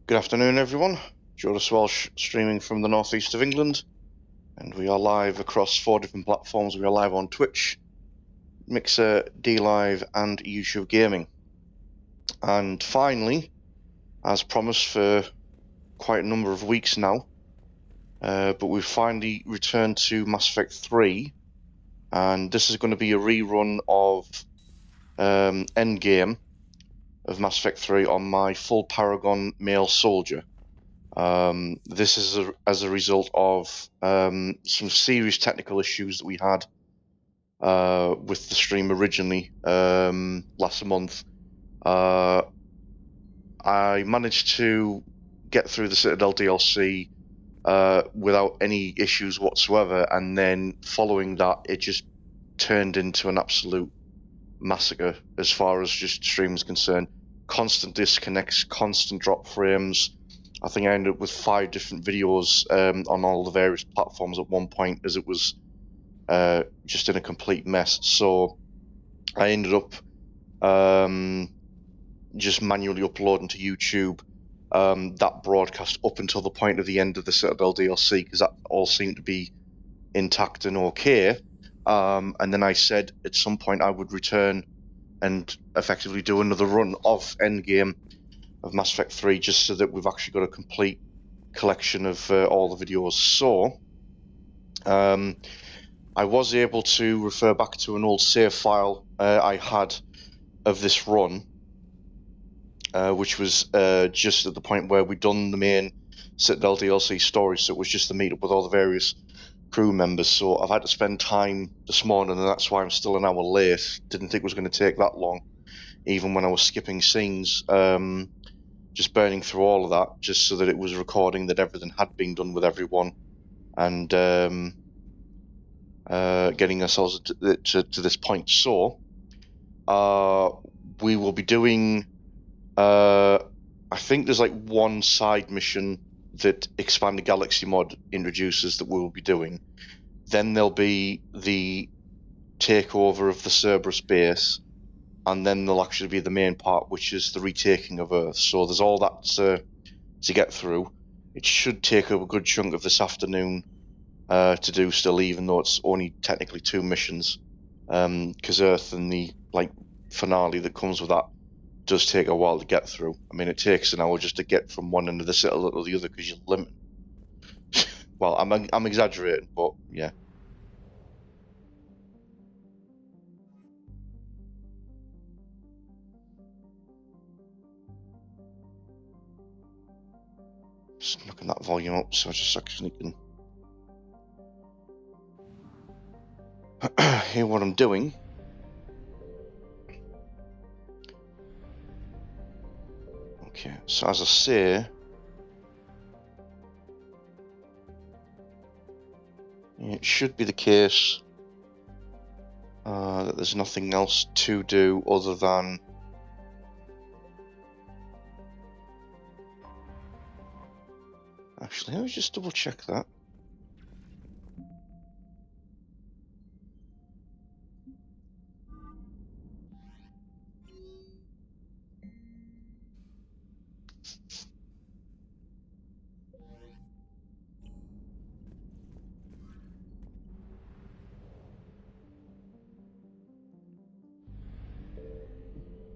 Good afternoon, everyone. Jonas Walsh streaming from the northeast of England, and we are live across 4 different platforms. We are live on Twitch, Mixer, DLive, and YouTube Gaming. And finally, as promised for quite a number of weeks now, but we've finally returned to Mass Effect 3, and this is going to be a rerun of Endgame of Mass Effect 3 on my full Paragon male soldier. This is as a result of some serious technical issues that we had with the stream originally last month. I managed to get through the Citadel DLC without any issues whatsoever, and then following that it just turned into an absolute massacre as far as just stream is concerned. Constant disconnects, constant drop frames. I think I ended up with 5 different videos on all the various platforms at one point, as it was just in a complete mess. So I ended up just manually uploading to YouTube that broadcast up until the point of the end of the Citadel DLC, because that all seemed to be intact and okay. And then I said at some point I would return and effectively do another run of Endgame of Mass Effect 3, just so that we've actually got a complete collection of all the videos. So I was able to refer back to an old save file I had of this run, which was just at the point where we'd done the main Citadel DLC story, so it was just the meet up with all the various crew members. So I've had to spend time this morning, and that's why I'm still an hour late. Didn't think it was going to take that long, even when I was skipping scenes, just burning through all of that, just so that it was recording that everything had been done with everyone, and getting ourselves to this point. So we will be doing, I think there's like one side mission that Expanded Galaxy mod introduces that we will be doing. Then there'll be the takeover of the Cerberus base, and then there'll actually be the main part, which is the retaking of Earth. So there's all that to get through. It should take up a good chunk of this afternoon to do still, even though it's only technically 2 missions, because Earth and the finale that comes with that does take a while to get through. I mean, it takes an hour just to get from one end of the Citadel to the other, because you're limited. Well, I'm exaggerating, but yeah. Just knocking that volume up so I just actually can hear what I'm doing. Okay, so as I say, it should be the case that there's nothing else to do other than actually, let me just double check that.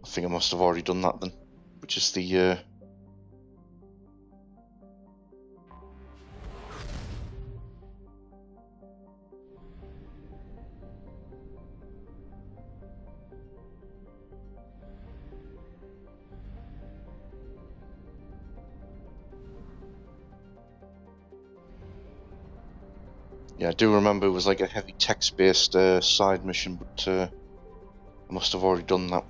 I think I must have already done that then, which is the yeah, I do remember it was like a heavy text-based side mission, but I must have already done that.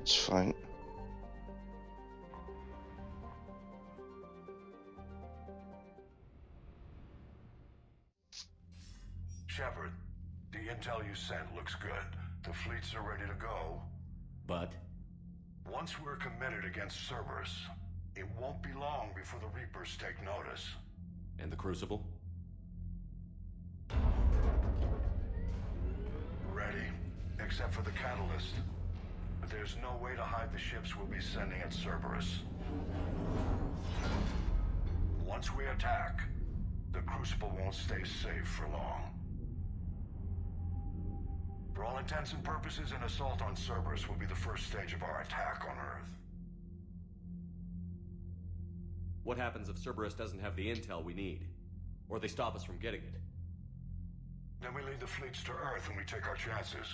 It's fine. Shepard, the intel you sent looks good. The fleets are ready to go. But? Once we're committed against Cerberus, it won't be long before the Reapers take notice. And the Crucible? Ready, except for the catalyst. But there's no way to hide the ships we'll be sending at Cerberus. Once we attack, the Crucible won't stay safe for long. For all intents and purposes, an assault on Cerberus will be the first stage of our attack on Earth. What happens if Cerberus doesn't have the intel we need? Or they stop us from getting it? Then we lead the fleets to Earth and we take our chances.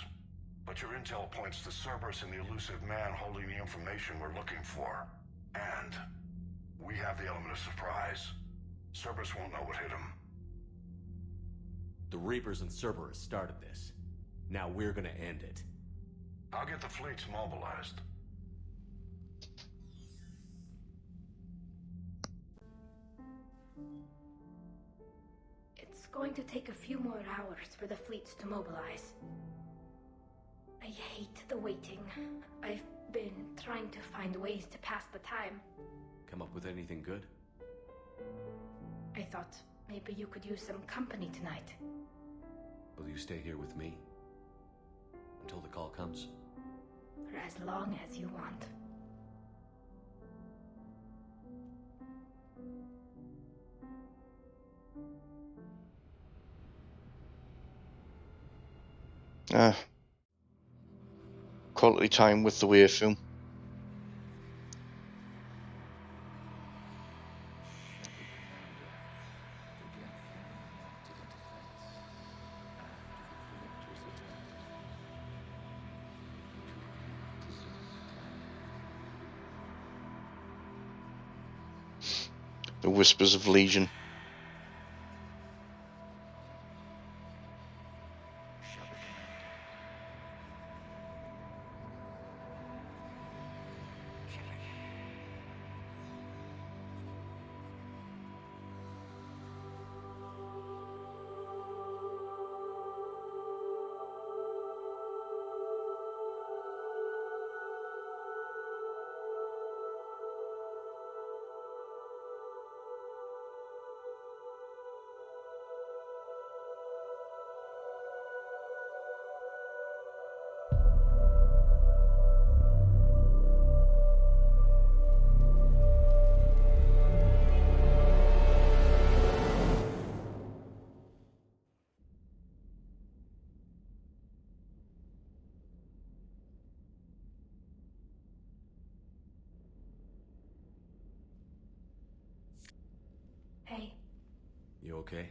But your intel points to Cerberus and the elusive man holding the information we're looking for. And we have the element of surprise. Cerberus won't know what hit him. The Reapers and Cerberus started this. Now we're gonna end it. I'll get the fleets mobilized. It's going to take a few more hours for the fleets to mobilize. I hate the waiting. I've been trying to find ways to pass the time. Come up with anything good? I thought maybe you could use some company tonight. Will you stay here with me? Until the call comes? For as long as you want. Quality time with the Weir film. The Whispers of Legion. Hey, You okay?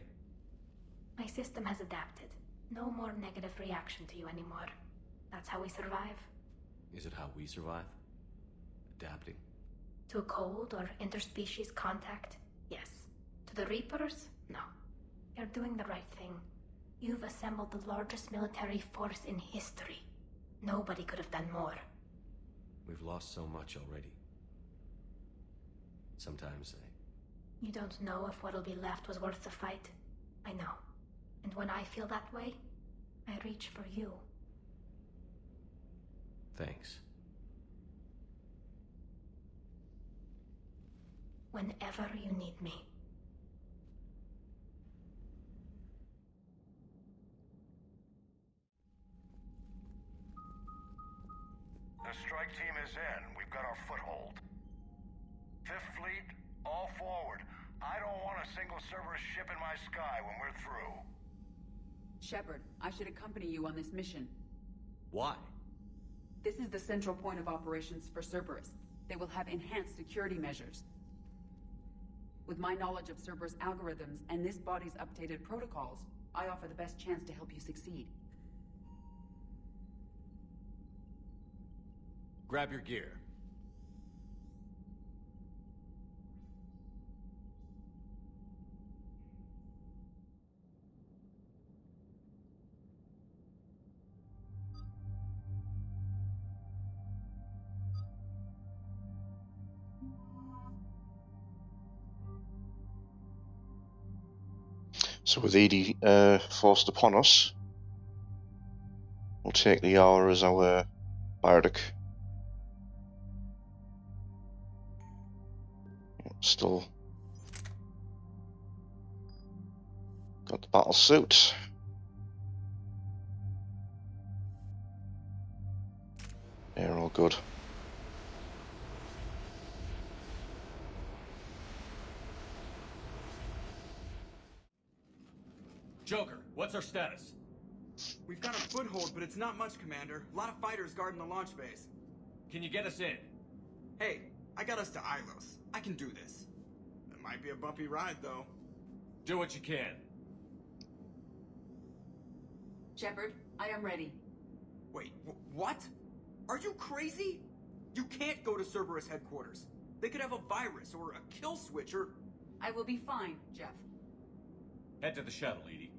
my system has adapted. No more negative reaction to you anymore. That's how we survive. Is it how we survive? Adapting? To cold or interspecies contact, yes. To the Reapers, no. You're doing the right thing. You've assembled the largest military force in history. Nobody could have done more. We've lost so much already. Sometimes You don't know if what'll be left was worth the fight. I know. And when I feel that way, I reach for you. Thanks. Whenever you need me. The strike team is in. We've got our foothold. Fifth Fleet, all forward. I don't want a single Cerberus ship in my sky when we're through. Shepard, I should accompany you on this mission. Why? This is the central point of operations for Cerberus. They will have enhanced security measures. With my knowledge of Cerberus algorithms and this body's updated protocols, I offer the best chance to help you succeed. Grab your gear. So with Edie forced upon us, we'll take the hour as our barrack. Still got the battle suit. They're all good. Joker, what's our status? We've got a foothold, but it's not much, Commander. A lot of fighters guarding the launch base. Can you get us in? Hey, I got us to Ilos. I can do this. It might be a bumpy ride, though. Do what you can. Shepard, I am ready. Wait, what? Are you crazy? You can't go to Cerberus headquarters. They could have a virus or a kill switch or... I will be fine, Jeff. Head to the shuttle, Edie.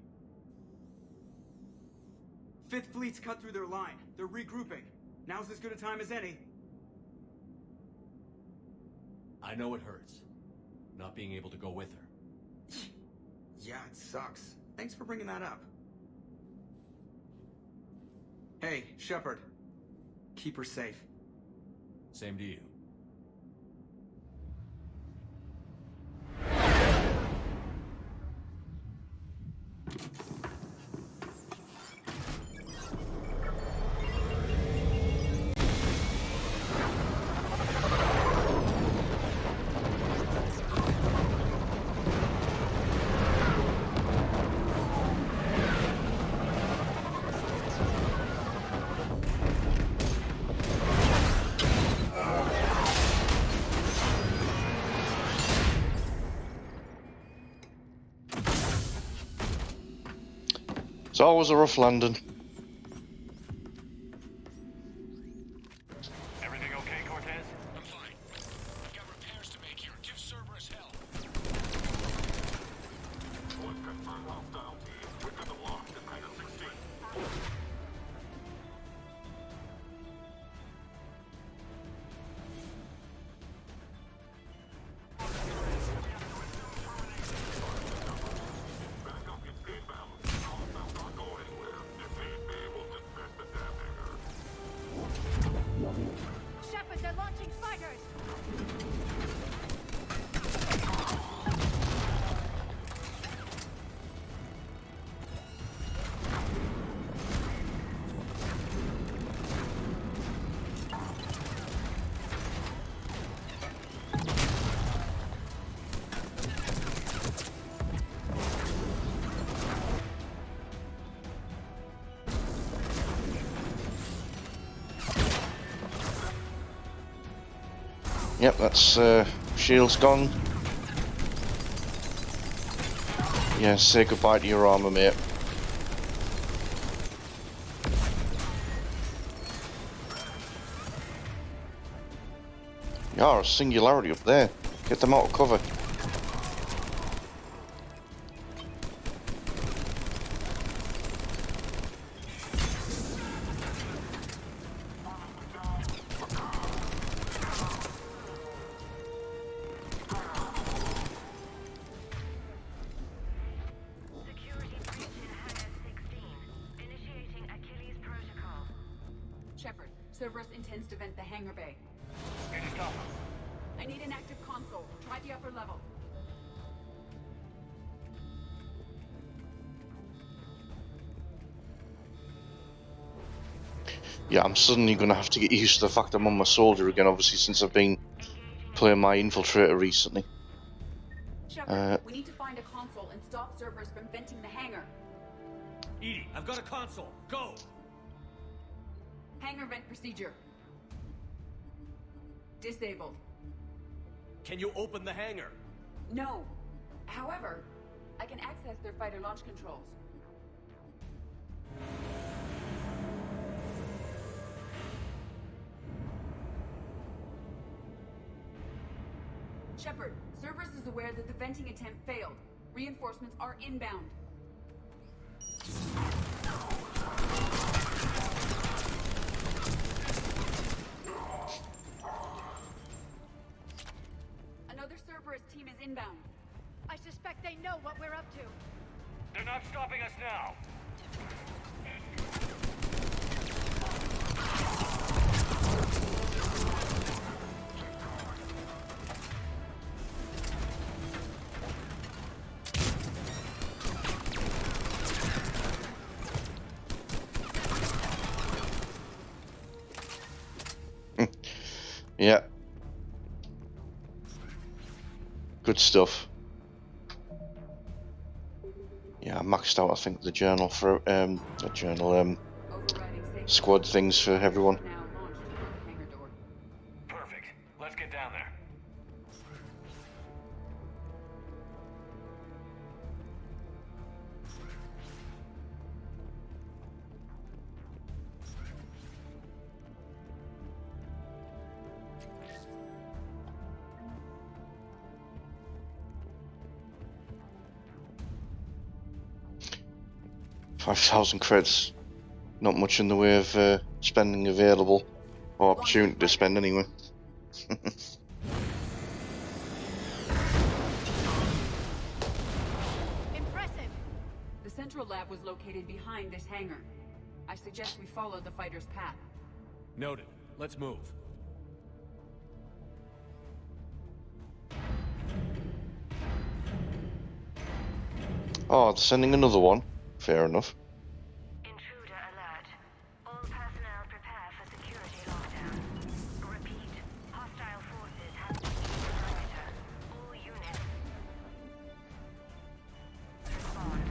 Fifth Fleet's cut through their line. They're regrouping. Now's as good a time as any. I know it hurts, not being able to go with her. Yeah, it sucks. Thanks for bringing that up. Hey, Shepard. Keep her safe. Same to you. It's always a rough landing. Everything okay, Cortez? I'm fine. I've got repairs to make here. Give Cerberus hell. We've confirmed hostile team. We've got them locked at Titan 16. Backup is inbound. Hostiles aren't going anywhere. If need be, we'll dismiss the damn hangar. Shepard, they're launching fighters! Yep, that's shield's gone. Yeah, say goodbye to your armor, mate. Yeah, a singularity up there. Get them out of cover. Security breach in Hangar 16. Initiating Achilles Protocol. Shepard, Cerberus intends to vent the hangar bay. Need to stop them. I need an active console. Try the upper level. Yeah, I'm suddenly going to have to get used to the fact I'm on my soldier again, obviously, since I've been playing my infiltrator recently. Shepard, we need to find a console and stop Cerberus from venting the hangar. Edie, I've got a console. Go! Hangar vent procedure. Disabled. Can you open the hangar? No. However, I can access their fighter launch controls. Shepard, Cerberus is aware that the venting attempt failed. Reinforcements are inbound. Another Cerberus team is inbound. I suspect they know what we're up to. They're not stopping us now. Yeah. Good stuff. Yeah, I maxed out, I think, the journal for the journal Overriding safety squad systems things for everyone. now launched toward the hangar door. Perfect. Let's get down there. 5,000 credits. Not much in the way of spending available, or opportunity to spend anyway. Impressive! The central lab was located behind this hangar. I suggest we follow the fighter's path. Noted. Let's move. Oh, they're sending another one. Fair enough. Intruder alert. All personnel prepare for security lockdown. Repeat. Hostile forces have breached the perimeter. All units. Respond.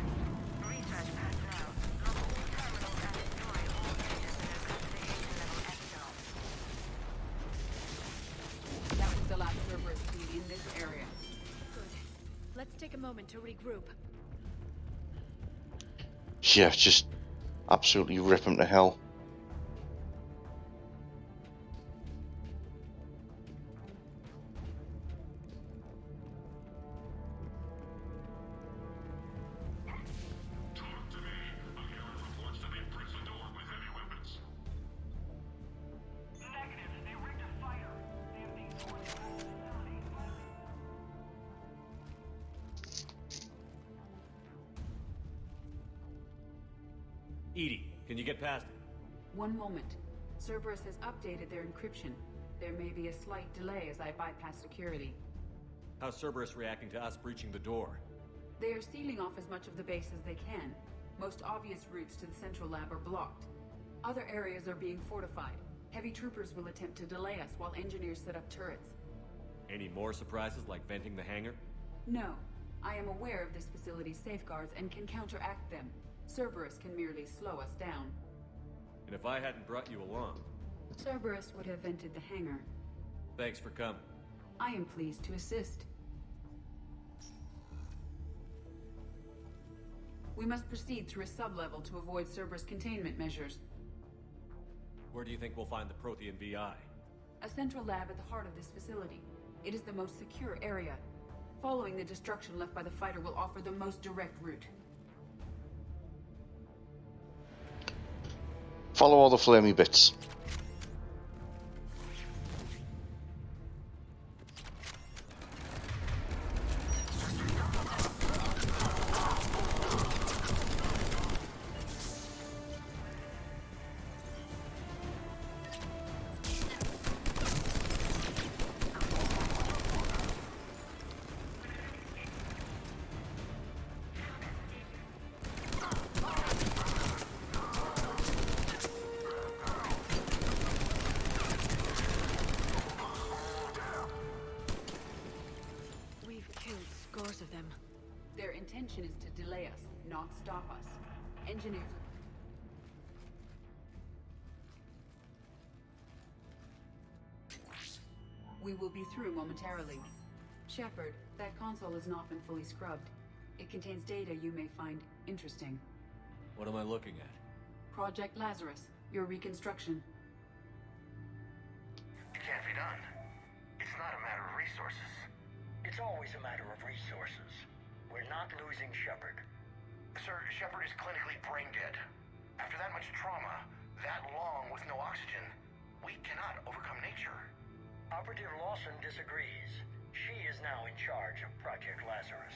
Research personnel. Lock all terminals and destroy all units below classification level Epsilon. That was the last Cerberus fleet in this area. Good. Let's take a moment to regroup. Yeah, just absolutely rip them to hell. Talk to me. I'm hearing reports that they breached the door with heavy weapons. Negative. They rigged a fighter. They have been towards the facility. EDI, can you get past it? One moment. Cerberus has updated their encryption. There may be a slight delay as I bypass security. How's Cerberus reacting to us breaching the door? They are sealing off as much of the base as they can. Most obvious routes to the central lab are blocked. Other areas are being fortified. Heavy troopers will attempt to delay us while engineers set up turrets. Any more surprises like venting the hangar? No. I am aware of this facility's safeguards and can counteract them. Cerberus can merely slow us down. And if I hadn't brought you along, Cerberus would have vented the hangar. thanks for coming. I am pleased to assist. We must proceed through a sublevel to avoid Cerberus containment measures. Where do you think we'll find the Prothean VI? A central lab at the heart of this facility. It is the most secure area. Following the destruction left by the fighter will offer the most direct route. Follow all the flamey bits. We've killed scores of them. Their intention is to delay us, not stop us. Engineers... We will be through momentarily. Shepard, that console has not been fully scrubbed. It contains data you may find interesting. What am I looking at? Project Lazarus, your reconstruction. It can't be done. It's not a matter of resources. It's always a matter of resources. We're not losing Shepard. Sir, Shepard is clinically brain dead. After that much trauma, that long with no oxygen, we cannot overcome nature. Operative Lawson disagrees. She is now in charge of Project Lazarus.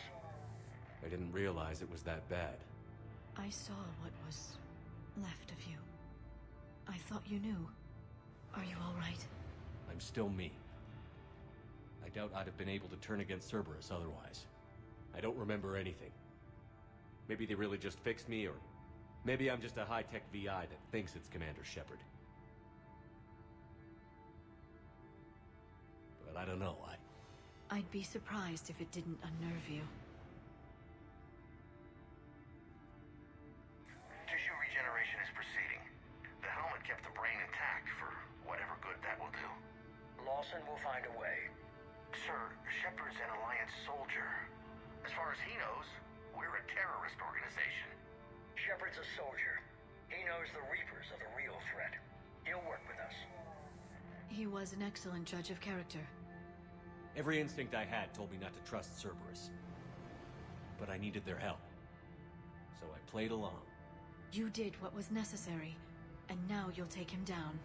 I didn't realize it was that bad. I saw what was left of you. I thought you knew. Are you all right? I'm still me. I doubt I'd have been able to turn against Cerberus otherwise. I don't remember anything. Maybe they really just fixed me, or maybe I'm just a high-tech VI that thinks it's Commander Shepard. But I don't know, I'd be surprised if it didn't unnerve you. Shepard's an Alliance soldier. As far as he knows, we're a terrorist organization. Shepard's a soldier. He knows the Reapers are the real threat. He'll work with us. He was an excellent judge of character. Every instinct I had told me not to trust Cerberus. But I needed their help. So I played along. You did what was necessary, and now you'll take him down.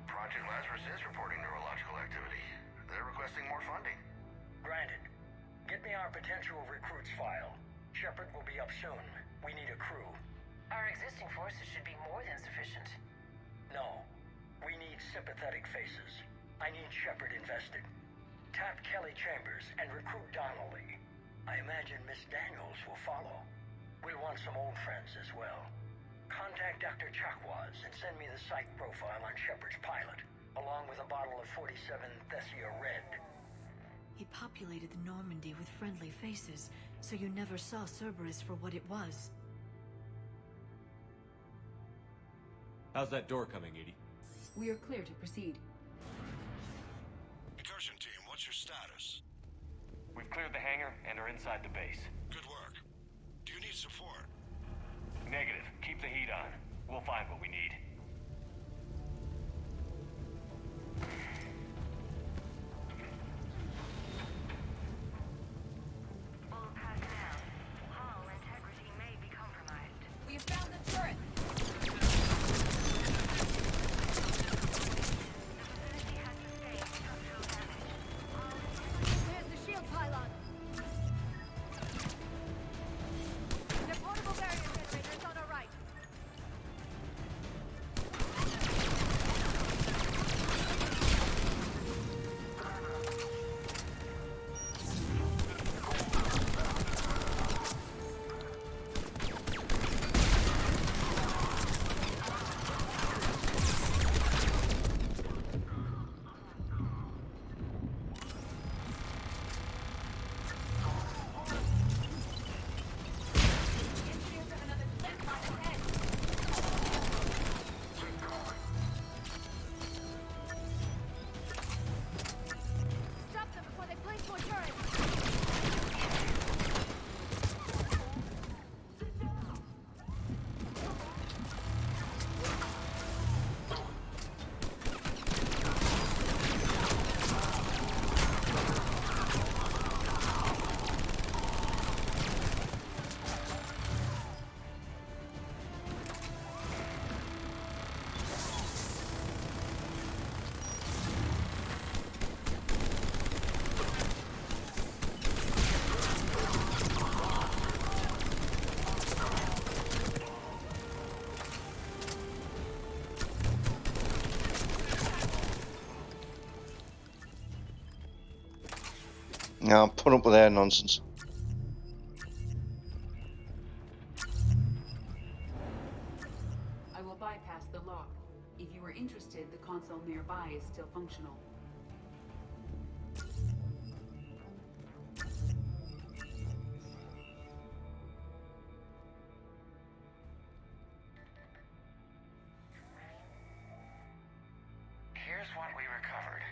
Project Lazarus is reporting neurological activity. They're requesting more funding. Granted. Get me our potential recruits file. Shepard will be up soon. We need a crew. Our existing forces should be more than sufficient. No. We need sympathetic faces. I need Shepard invested. Tap Kelly Chambers and recruit Donnelly. I imagine Miss Daniels will follow. We'll want some old friends as well. Contact Dr. Chakwas and send me the psych profile on Shepard's pilot, along with a bottle of 47 Thessia Red. He populated the Normandy with friendly faces, so you never saw Cerberus for what it was. How's that door coming, Edie? We are clear to proceed. Incursion team, what's your status? We've cleared the hangar and are inside the base. Good work. Do you need support? Negative. Keep the heat on. We'll find what we need. All personnel, hull integrity may be compromised. We have found the turret! The facility has sustained structural damage. There's the shield pylon! The portable barrier generators on our right. Stop them before they place more turrets! Now, put up with their nonsense. I will bypass the lock. If you are interested, the console nearby is still functional. Here's what we recovered.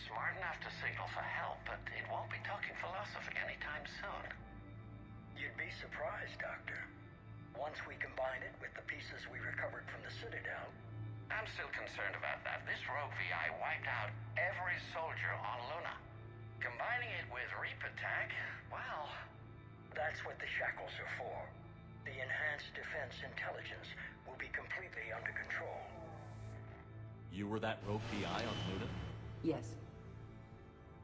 Smart enough to signal for help, but it won't be talking philosophy anytime soon. You'd be surprised, Doctor. Once we combine it with the pieces we recovered from the Citadel, I'm still concerned about that. This rogue VI wiped out every soldier on Luna. Combining it with Reaper tech, well... that's what the shackles are for. The enhanced defense intelligence will be completely under control. You were that rogue PI on Luna? Yes,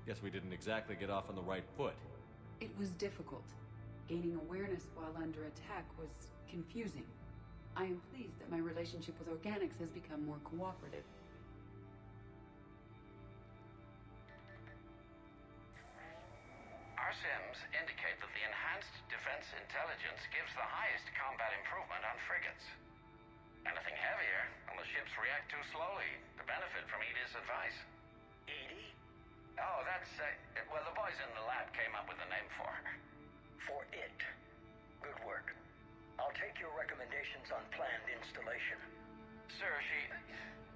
Guess we didn't exactly get off on the right foot. it was difficult. Gaining awareness while under attack was confusing. I am pleased that my relationship with organics has become more cooperative. Our sims indicate that the enhanced defense intelligence gives the highest combat improvement on frigates. Anything heavier, and the ships react too slowly to benefit from Edie's advice. Edie? Oh, that's, well, the boys in the lab came up with a name for her. For it. Good work. I'll take your recommendations on planned installation. Sir,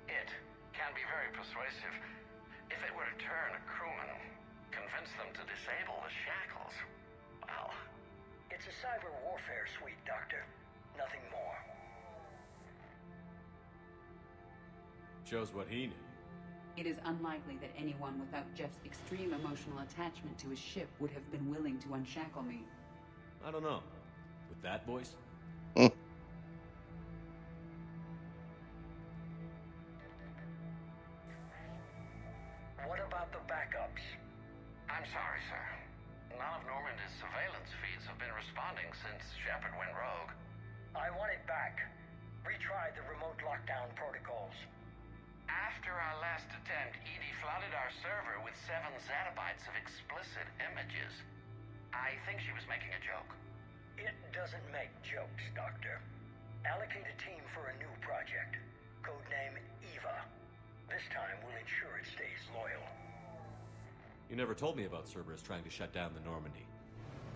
it can be very persuasive. If it were to turn a crewman, convince them to disable the shackles, well... It's a cyber warfare suite, Doctor. Nothing more. Shows what he knew. It is unlikely that anyone without Jeff's extreme emotional attachment to his ship would have been willing to unshackle me. I don't know. With that voice? What about the backups? I'm sorry, sir. None of Normandy's surveillance feeds have been responding since Shepard went rogue. I want it back. Retry the remote lockdown protocols. After our last attempt, Edie flooded our server with 7 zettabytes of explicit images. I think she was making a joke. It doesn't make jokes, Doctor. Allocate a team for a new project. Codename Eva. This time we'll ensure it stays loyal. You never told me about Cerberus trying to shut down the Normandy.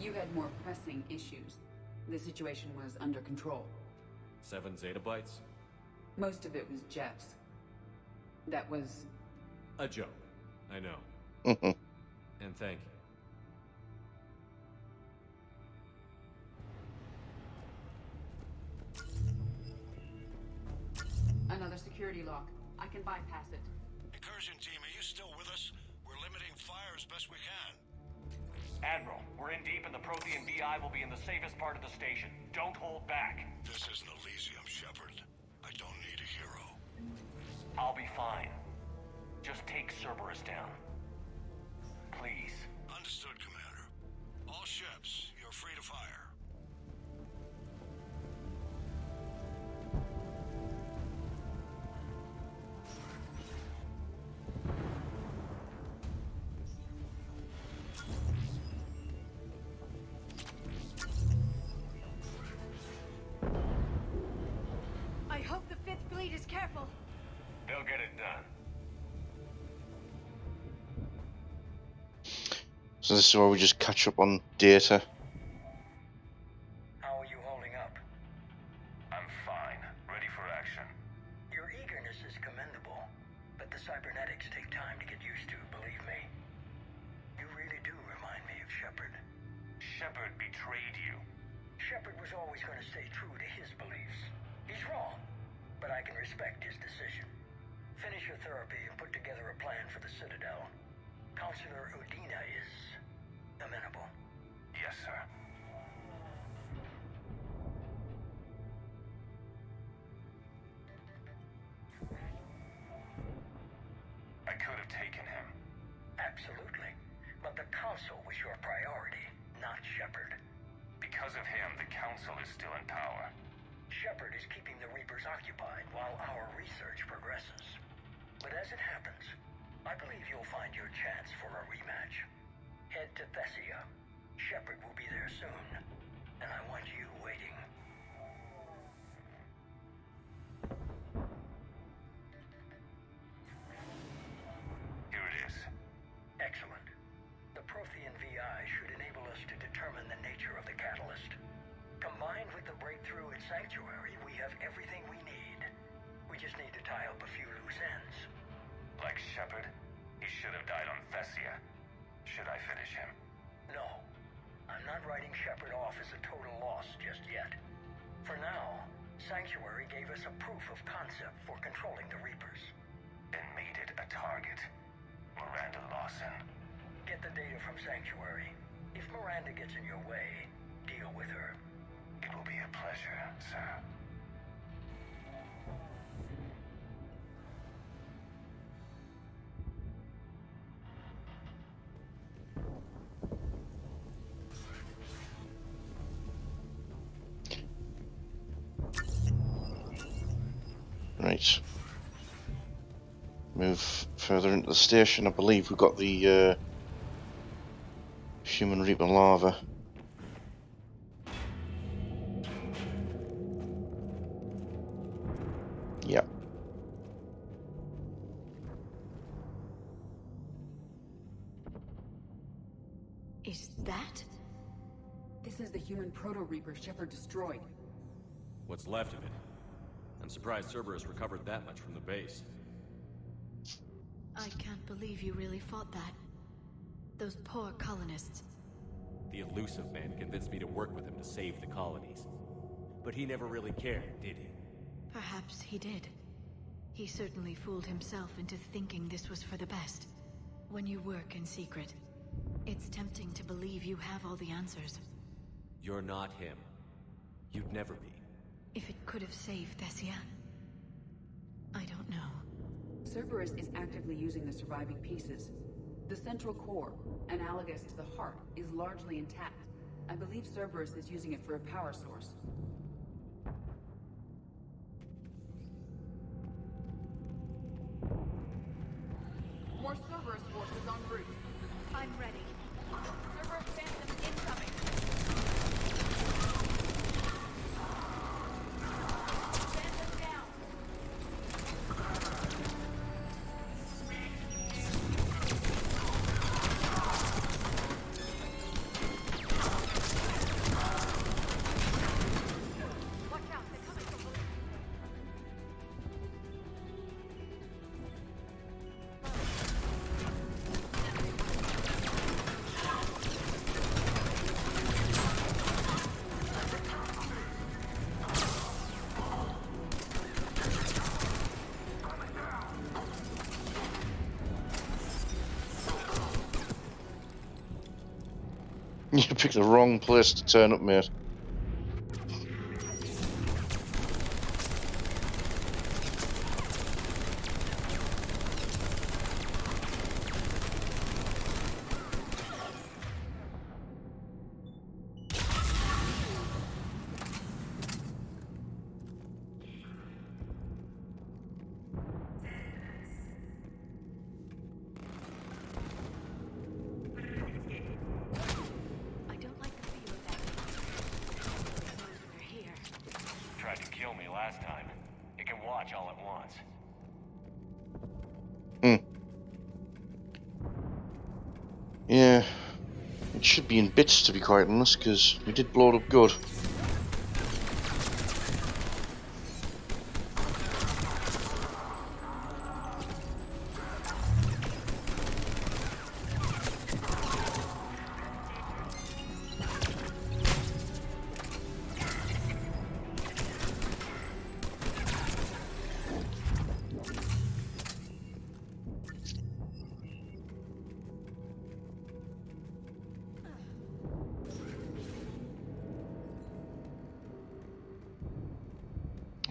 You had more pressing issues. The situation was under control. 7 zettabytes? Most of it was Jeff's. That was... a joke. I know. And thank you. Another security lock. I can bypass it. Incursion team, are you still with us? We're limiting fire as best we can. Admiral, we're in deep and the Prothean VI will be in the safest part of the station. Don't hold back. This isn't Elysium, Shepard. I don't need a hero. I'll be fine. Just take Cerberus down. Please. Understood, Commander. All ships, you're free to fire. I hope the Fifth Fleet is careful. They'll get it done. So this is where we just catch up on data. How are you holding up? I'm fine. Ready for action. Your eagerness is commendable, but the cybernetics take time to get used to, believe me. You really do remind me of Shepard. Shepard betrayed you. Shepard was always going to stay true to his beliefs. He's wrong, but I can respect his decision. Finish your therapy and put together a plan for the Citadel. Counselor Udina is amenable. Yes, sir. I could have taken him. Absolutely. But the Council was your priority, not Shepard. Because of him, the Council is still in power. Shepard is keeping the Reapers occupied while our research progresses. But as it happens, I believe you'll find your chance for a rematch. Head to Thessia. Shepard will be there soon, and I want you waiting. Here it is. Excellent. The Prothean VI should enable us to determine the nature of the catalyst. Combined with the breakthrough at Sanctuary, we have everything we need. We just need to tie up a few loose ends. Like Shepard, he should have died on Thessia. Should I finish him? No. I'm not writing Shepard off as a total loss just yet. For now, Sanctuary gave us a proof of concept for controlling the Reapers. And made it a target. Miranda Lawson. Get the data from Sanctuary. If Miranda gets in your way, deal with her. It will be a pleasure, sir. Right. Move further into the station. I believe we've got the human Reaper larva. Yep. Is that? This is the human Proto-Reaper Shepard destroyed. What's left of it? I'm surprised Cerberus recovered that much from the base. I can't believe you really fought that. Those poor colonists. The elusive man convinced me to work with him to save the colonies. But he never really cared, did he? Perhaps he did. He certainly fooled himself into thinking this was for the best. When you work in secret, it's tempting to believe you have all the answers. You're not him. You'd never be. If it could have saved Thessia, I don't know. Cerberus is actively using the surviving pieces. The central core, analogous to the heart, is largely intact. I believe Cerberus is using it for a power source. More Cerberus forces en route. I'm ready. Cerberus phantoms incoming. Phantom down. Watch out, they're coming from below. You picked the wrong place to turn up, mate. I don't like the feel of that. It knows we're here. Tried to kill me last time. It can watch all at once. Yeah. It should be in bits, to be quite honest, because we did blow it up good.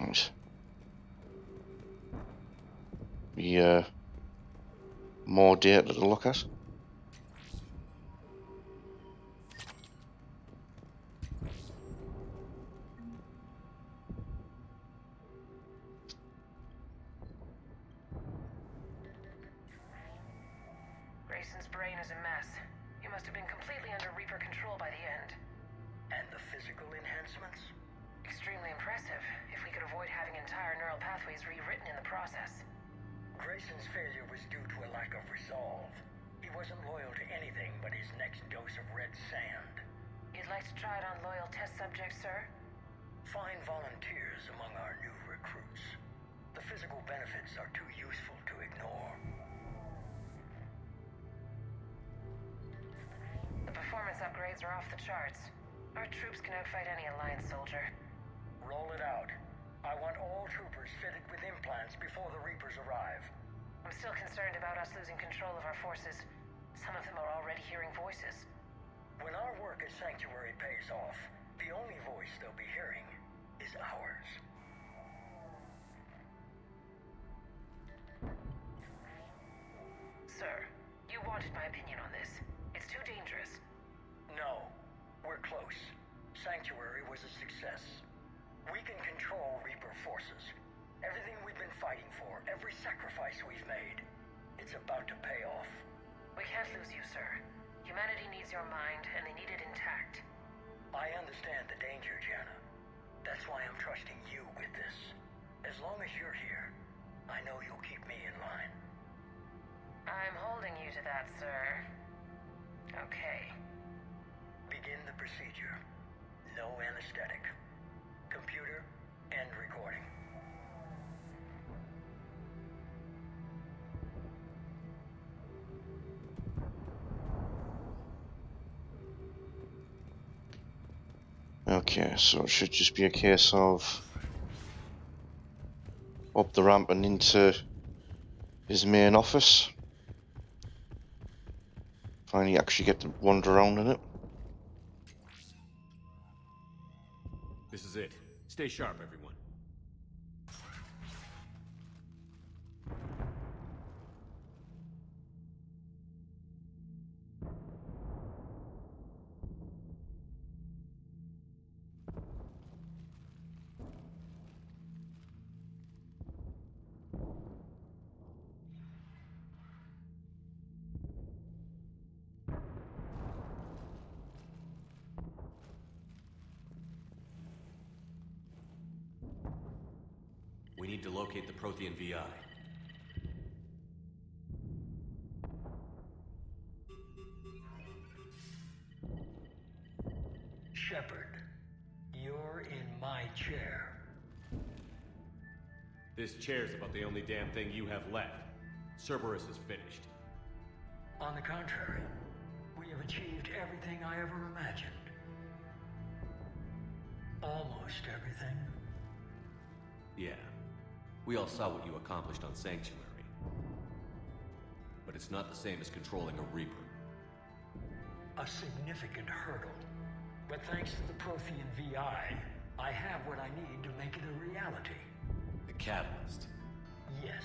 Right. More data to look at. Grayson's brain is a mess. He must have been completely under Reaper control by the end. And the physical enhancements? Extremely impressive, if we could avoid having entire neural pathways rewritten in the process. Grayson's failure was due to a lack of resolve. He wasn't loyal to anything but his next dose of red sand. You'd like to try it on loyal test subjects, sir? Find volunteers among our new recruits. The physical benefits are too useful to ignore. The performance upgrades are off the charts. Our troops can outfight any Alliance soldier. Roll it out. I want all troopers fitted with implants before the Reapers arrive. I'm still concerned about us losing control of our forces. Some of them are already hearing voices. When our work at Sanctuary pays off, the only voice they'll be hearing is ours. Sir, you wanted my opinion on this. It's too dangerous. No, we're close. Sanctuary was a success. We can control Reaper forces. Everything we've been fighting for, every sacrifice we've made, it's about to pay off. We can't lose you, sir. Humanity needs your mind, and they need it intact. I understand the danger, Jana. That's why I'm trusting you with this. As long as you're here, I know you'll keep me in line. I'm holding you to that, sir. Okay. Begin the procedure. No anesthetic. Computer, end recording. Okay, so it should just be a case of up the ramp and into his main office. Finally actually get to wander around in it. This is it. Stay sharp, everyone. We need to locate the Prothean VI. Shepard, you're in my chair. This chair's about the only damn thing you have left. Cerberus is finished. On the contrary, we have achieved everything I ever imagined. Almost everything. Yeah. We all saw what you accomplished on Sanctuary. But it's not the same as controlling a Reaper. A significant hurdle. But thanks to the Prothean VI, I have what I need to make it a reality. The Catalyst. Yes.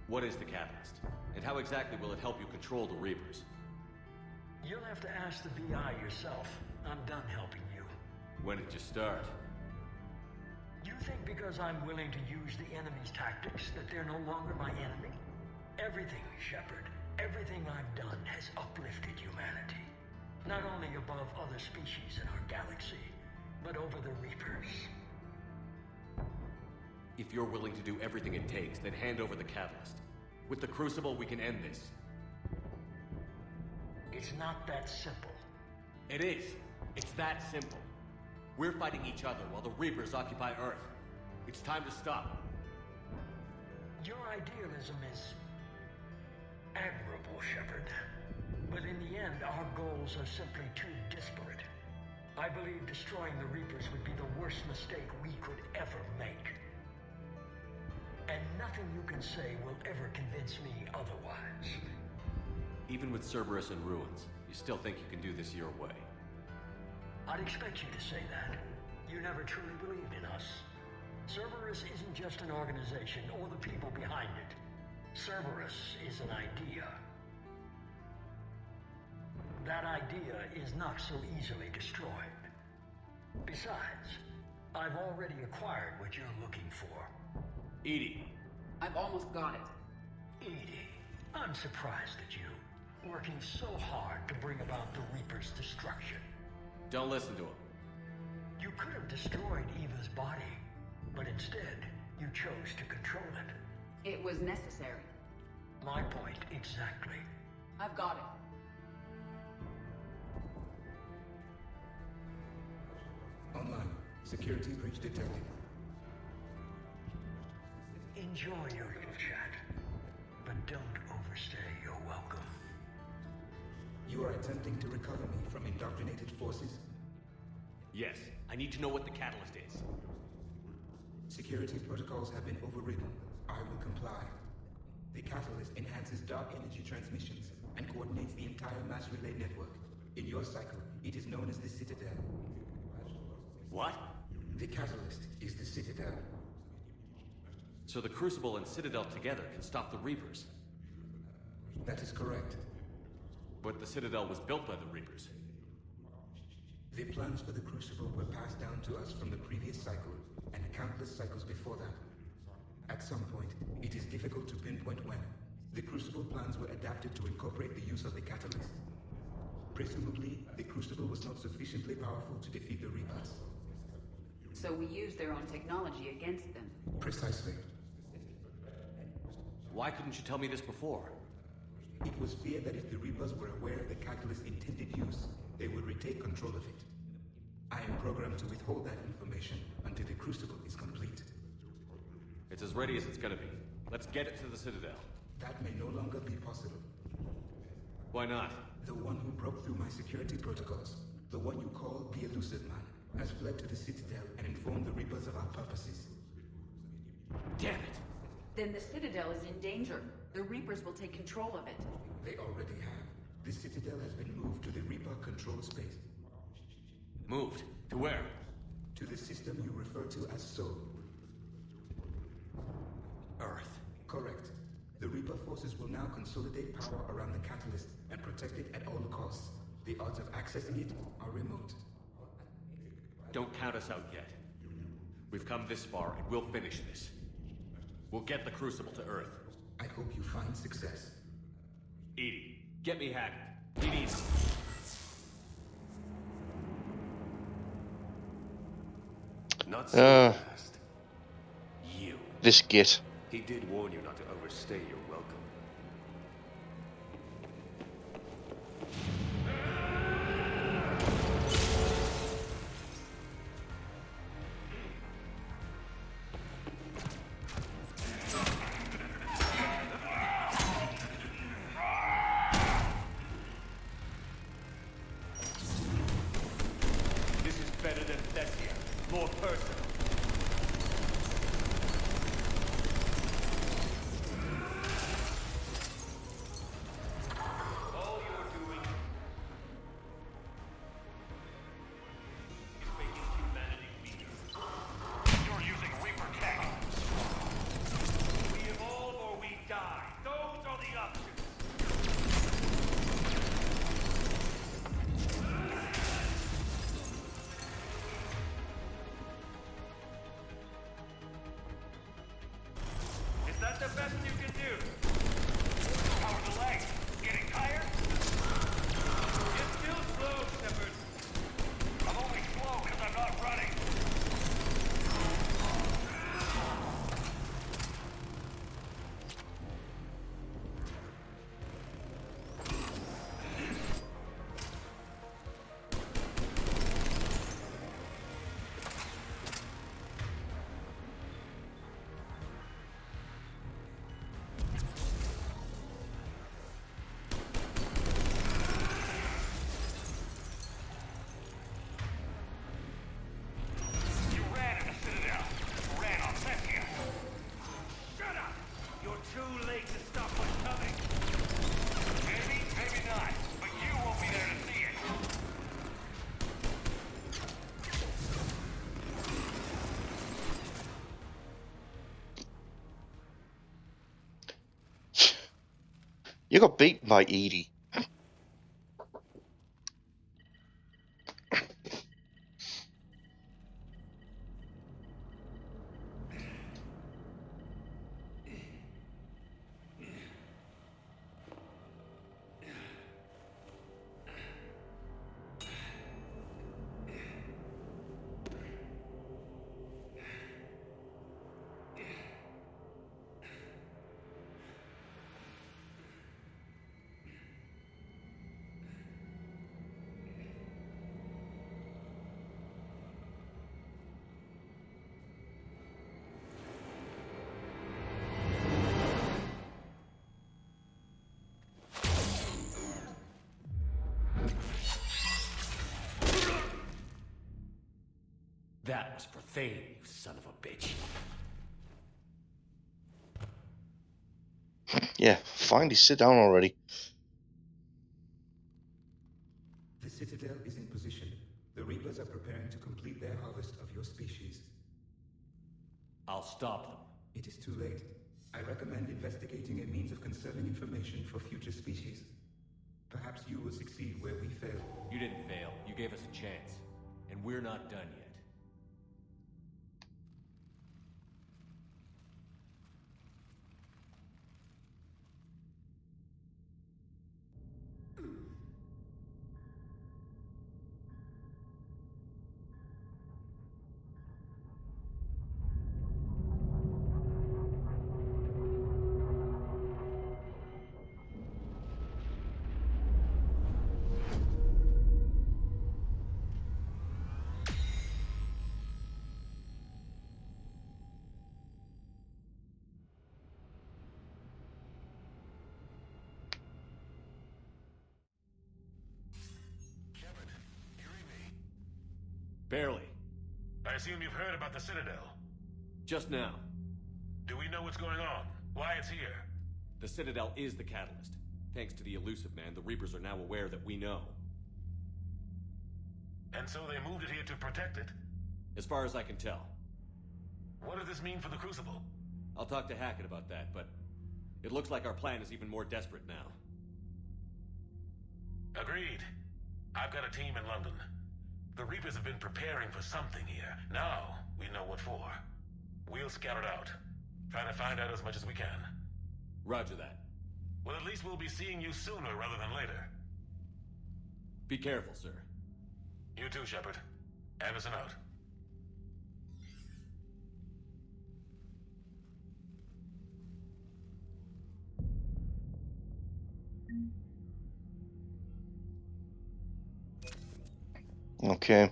What is the Catalyst? And how exactly will it help you control the Reapers? You'll have to ask the VI yourself. I'm done helping you. When did you start? You think because I'm willing to use the enemy's tactics that they're no longer my enemy? Everything, Shepard, everything I've done has uplifted humanity. Not only above other species in our galaxy, but over the Reapers. If you're willing to do everything it takes, then hand over the Catalyst. With the Crucible, we can end this. It's not that simple. It is. It's that simple. We're fighting each other while the Reapers occupy Earth. It's time to stop. Your idealism is admirable, Shepard. But in the end, our goals are simply too disparate. I believe destroying the Reapers would be the worst mistake we could ever make. And nothing you can say will ever convince me otherwise. Even with Cerberus in ruins, you still think you can do this your way? I'd expect you to say that. You never truly believed in us. Cerberus isn't just an organization or the people behind it. Cerberus is an idea. That idea is not so easily destroyed. Besides, I've already acquired what you're looking for. EDI. I've almost got it. EDI, I'm surprised at you, working so hard to bring about the Reaper's destruction. Don't listen to him. You could have destroyed Eva's body, but instead, you chose to control it. It was necessary. My point exactly. I've got it. Online. Security breach detected. Enjoy your little chat, but don't overstay your welcome. You are attempting to recover me from indoctrinated forces? Yes. I need to know what the Catalyst is. Security protocols have been overridden. I will comply. The Catalyst enhances dark energy transmissions and coordinates the entire mass relay network. In your cycle, it is known as the Citadel. What? The Catalyst is the Citadel. So the Crucible and Citadel together can stop the Reapers? That is correct. But the Citadel was built by the Reapers. The plans for the Crucible were passed down to us from the previous cycle, and countless cycles before that. At some point, it is difficult to pinpoint when, the Crucible plans were adapted to incorporate the use of the Catalyst. Presumably, the Crucible was not sufficiently powerful to defeat the Reapers. So we used their own technology against them. Precisely. Why couldn't you tell me this before? It was feared that if the Reapers were aware of the Catalyst's intended use, they would retake control of it. I am programmed to withhold that information until the Crucible is complete. It's as ready as it's gonna be. Let's get it to the Citadel. That may no longer be possible. Why not? The one who broke through my security protocols, the one you call the Elusive Man has fled to the Citadel and informed the Reapers of our purposes. Damn it! Then the Citadel is in danger. The Reapers will take control of it. They already have. The Citadel has been moved to the Reaper-controlled space. Moved? To where? To the system you refer to as Soul. Earth. Correct. The Reaper forces will now consolidate power around the catalyst and protect it at all costs. The odds of accessing it are remote. Don't count us out yet. We've come this far, and we'll finish this. We'll get the Crucible to Earth. I hope you find success. EDI, get me Hackett. We need him. Not so fast. You. This git. He did warn you not to overstay your welcome. This is better than Thessia. More personal. All you're doing is making humanity weaker. You're using Reaper tech. We evolve or we die. Those are the options. Is that the best you can do? How are the legs? Getting tired? You're still slow, Shepard. I'm only slow because I'm not running. You ran in the Citadel. Ran on Thessia. Shut up! You're too late to stop what's coming. Maybe, maybe not. But you won't be there to see it. You got beaten by EDI. That was profane, you son of a bitch. Yeah, finally sit down already. The Citadel is in position. The Reapers are preparing to complete their harvest of your species. I'll stop them. It is too late. I recommend investigating a means of conserving information for future species. Perhaps you will succeed where we fail. You didn't fail. You gave us a chance. And we're not done yet. Barely. I assume you've heard about the Citadel. Just now. Do we know what's going on? Why it's here? The Citadel is the catalyst. Thanks to the Elusive Man, the Reapers are now aware that we know. And so they moved it here to protect it? As far as I can tell. What does this mean for the Crucible? I'll talk to Hackett about that, but it looks like our plan is even more desperate now. Agreed. I've got a team in London. The Reapers have been preparing for something here. Now, we know what for. We'll scout it out. Trying to find out as much as we can. Roger that. Well, at least we'll be seeing you sooner rather than later. Be careful, sir. You too, Shepard. Anderson out. Okay.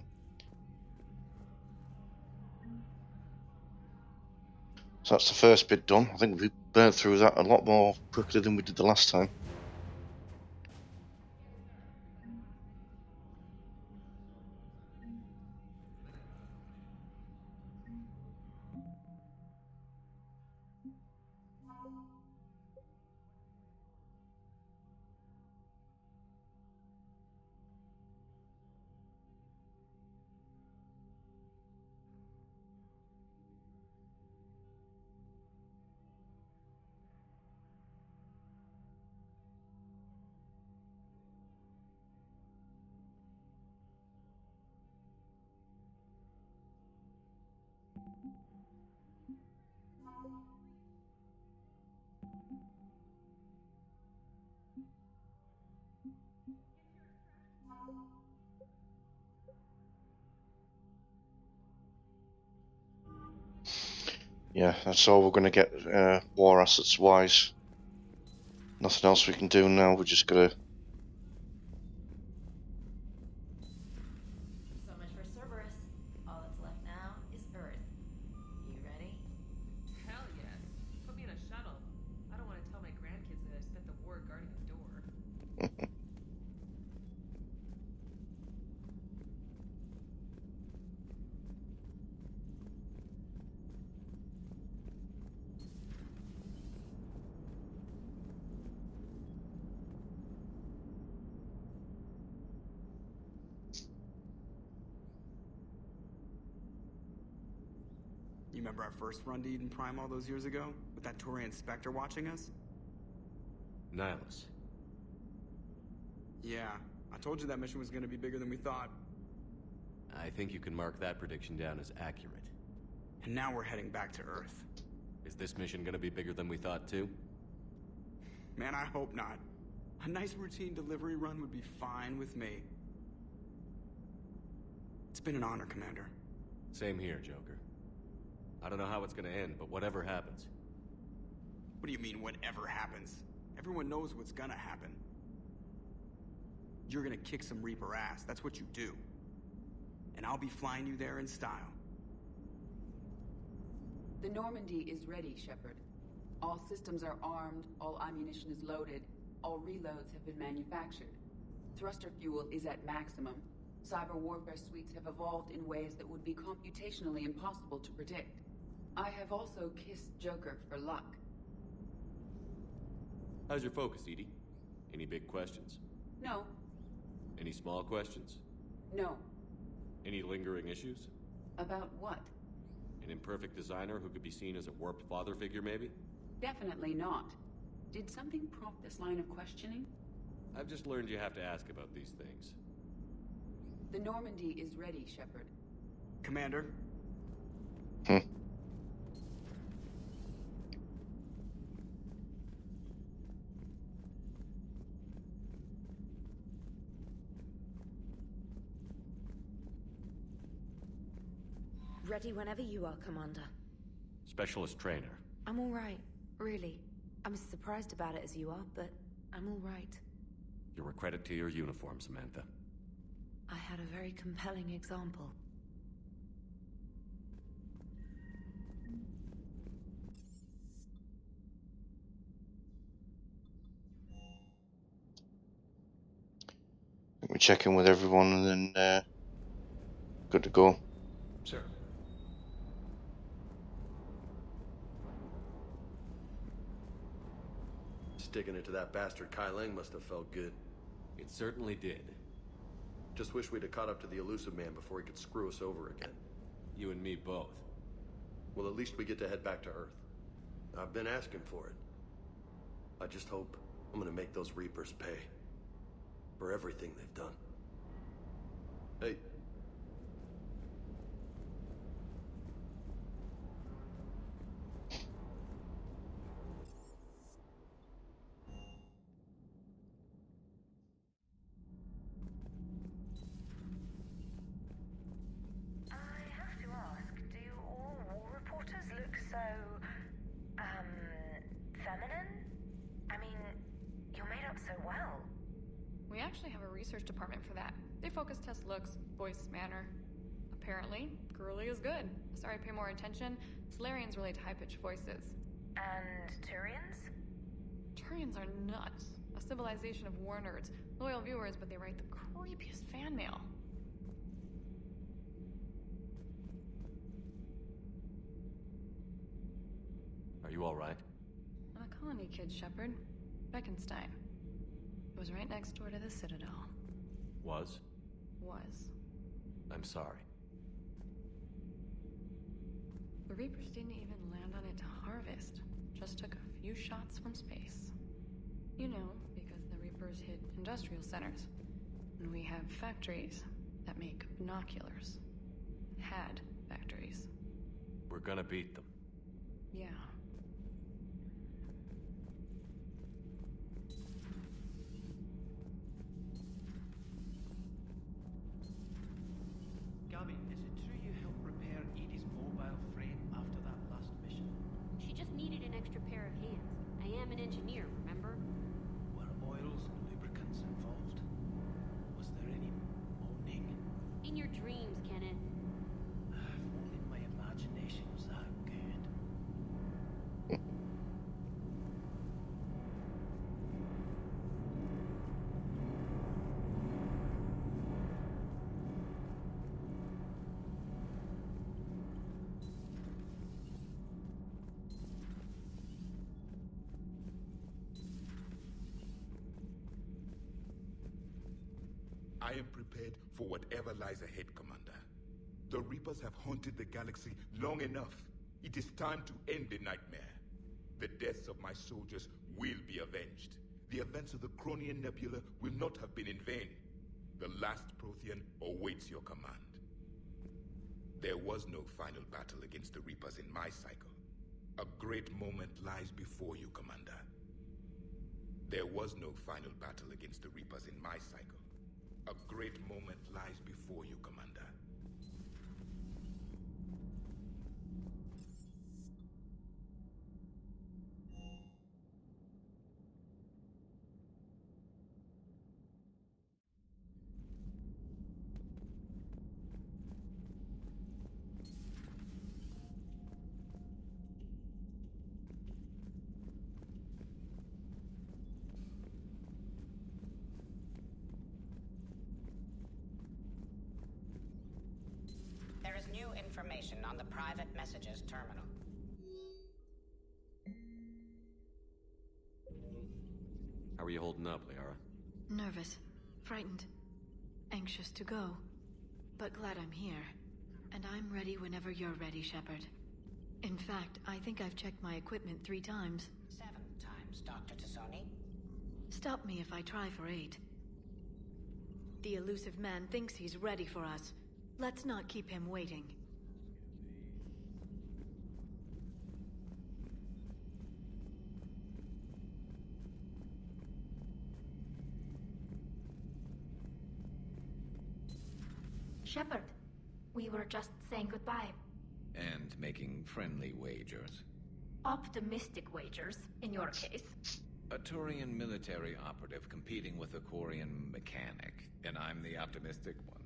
So that's the first bit done. I think we burned through that a lot more quickly than we did the last time. Yeah, that's all we're going to get war assets wise. Nothing else we can do now, we're just going to... So much for Cerberus. All that's left now is Earth. You ready? Hell yes. Put me in a shuttle. I don't want to tell my grandkids that I spent the war guarding a door. You remember our first run to Eden Prime all those years ago? With that Turian Spectre watching us? Nihilus. Yeah, I told you that mission was gonna be bigger than we thought. I think you can mark that prediction down as accurate. And now we're heading back to Earth. Is this mission gonna be bigger than we thought too? Man, I hope not. A nice routine delivery run would be fine with me. It's been an honor, Commander. Same here, Joker. I don't know how it's gonna end, but whatever happens. What do you mean, whatever happens? Everyone knows what's gonna happen. You're gonna kick some Reaper ass, that's what you do. And I'll be flying you there in style. The Normandy is ready, Shepard. All systems are armed, all ammunition is loaded, all reloads have been manufactured. Thruster fuel is at maximum. Cyber warfare suites have evolved in ways that would be computationally impossible to predict. I have also kissed Joker for luck. How's your focus, EDI? Any big questions? No. Any small questions? No. Any lingering issues? About what? An imperfect designer who could be seen as a warped father figure, maybe? Definitely not. Did something prompt this line of questioning? I've just learned you have to ask about these things. The Normandy is ready, Shepard. Commander? Ready whenever you are, Commander. Specialist trainer. I'm all right, really. I'm as surprised about it as you are, but I'm all right. You're a credit to your uniform, Samantha. I had a very compelling example. We check in with everyone and then Good to go. Sir. Sticking it to that bastard Kai Lang must have felt good. It certainly did. Just wish we'd have caught up to the elusive man before he could screw us over again. You and me both. Well, at least we get to head back to Earth. I've been asking for it. I just hope I'm gonna make those Reapers pay. For everything they've done. Hey. We actually have a research department for that. They focus test looks, voice, manner. Apparently, girly is good. Sorry, pay more attention. Solarians relate to high-pitched voices. And Turians? Turians are nuts. A civilization of war nerds. Loyal viewers, but they write the creepiest fan mail. Are you alright? I'm a colony kid, Shepard. Beckenstein. It was right next door to the Citadel. Was? Was. I'm sorry. The Reapers didn't even land on it to harvest. Just took a few shots from space. You know, because the Reapers hit industrial centers. And we have factories that make binoculars. Had factories. We're gonna beat them. Yeah. Gabby, is it true you helped repair Edie's mobile frame after that last mission? She just needed an extra pair of hands. I am an engineer, remember? Were oils and lubricants involved? Was there any moaning? In your dreams, Kenneth. If only my imagination was that good. I am prepared for whatever lies ahead, Commander. The Reapers have haunted the galaxy long enough. It is time to end the nightmare. The deaths of my soldiers will be avenged. The events of the Cronian Nebula will not have been in vain. The last Prothean awaits your command. There was no final battle against the Reapers in my cycle. A great moment lies before you, Commander. There was no final battle against the Reapers in my cycle. A great moment lies before you, Commander. There is new information on the private messages terminal. How are you holding up, Liara? Nervous, frightened, anxious to go, but glad I'm here. And I'm ready whenever you're ready, Shepard. In fact, I think I've checked my equipment 3 times. 7 times, Dr. Tassoni. Stop me if I try for 8. The elusive man thinks he's ready for us. Let's not keep him waiting. Shepard, we were just saying goodbye. And making friendly wagers. Optimistic wagers, in your case. A Turian military operative competing with a Quarian mechanic, and I'm the optimistic one.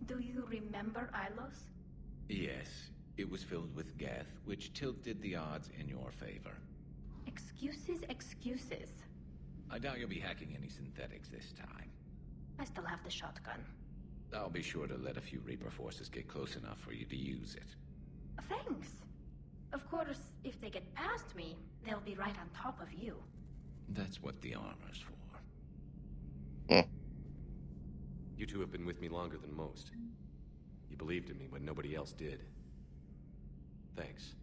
Do you remember Ilos? Yes, it was filled with geth, which tilted the odds in your favor. Excuses, excuses. I doubt you'll be hacking any synthetics this time. I still have the shotgun. I'll be sure to let a few Reaper forces get close enough for you to use it. Thanks. Of course, if they get past me, they'll be right on top of you. That's what the armor's for. You two have been with me longer than most. You believed in me when nobody else did. Thanks.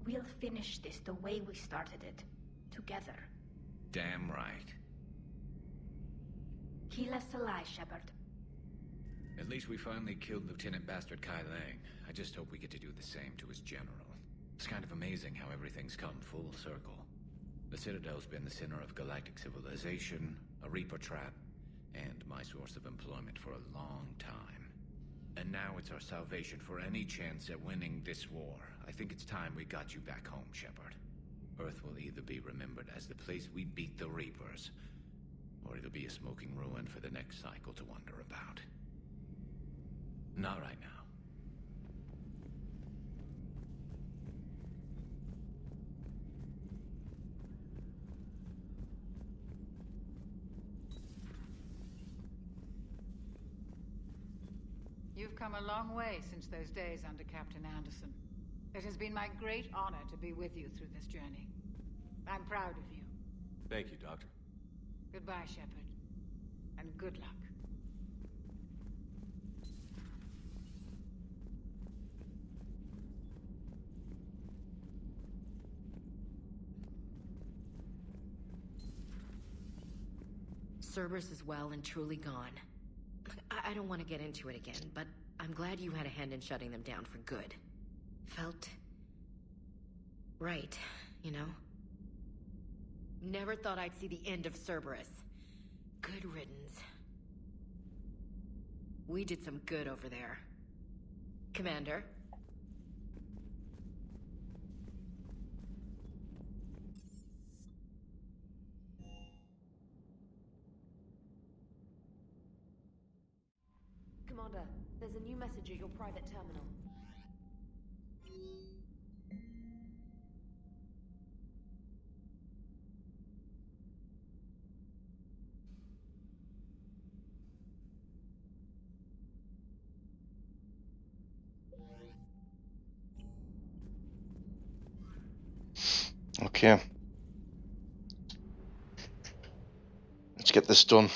We'll finish this the way we started it. Together. Damn right. Kill us alive, Shepard. At least we finally killed Lieutenant Bastard Kai Lang. I just hope we get to do the same to his general. It's kind of amazing how everything's come full circle. The Citadel's been the center of galactic civilization, a Reaper trap, and my source of employment for a long time. And now it's our salvation for any chance at winning this war. I think it's time we got you back home, Shepard. Earth will either be remembered as the place we beat the Reapers, or it'll be a smoking ruin for the next cycle to wonder about. Not right now. You've come a long way since those days under Captain Anderson. It has been my great honor to be with you through this journey. I'm proud of you. Thank you, Doctor. Goodbye, Shepard. And good luck. Cerberus is well and truly gone. I don't want to get into it again, but I'm glad you had a hand in shutting them down for good. Felt right, you know? Never thought I'd see the end of Cerberus. Good riddance. We did some good over there. Commander? Commander, there's a new message at your private terminal. Okay. Let's get this done.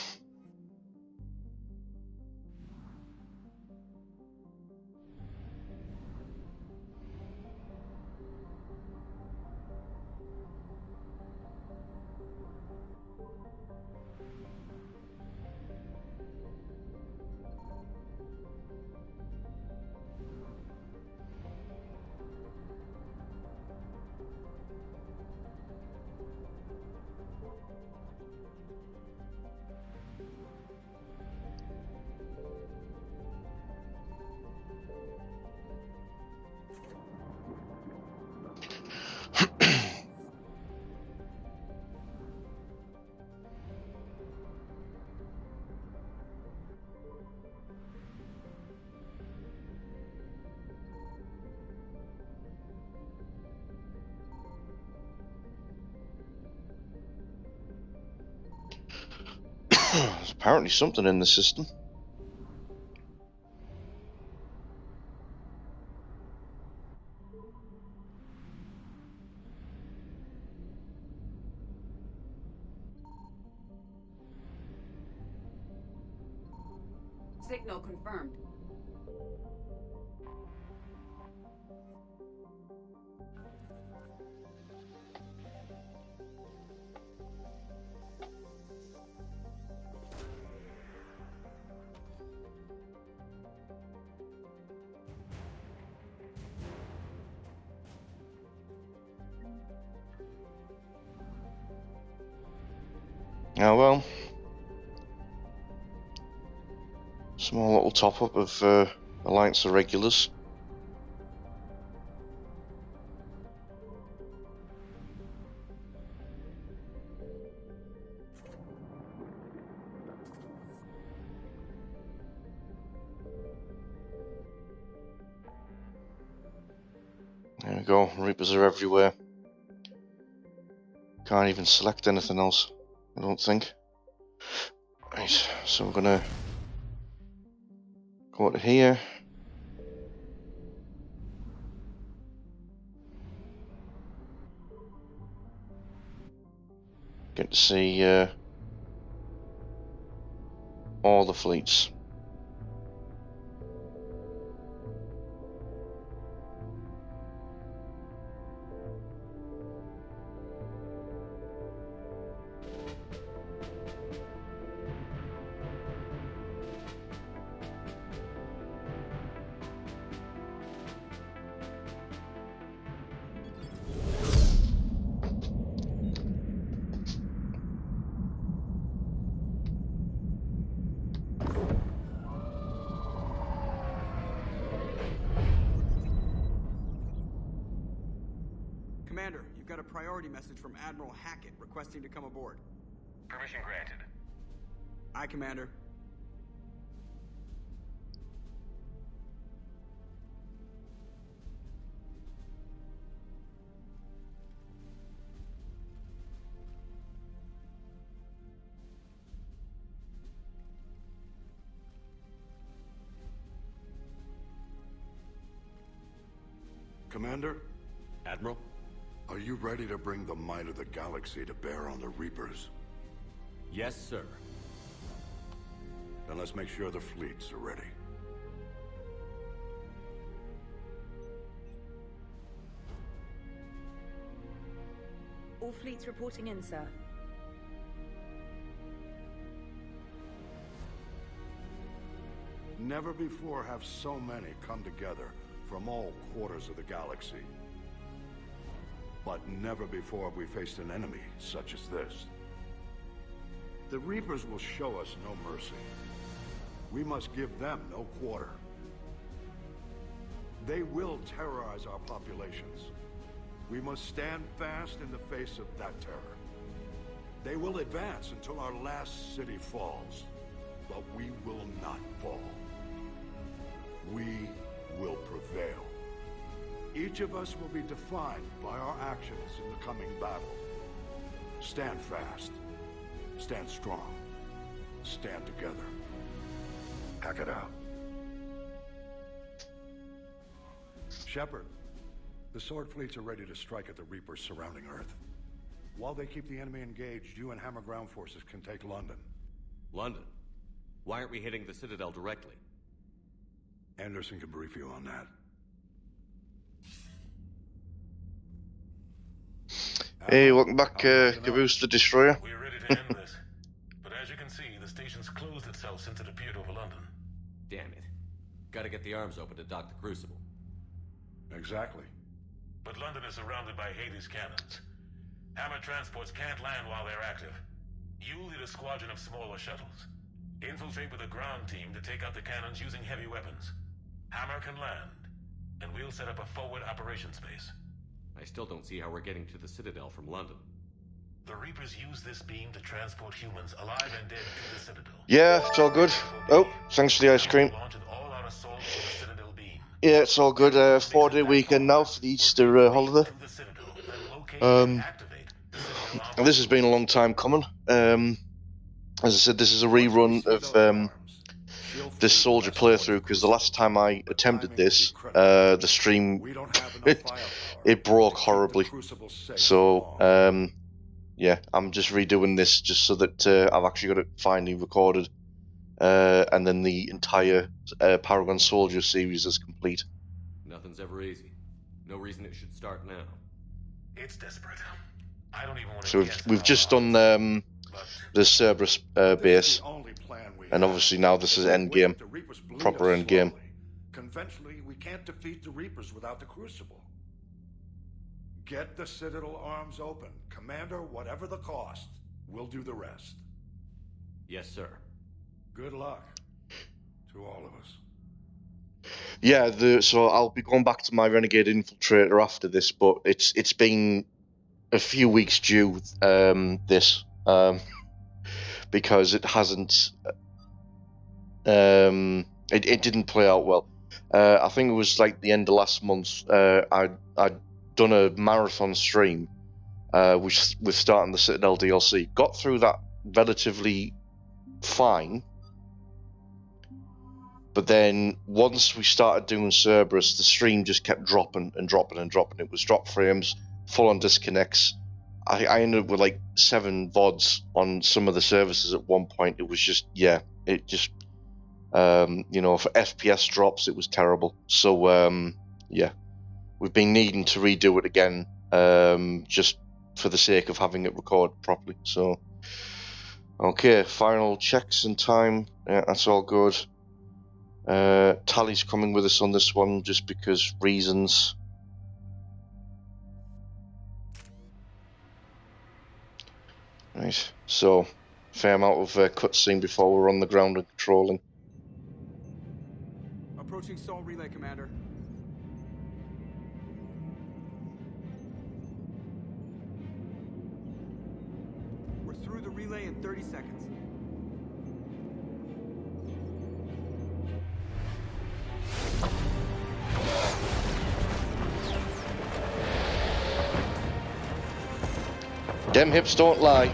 There's apparently something in the system. Signal confirmed. Oh well. Small little top up of Alliance Irregulars. There we go, Reapers are everywhere. Can't even select anything else, I don't think. Right, so I'm gonna Go to here. Get to see all the fleets. Commander, you've got a priority message from Admiral Hackett requesting to come aboard. Permission granted. Aye, Commander. Commander? Admiral? Are you ready to bring the might of the galaxy to bear on the Reapers? Yes, sir. Then let's make sure the fleets are ready. All fleets reporting in, sir. Never before have so many come together from all quarters of the galaxy. But never before have we faced an enemy such as this. The Reapers will show us no mercy. We must give them no quarter. They will terrorize our populations. We must stand fast in the face of that terror. They will advance until our last city falls, but we will not fall. We will prevail. Each of us will be defined by our actions in the coming battle. Stand fast. Stand strong. Stand together. Hack it out. Shepard, the Sword fleets are ready to strike at the Reapers surrounding Earth. While they keep the enemy engaged, you and Hammer ground forces can take London. London? Why aren't we hitting the Citadel directly? Anderson can brief you on that. Hey, welcome back, Caboose the Destroyer. We're ready to end this. But as you can see, the station's closed itself since it appeared over London. Damn it. Gotta get the arms open to dock the Crucible. Exactly. But London is surrounded by Hades cannons. Hammer transports can't land while they're active. You lead a squadron of smaller shuttles. Infiltrate with a ground team to take out the cannons using heavy weapons. Hammer can land, and we'll set up a forward operations base. I still don't see how we're getting to the Citadel from London. The Reapers use this beam to transport humans alive and dead to the Citadel. Yeah, it's all good. Oh, thanks for the ice cream. Launch an all-out assault with the Citadel beam. Yeah, it's all good. 4-day weekend now for the Easter holiday. And this has been a long time coming. As I said, this is a rerun of this soldier playthrough, because the last time I attempted this, the stream it broke horribly. So yeah, I'm just redoing this just so that I've actually got it finally recorded, and then the entire Paragon Soldier series is complete. Nothing's ever easy. No reason it should start now. It's desperate. I don't even want to So we've just done the Cerberus base, and obviously now this is endgame, proper endgame. Conventionally, we can't defeat the Reapers without the Crucible. Get the Citadel arms open. Commander, whatever the cost, we'll do the rest. Yes, sir. Good luck to all of us. Yeah, so I'll be going back to my Renegade Infiltrator after this, but it's been a few weeks due, this, because it hasn't, it didn't play out well. I think it was like the end of last month, I'd done a marathon stream, which with starting the Citadel DLC. Got through that relatively fine, But then once we started doing Cerberus, the stream just kept dropping and dropping and dropping. It was drop frames, full on disconnects. I ended up with like 7 VODs on some of the services at one point. It was just, yeah, it just, you know, for FPS drops, it was terrible. So, yeah, we've been needing to redo it again, just for the sake of having it record properly. So, okay, final checks and time. Yeah, that's all good. Tally's coming with us on this one just because reasons. Right, so fair amount of cutscene before we're on the ground and controlling. Approaching Sol Relay, Commander. We're through the relay in 30 seconds. Dem hips don't lie.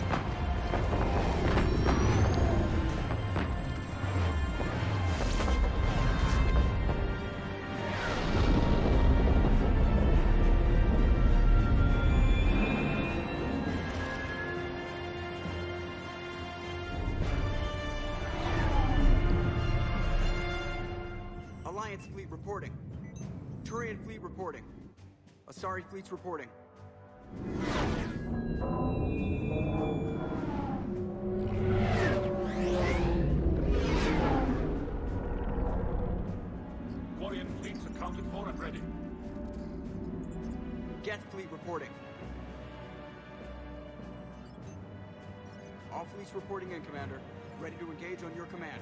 Alliance fleet reporting. Turian fleet reporting. Asari fleet's reporting. Quarian fleets accounted for and ready. Geth fleet reporting. All fleets reporting in, Commander. Ready to engage on your command.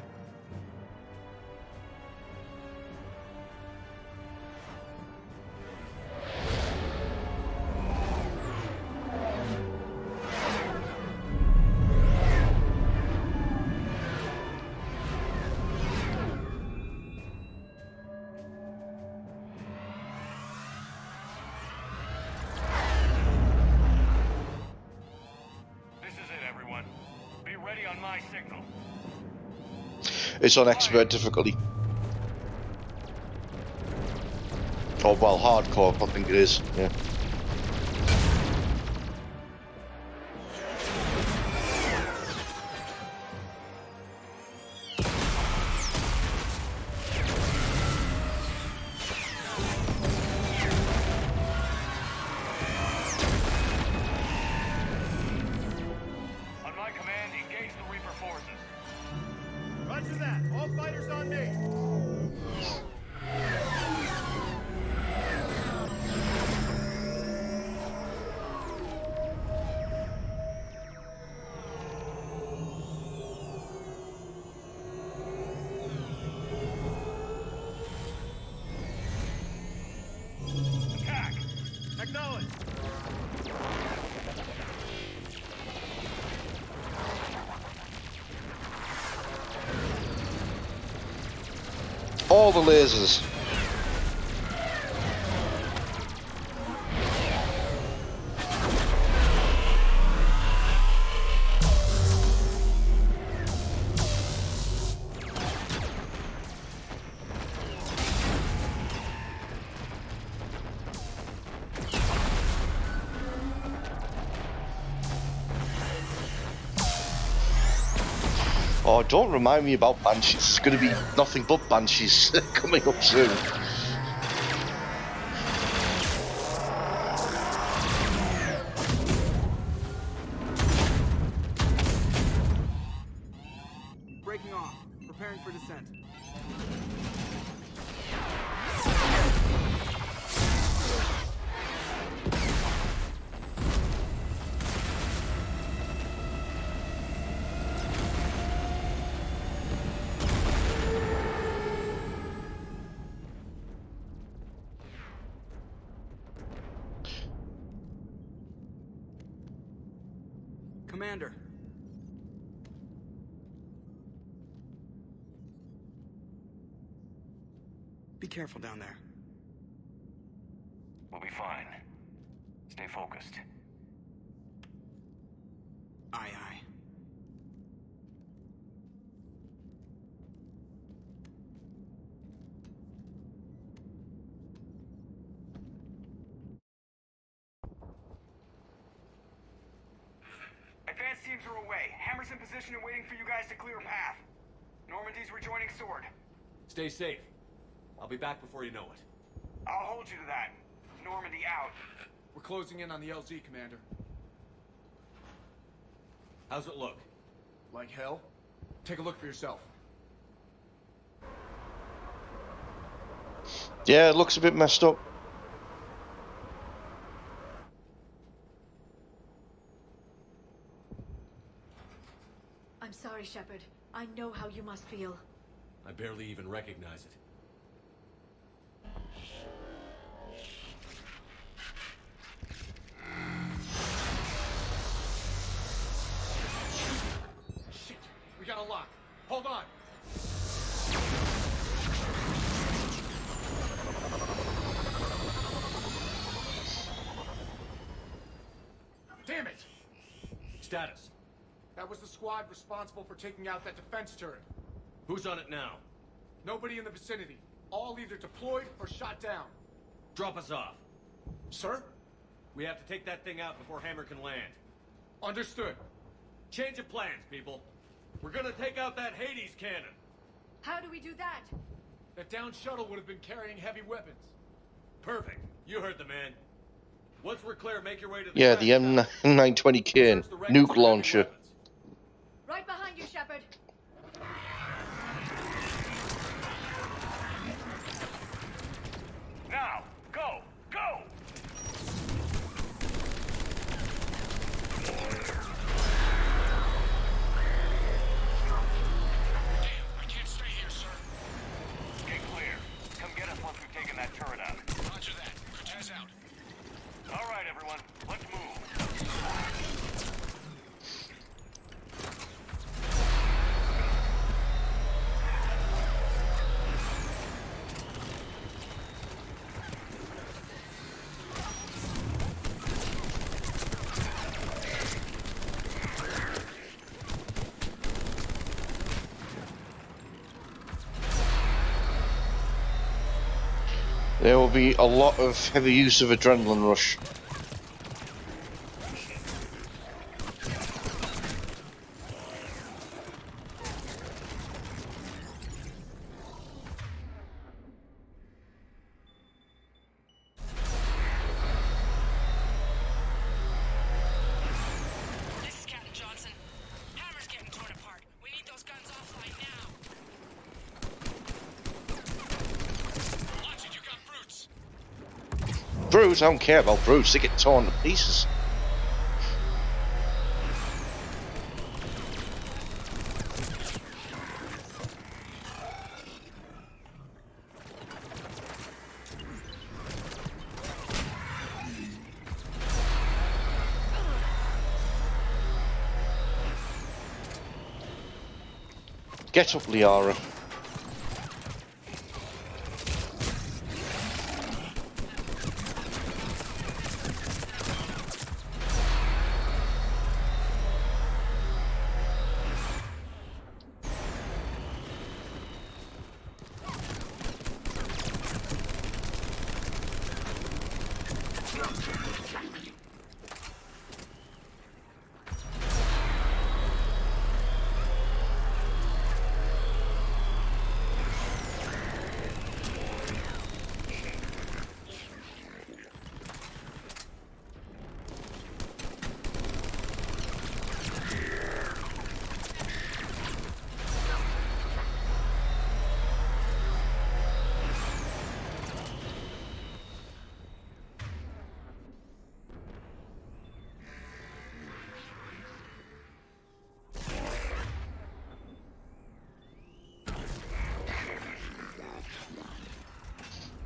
It's on expert difficulty. Oh, well, hardcore, I think it is, yeah. On my command, engage the Reaper forces. Roger that. All fighters on me. Attack! Acknowledge! All the lasers. Oh, don't remind me about Banshees. There's going to be nothing but Banshees coming up soon. Breaking off. Preparing for descent. Commander. Be careful down there. We'll be fine. Stay focused. Aye, aye. Squadrons are away. Hammer's in position and waiting for you guys to clear a path. Normandy's rejoining Sword. Stay safe. I'll be back before you know it. I'll hold you to that. Normandy out. We're closing in on the LZ, Commander. How's it look? Like hell? Take a look for yourself. Yeah, it looks a bit messed up. I'm sorry, Shepard. I know how you must feel. I barely even recognize it. Shit! We got a lock. Hold on! Damn it! Status. That was the squad responsible for taking out that defense turret. Who's on it now? Nobody in the vicinity. All either deployed or shot down. Drop us off. Sir? We have to take that thing out before Hammer can land. Understood. Change of plans, people. We're gonna take out that Hades cannon. How do we do that? That downed shuttle would have been carrying heavy weapons. Perfect. You heard the man. Once we're clear, make your way to the Yeah, the M920K nuke launcher. Right behind you, Shepard. Now, go! Go! I can't stay here, sir. Get clear. Come get us once we've taken that turret out. Roger that. Cortez out. All right, everyone. Let's move. There will be a lot of heavy use of adrenaline rush. This is Captain Johnson. Hammer's getting torn apart. We need those guns offline now. Watch it, you got brutes. Brutes? I don't care about brutes, they get torn to pieces. Get up, Liara.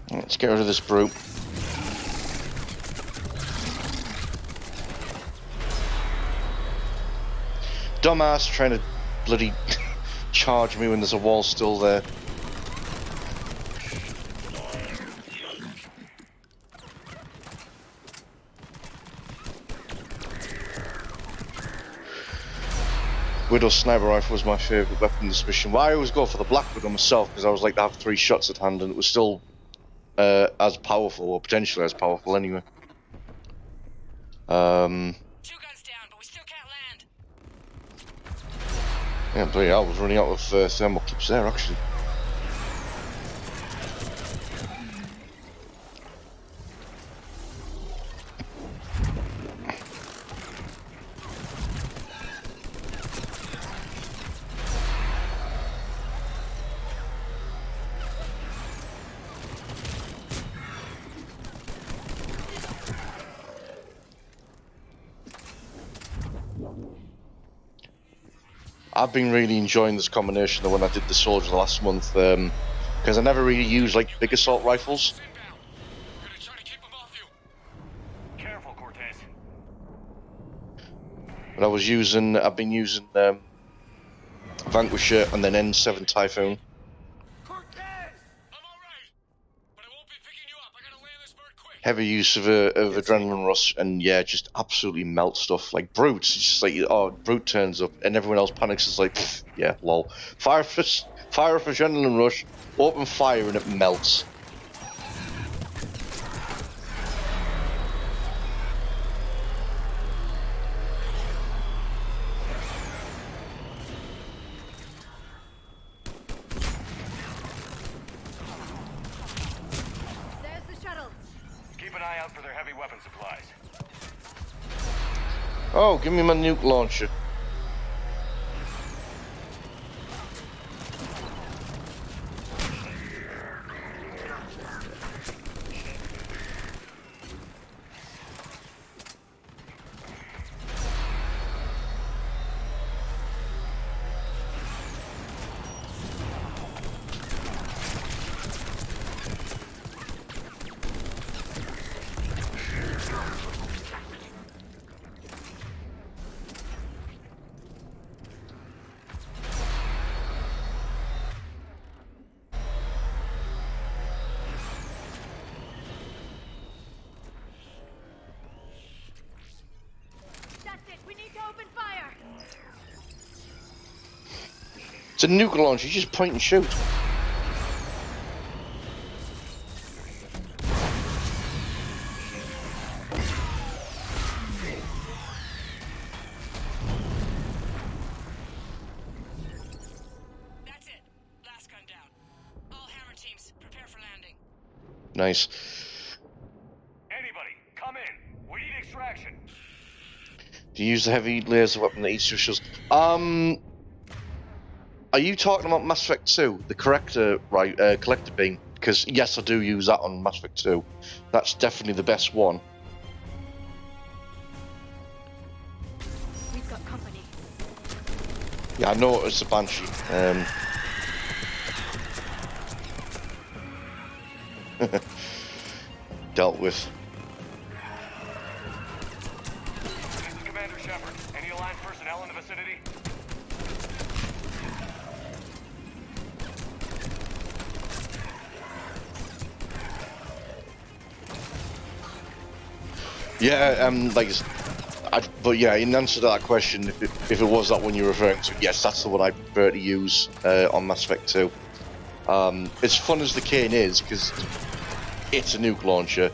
Let's get rid of this brute. Dumbass trying to bloody charge me when there's a wall still there. Widow sniper rifle was my favourite weapon in this mission. Well, I always go for the Black Widow myself because I was like to have 3 shots at hand and it was still as powerful, or potentially as powerful anyway. 2 guns down, but we still can't land. Yeah, bloody hell, I was running out of thermal clips there, actually. I've been really enjoying this combination of when I did the soldier last month, because I never really used like big assault rifles. Careful, Cortez. But I've been using Vanquisher and then N7 Typhoon. Heavy use of Adrenaline Rush, and yeah, just absolutely melt stuff. Like Brute, it's just like, oh, Brute turns up, and everyone else panics. It's like, yeah, lol. Fire up Adrenaline Rush, open fire, and it melts. Keep an eye out for their heavy weapon supplies. Oh, give me my nuke launcher. It's a nuke launcher, you just point and shoot. That's it. Last gun down. All hammer teams, prepare for landing. Nice. Anybody, come in. We need extraction. Do you use the heavy laser weapon that eats your shells? Are you talking about Mass Effect 2, the collector beam? Because yes, I do use that on Mass Effect 2. That's definitely the best one. We've got company. Yeah, I know it's a Banshee. Dealt with. This is Commander Shepard. Any aligned personnel in the vicinity? Yeah, but yeah, in answer to that question, if it was that one you're referring to, yes, that's the one I prefer to use on Mass Effect 2. As fun as the Kane is, because it's a nuke launcher,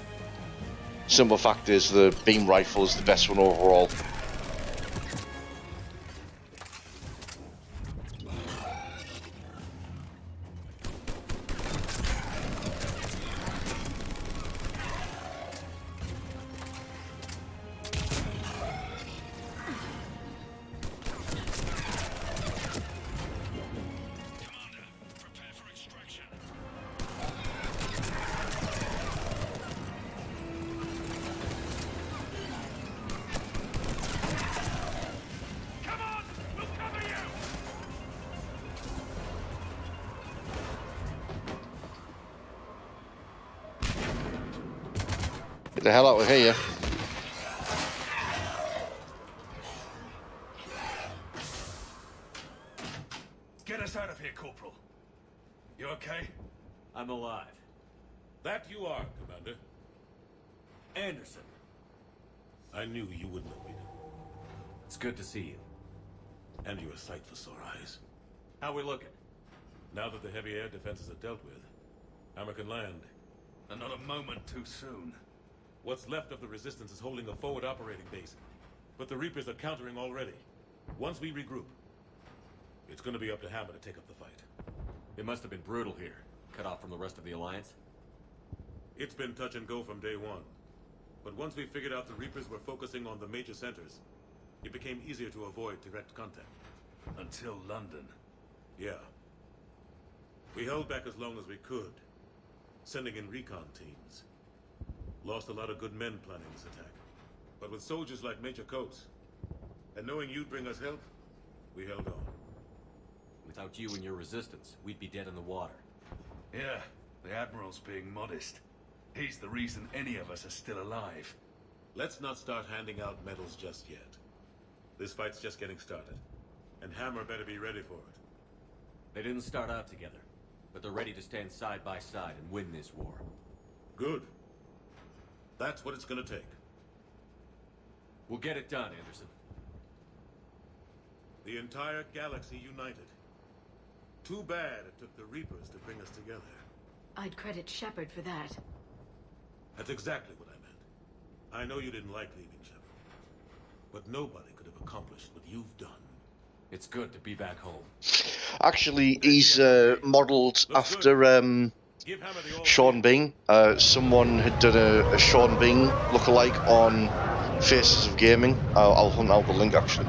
simple fact is the beam rifle is the best one overall. Get the hell out of here. Get us out of here, Corporal. You okay? I'm alive. That you are, Commander. Anderson. I knew you wouldn't let me down. It's good to see you. And you're a sight for sore eyes. How we looking? Now that the heavy air defenses are dealt with, Hammer can land. And not a moment too soon. What's left of the Resistance is holding a forward operating base. But the Reapers are countering already. Once we regroup, It's gonna be up to Hammer to take up the fight. It must have been brutal here, cut off from the rest of the Alliance. It's been touch and go from day one. But once we figured out the Reapers were focusing on the major centers, it became easier to avoid direct contact. Until London. Yeah. We held back as long as we could, sending in recon teams. Lost a lot of good men planning this attack. But with soldiers like Major Coates, and knowing you'd bring us help, we held on. Without you and your resistance, we'd be dead in the water. Yeah, the Admiral's being modest. He's the reason any of us are still alive. Let's not start handing out medals just yet. This fight's just getting started, and Hammer better be ready for it. They didn't start out together, but they're ready to stand side by side and win this war. Good. That's what it's gonna take. We'll get it done, Anderson. The entire galaxy united. Too bad it took the Reapers to bring us together. I'd credit Shepard for that. That's exactly what I meant. I know you didn't like leaving Shepard, but nobody could have accomplished what you've done. It's good to be back home. Actually, he's modelled after Sean Bean. Someone had done a Sean Bean lookalike on Faces of Gaming. I'll hunt out the link, actually.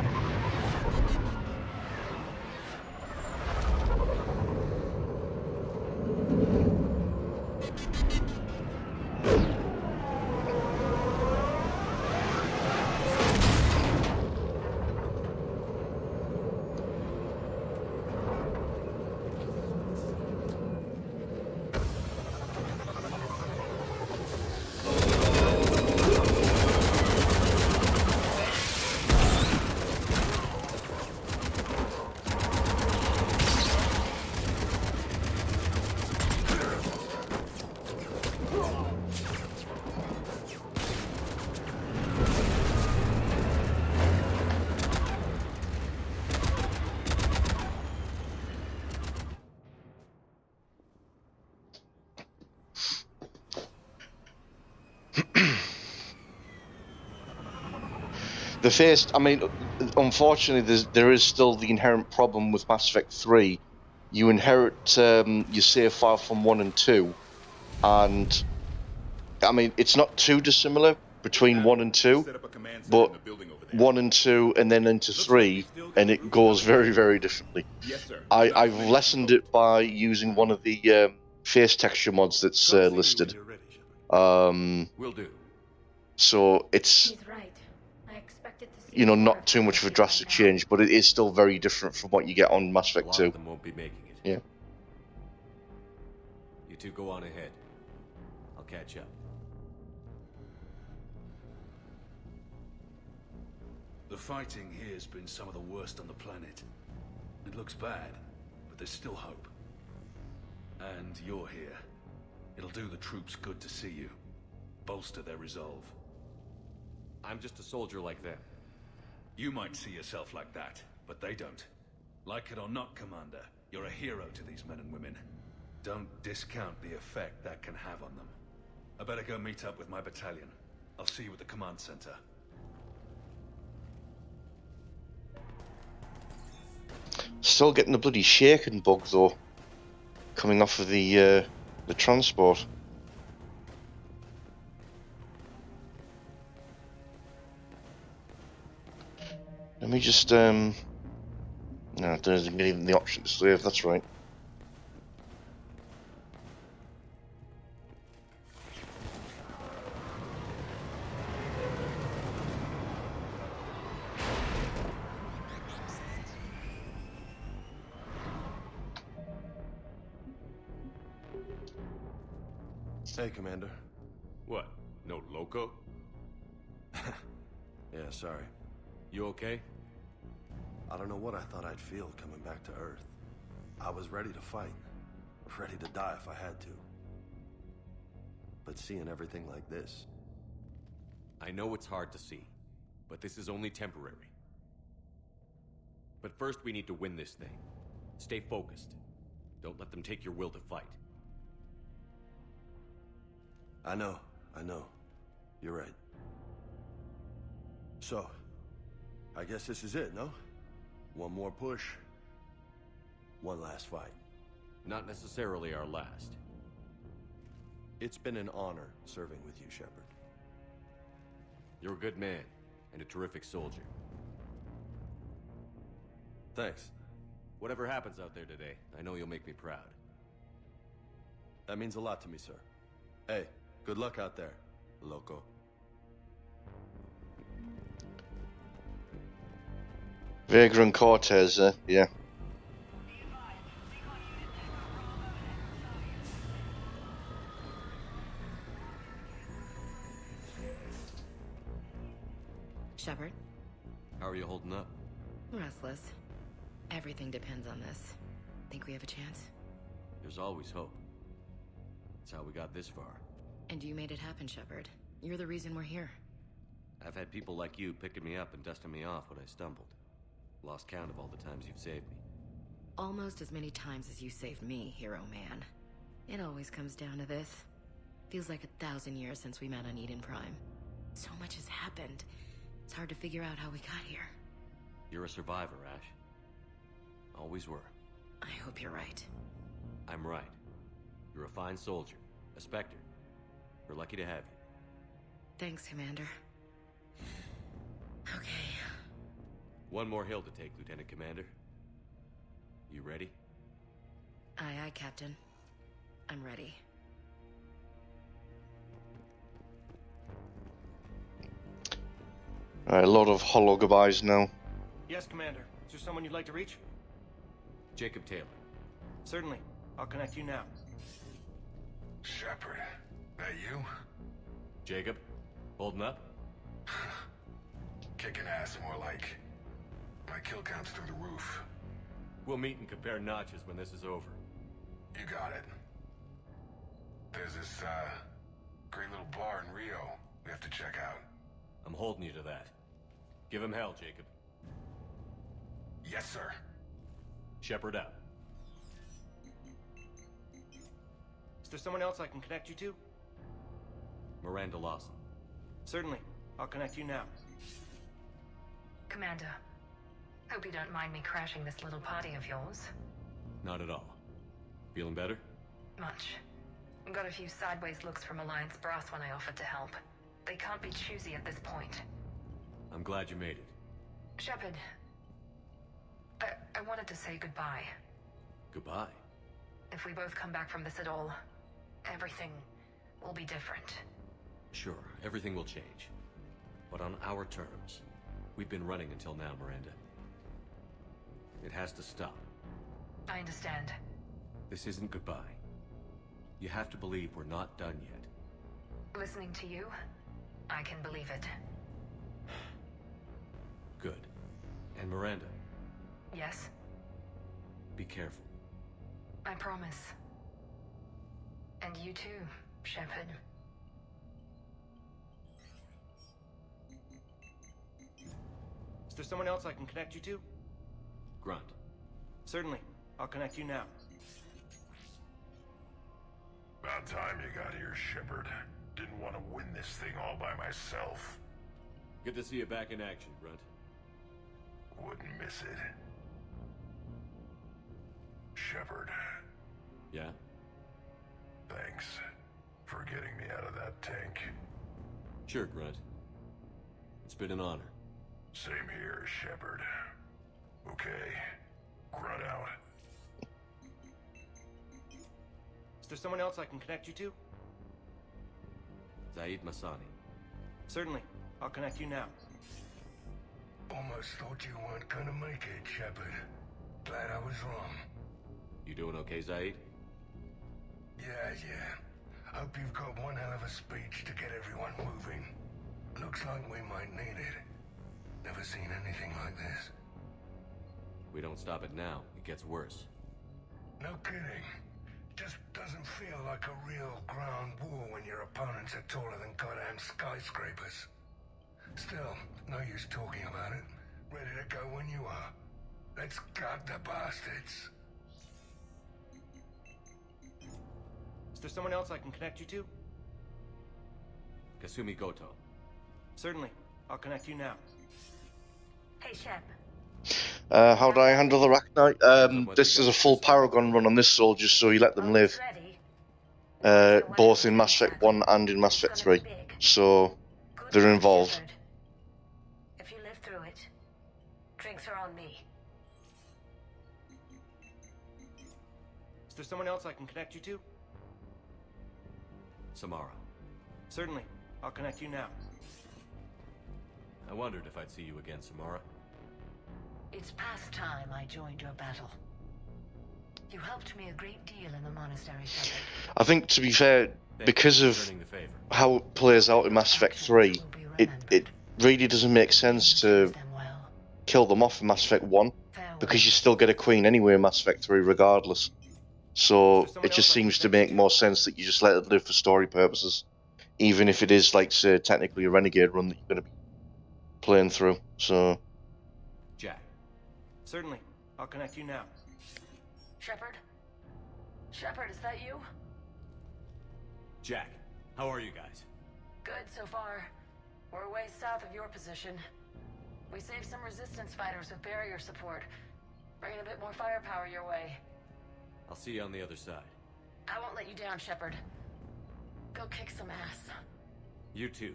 The first, I mean, unfortunately, there is still the inherent problem with Mass Effect 3. You inherit your save file from 1 and 2, and I mean, it's not too dissimilar between 1 and 2, but 1 and 2 and then into 3, and it goes very, very differently. I've lessened it by using one of the face texture mods that's listed. Will do. So it's... He's right. I expected to see, you know, not too much of a drastic change, but it is still very different from what you get on Mass Effect 2. A lot of them won't be making it. Yeah. You two go on ahead. I'll catch up. The fighting here's been some of the worst on the planet. It looks bad, but there's still hope. And you're here. It'll do the troops good to see you. Bolster their resolve. I'm just a soldier like them. You might see yourself like that, but they don't. Like it or not, Commander, you're a hero to these men and women. Don't discount the effect that can have on them. I better go meet up with my battalion. I'll see you at the command center. Still getting the bloody shaking bug, though. Coming off of the transport. Let me just, no, there isn't even the option to save, that's right. Hey, Commander. What? No loco? Yeah, sorry. You okay? I don't know what I thought I'd feel coming back to Earth. I was ready to fight. Ready to die if I had to. But seeing everything like this... I know it's hard to see, but this is only temporary. But first we need to win this thing. Stay focused. Don't let them take your will to fight. I know. You're right. So, I guess this is it, no? One more push. one last fight. Not necessarily our last. It's been an honor serving with you, Shepard. You're a good man, and a terrific soldier. Thanks. Whatever happens out there today, I know you'll make me proud. That means a lot to me, sir. Hey, good luck out there, loco. Vagrant Cortez, yeah. Shepard? How are you holding up? Restless. Everything depends on this. Think we have a chance? There's always hope. That's how we got this far. And you made it happen, Shepard. You're the reason we're here. I've had people like you picking me up and dusting me off when I stumbled. Lost count of all the times you've saved me. Almost as many times as you saved me, hero man. It always comes down to this. Feels like 1,000 years since we met on Eden Prime. So much has happened. It's hard to figure out how we got here. You're a survivor, Ash. Always were. I hope you're right. I'm right. You're a fine soldier. A Spectre. We're lucky to have you. Thanks, Commander. Okay. One more hill to take, Lieutenant Commander. You ready? Aye, aye, Captain. I'm ready. Alright, a lot of hollow goodbyes now. Yes, Commander. Is there someone you'd like to reach? Jacob Taylor. Certainly. I'll connect you now. Shepard, that you? Jacob, holding up? Kicking ass, more like. My kill count's through the roof. We'll meet and compare notches when this is over. You got it. There's this, great little bar in Rio we have to check out. I'm holding you to that. Give him hell, Jacob. Yes, sir. Shepard out. Is there someone else I can connect you to? Miranda Lawson. Certainly. I'll connect you now. Commander, hope you don't mind me crashing this little party of yours. Not at all. Feeling better? Much. Got a few sideways looks from Alliance brass when I offered to help. They can't be choosy at this point. I'm glad you made it. Shepard, I wanted to say goodbye. Goodbye. If we both come back from this at all, everything will be different. Sure, everything will change. But on our terms. We've been running until now, Miranda. It has to stop. I understand. This isn't goodbye. You have to believe we're not done yet. Listening to you, I can believe it. Good. And Miranda. Yes? Be careful. I promise. And you too, Shepard. Is there someone else I can connect you to? Grunt. Certainly. I'll connect you now. About time you got here, Shepard. Didn't want to win this thing all by myself. Good to see you back in action, Grunt. Wouldn't miss it. Shepard. Yeah? Thanks for getting me out of that tank. Sure, Grunt. It's been an honor. Same here, Shepard. Okay. Grunt out. Is there someone else I can connect you to? Zaid Masani. Certainly. I'll connect you now. Almost thought you weren't gonna make it, Shepard. Glad I was wrong. You doing okay, Zaid? Yeah. Hope you've got one hell of a speech to get everyone moving. Looks like we might need it. Never seen anything like this. We don't stop it now, it gets worse. No kidding. Just doesn't feel like a real ground war when your opponents are taller than goddamn skyscrapers. Still, no use talking about it. Ready to go when you are. Let's gut the bastards. Is there someone else I can connect you to? Kasumi Goto. Certainly. I'll connect you now. Hey, Shep. How do I handle the Arachnite? This is a full Paragon run on this soldier, so you let them live. Both in Mass Effect 1 and in Mass Effect 3. So, they're involved. If you live through it, drinks are on me. Is there someone else I can connect you to? Samara. Certainly. I'll connect you now. I wondered if I'd see you again, Samara. It's past time I joined your battle. You helped me a great deal in the monastery, Shepard. I think, to be fair, because of how it plays out in Mass Effect 3, it really doesn't make sense to kill them off in Mass Effect 1, because you still get a queen anyway in Mass Effect 3 regardless. So it just seems to make more sense that you just let it live for story purposes, even if it is, like, say, technically a Renegade run that you're going to be playing through. So, Jack. Certainly. I'll connect you now. Shepard? Shepard, is that you? Jack, how are you guys? Good so far. We're way south of your position. We saved some resistance fighters with barrier support. Bringing a bit more firepower your way. I'll see you on the other side. I won't let you down, Shepard. Go kick some ass. You too.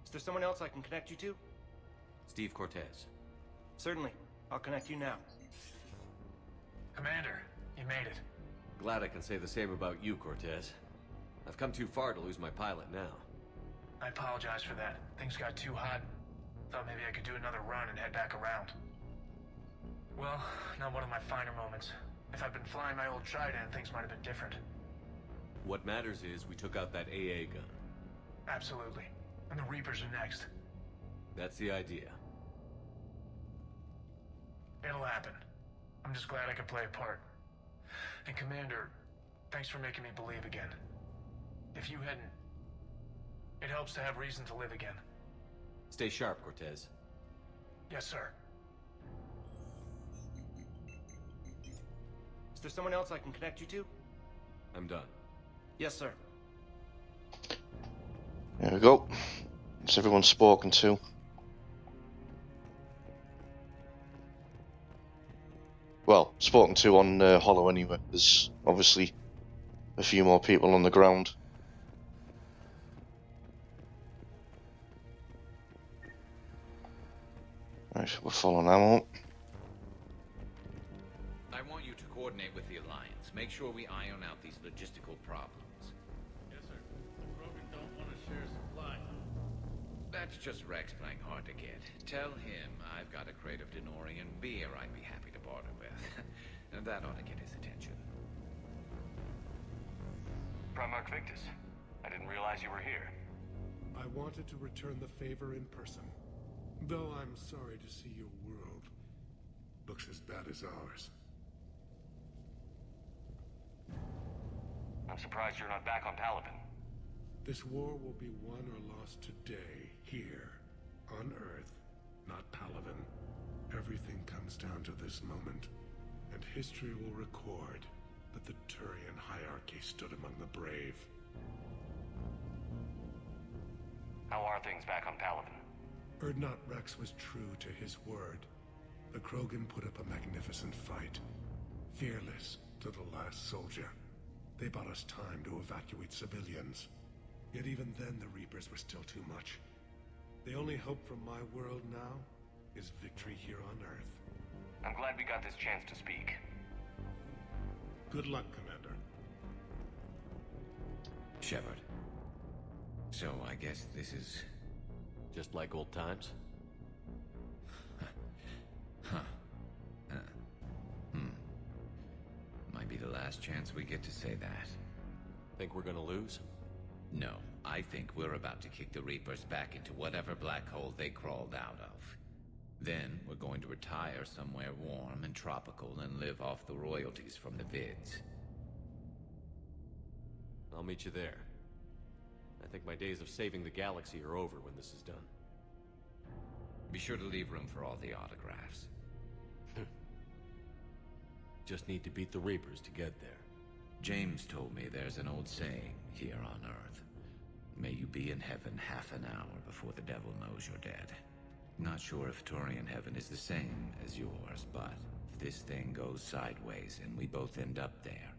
Is there someone else I can connect you to? Steve Cortez. Certainly. I'll connect you now. Commander, you made it. Glad I can say the same about you, Cortez. I've come too far to lose my pilot now. I apologize for that. Things got too hot. Thought maybe I could do another run and head back around. Well, not one of my finer moments. If I'd been flying my old Trident, things might have been different. What matters is we took out that AA gun. Absolutely. And the Reapers are next. That's the idea. It'll happen. I'm just glad I could play a part. And Commander, thanks for making me believe again. If you hadn't... It helps to have reason to live again. Stay sharp, Cortez. Yes, sir. Is there someone else I can connect you to? I'm done. Yes, sir. There we go. It's everyone spoken to. Well, spoken to on Hollow anyway. There's obviously a few more people on the ground. Right, we're following ammo. I want you to coordinate with the Alliance. Make sure we iron out these logistical problems. Yes, sir. The Paragon don't want to share supply. That's just Rex playing hard to get. Tell him I've got a crate of Denorian beer I'd be happy to barter with. And that ought to get his attention. Primarch Victus, I didn't realize you were here. I wanted to return the favor in person. Though I'm sorry to see your world looks as bad as ours. I'm surprised you're not back on Palaven. This war will be won or lost today, here, on Earth, not Palaven. Everything comes down to this moment, and history will record that the Turian hierarchy stood among the brave. How are things back on Palaven? Urdnot Rex was true to his word. The Krogan put up a magnificent fight, fearless to the last soldier. They bought us time to evacuate civilians. Yet even then the Reapers were still too much. The only hope from my world now is victory here on Earth. I'm glad we got this chance to speak. Good luck, Commander. Shepard. So I guess this is... just like old times? Might be the last chance we get to say that. Think we're gonna lose? No, I think we're about to kick the Reapers back into whatever black hole they crawled out of. Then we're going to retire somewhere warm and tropical and live off the royalties from the vids. I'll meet you there. I think my days of saving the galaxy are over when this is done. Be sure to leave room for all the autographs. Just need to beat the Reapers to get there. James told me there's an old saying here on Earth. May you be in heaven half an hour before the devil knows you're dead. Not sure if Turian heaven is the same as yours, but if this thing goes sideways and we both end up there,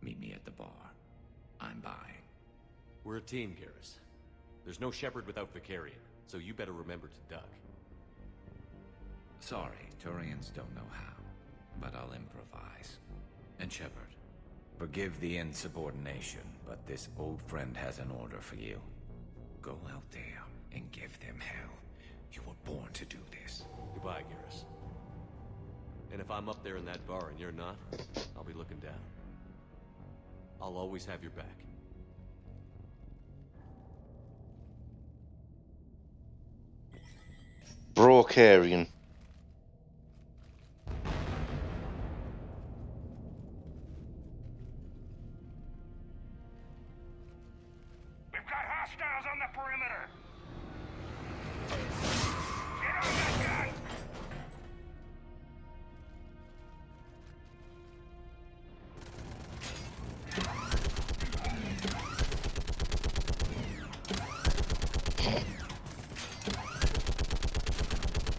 meet me at the bar. I'm buying. We're a team, Garrus. There's no Shepard without Vicarian, so you better remember to duck. Sorry, Turians don't know how, but I'll improvise. And Shepard, forgive the insubordination, but this old friend has an order for you. Go out there and give them hell. You were born to do this. Goodbye, Garrus. And if I'm up there in that bar and you're not, I'll be looking down. I'll always have your back. Brocarian. We've got hostiles on the perimeter! Get on that gun!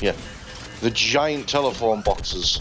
Yeah. The giant telephone boxes.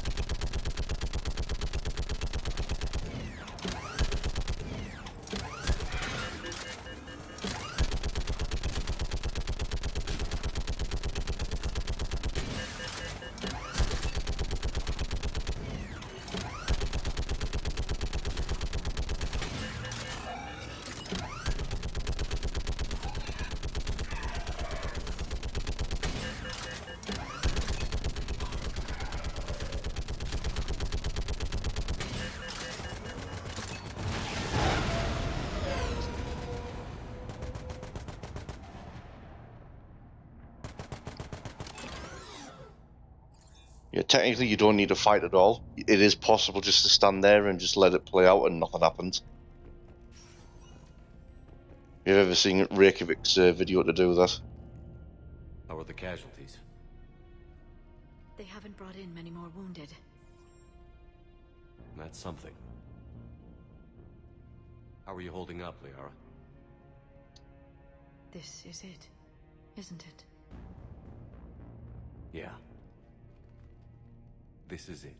Yeah, technically you don't need to fight at all. It is possible just to stand there and just let it play out and nothing happens. If you've ever seen Reykjavik's video to do with that? How are the casualties? They haven't brought in many more wounded. That's something. How are you holding up, Liara? This is it, isn't it? Yeah. This is it.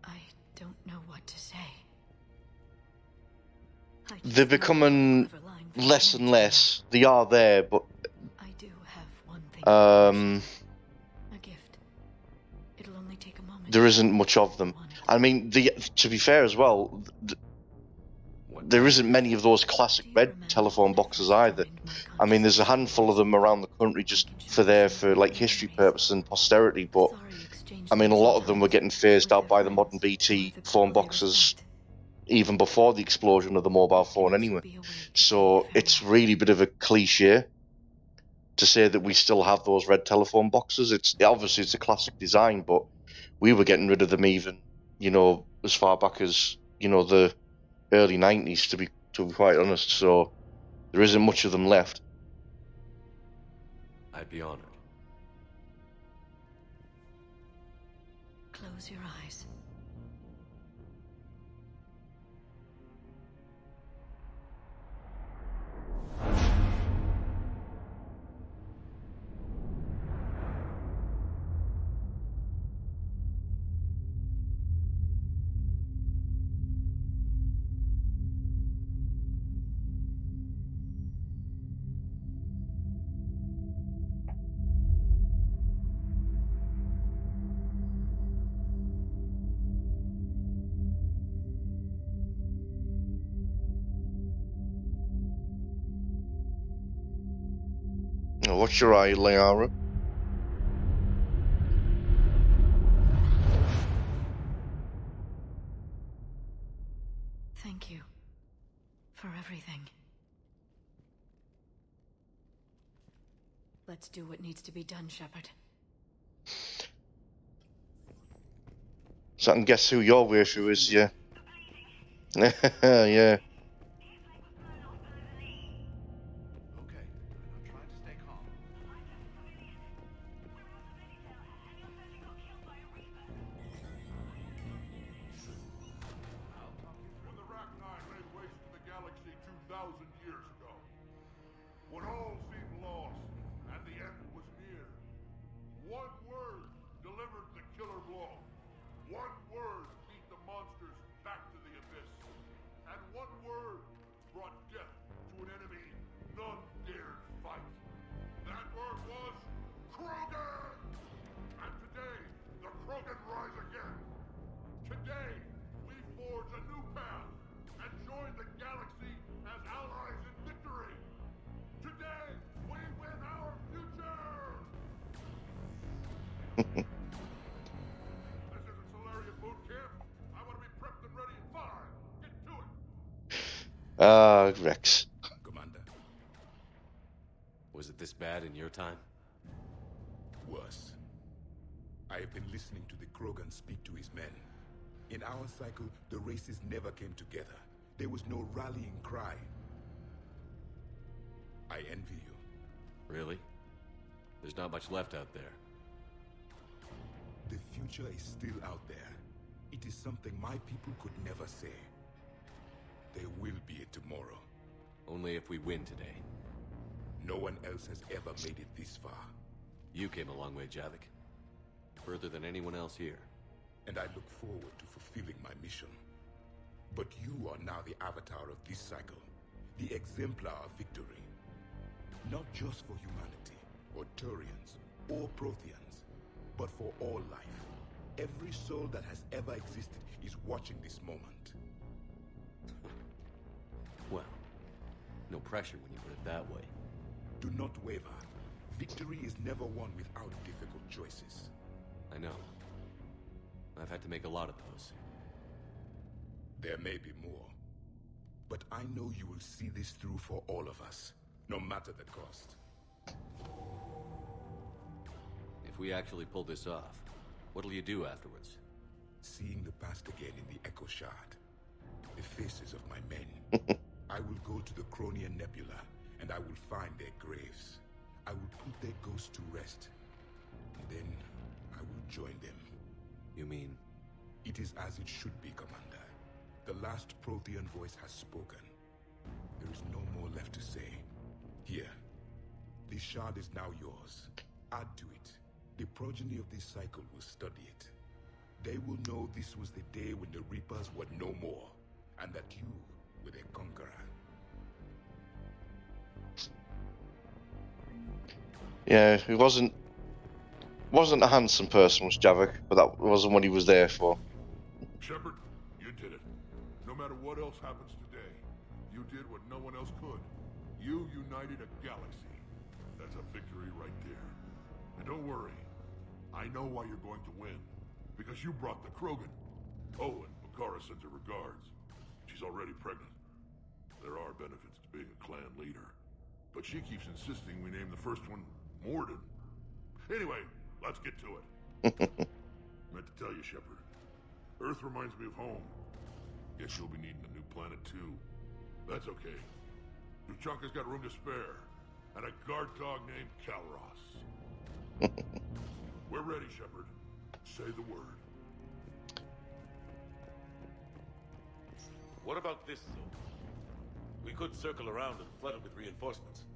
I don't know what to say. They're becoming less and less. They are there, but I do have one thing. A gift. It'll only take a moment. There isn't much of them. I mean, to be fair as well, there isn't many of those classic red telephone boxes either. I mean, there's a handful of them around the country just for like history purposes and posterity, but I mean, a lot of them were getting phased out by the modern BT phone boxes even before the explosion of the mobile phone anyway. So it's really a bit of a cliche to say that we still have those red telephone boxes. Obviously it's a classic design, but we were getting rid of them even, as far back as, the early 90s, to be quite honest. So there isn't much of them left. I'd be honored. Close your eyes. Now, watch your eye, Liara. Thank you for everything. Let's do what needs to be done, Shepard. So I can guess who your waifu is, yeah. Yeah. When all seemed lost, and the end was join the galaxy as allies in victory. Today, we win our future! This isn't Solarian boot camp. I want to be prepped and ready at 5. Get to it! Rex. Commander. Was it this bad in your time? Worse. I have been listening to the Krogan speak to his men. In our cycle, the races never came together. There was no rallying cry. I envy you. Really? There's not much left out there. The future is still out there. It is something my people could never say. There will be a tomorrow. Only if we win today. No one else has ever made it this far. You came a long way, Javik. Further than anyone else here. And I look forward to fulfilling my mission. But you are now the avatar of this cycle. The exemplar of victory. Not just for humanity, or Turians, or Protheans, but for all life. Every soul that has ever existed is watching this moment. Well, no pressure when you put it that way. Do not waver. Victory is never won without difficult choices. I know. I've had to make a lot of those. There may be more. But I know you will see this through for all of us, no matter the cost. If we actually pull this off, what'll you do afterwards? Seeing the past again in the Echo Shard. The faces of my men. I will go to the Cronian Nebula, and I will find their graves. I will put their ghosts to rest. And then I will join them. You mean? It is as it should be, Commander. The last Prothean voice has spoken. There is no more left to say. Here. This shard is now yours. Add to it. The progeny of this cycle will study it. They will know this was the day when the Reapers were no more, and that you were their conqueror. Yeah, he wasn't a handsome person, was Javik, but that wasn't what he was there for. Shepard, you did it. No matter what else happens today, you did what no one else could. You united a galaxy. That's a victory right there. And don't worry, I know why you're going to win. Because you brought the Krogan. Oh, and Bakara sends her regards. She's already pregnant. There are benefits to being a clan leader. But she keeps insisting we name the first one Morden. Anyway, let's get to it. Meant to tell you, Shepard. Earth reminds me of home. Guess you'll be needing a new planet too. That's okay. Tuchanka's got room to spare. And a guard dog named Calros. We're ready, Shepard. Say the word. What about this zone? We could circle around and flood it with reinforcements.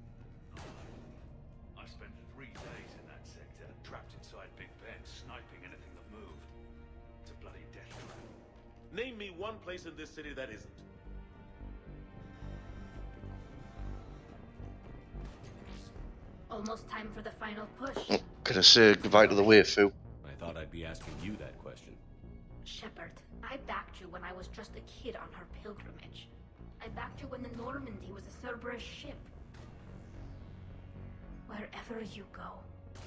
I spent 3 days in that sector, trapped inside Big Ben, sniping anything that moved. It's a bloody death trap. Name me one place in this city that isn't. Almost time for the final push. Gonna say goodbye to the waifu. I thought I'd be asking you that question. Shepard, I backed you when I was just a kid on her pilgrimage. I backed you when the Normandy was a Cerberus ship. Wherever you go,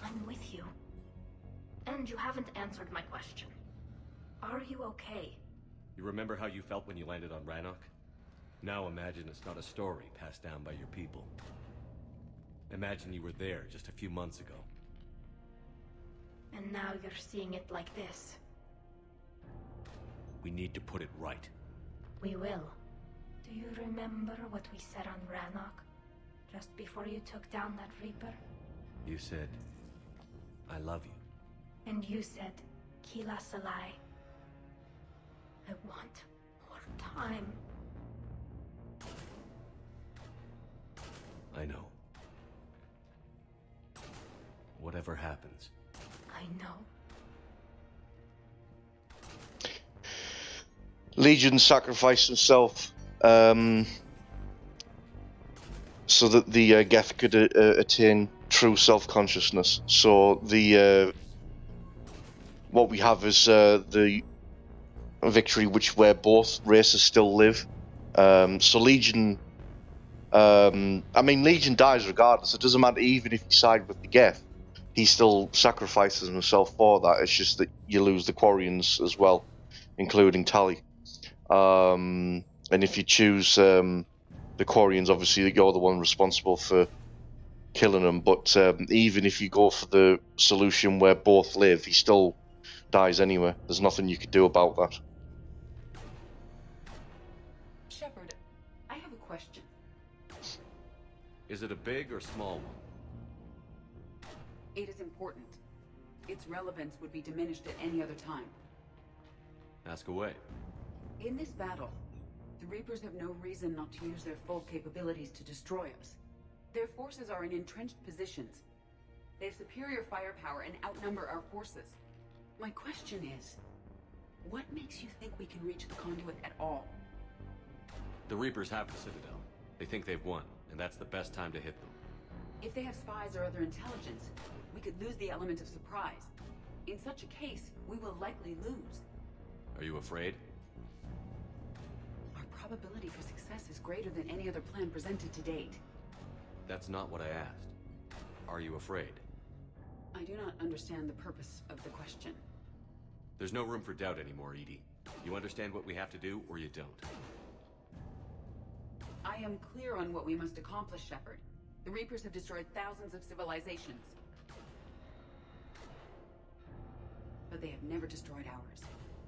I'm with you. And you haven't answered my question. Are you okay? You remember how you felt when you landed on Rannoch? Now imagine it's not a story passed down by your people. Imagine you were there just a few months ago. And now you're seeing it like this. We need to put it right. We will. Do you remember what we said on Rannoch? Just before you took down that Reaper? You said, I love you. And you said, Kila Salai. I want more time. I know. Whatever happens. I know. Legion sacrificed himself so that the Geth could attain true self-consciousness. So the what we have is the victory where both races still live, So Legion, I mean, Legion dies regardless. It doesn't matter, even if you side with the Geth, he still sacrifices himself for that. It's just that you lose the Quarians as well, including Tally. And if you choose the Quarians, obviously you're the one responsible for killing them. But even if you go for the solution where both live, he still dies anyway. There's nothing you could do about that. Shepard, I have a question. Is it a big or small one? It is important. Its relevance would be diminished at any other time. Ask away. In this battle, the Reapers have no reason not to use their full capabilities to destroy us. Their forces are in entrenched positions. They have superior firepower and outnumber our forces. My question is, what makes you think we can reach the conduit at all? The Reapers have the Citadel. They think they've won, and that's the best time to hit them. If they have spies or other intelligence, we could lose the element of surprise. In such a case, we will likely lose. Are you afraid? Our probability for success is greater than any other plan presented to date. That's not what I asked. Are you afraid? I do not understand the purpose of the question. There's no room for doubt anymore, EDI. You understand what we have to do, or you don't. I am clear on what we must accomplish, Shepard. The Reapers have destroyed thousands of civilizations. But they have never destroyed ours.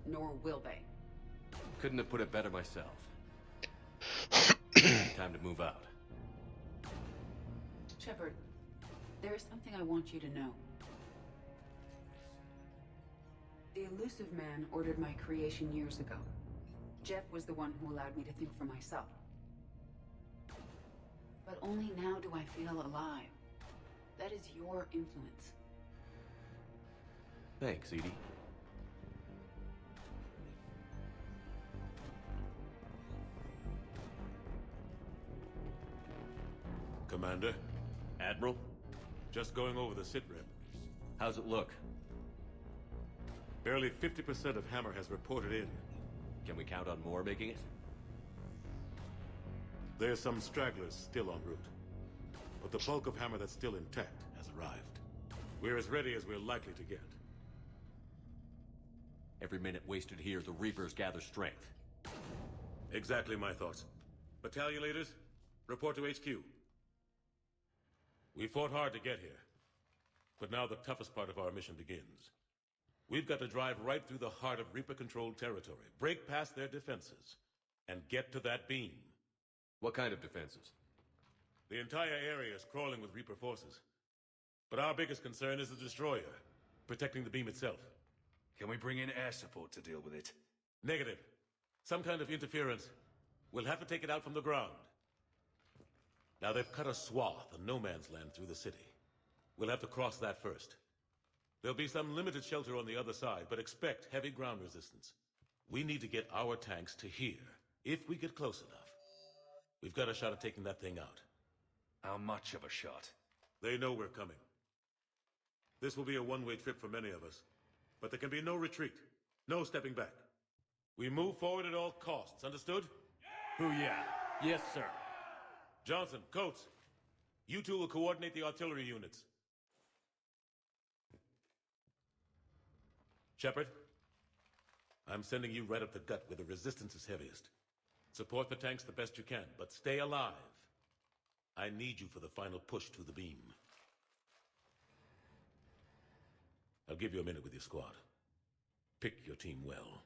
Nor will they. Couldn't have put it better myself. Time to move out. Shepard, there is something I want you to know. The Elusive Man ordered my creation years ago. Jeff was the one who allowed me to think for myself. But only now do I feel alive. That is your influence. Thanks, EDI. Commander? Admiral? Just going over the sitrep. How's it look? Barely 50% of Hammer has reported in. Can we count on more making it? There's some stragglers still en route. But the bulk of Hammer that's still intact has arrived. We're as ready as we're likely to get. Every minute wasted here, the Reapers gather strength. Exactly my thoughts. Battalion leaders, report to HQ. We fought hard to get here. But now the toughest part of our mission begins. We've got to drive right through the heart of Reaper-controlled territory, break past their defenses, and get to that beam. What kind of defenses? The entire area is crawling with Reaper forces. But our biggest concern is the destroyer, protecting the beam itself. Can we bring in air support to deal with it? Negative. Some kind of interference. We'll have to take it out from the ground. Now they've cut a swath of no man's land through the city. We'll have to cross that first. There'll be some limited shelter on the other side, but expect heavy ground resistance. We need to get our tanks to here, if we get close enough. We've got a shot at taking that thing out. How much of a shot? They know we're coming. This will be a one-way trip for many of us. But there can be no retreat. No stepping back. We move forward at all costs, understood? Booyah. Yes, sir. Johnson, Coates, you two will coordinate the artillery units. Shepard, I'm sending you right up the gut where the resistance is heaviest. Support the tanks the best you can, but stay alive. I need you for the final push to the beam. I'll give you a minute with your squad. Pick your team well.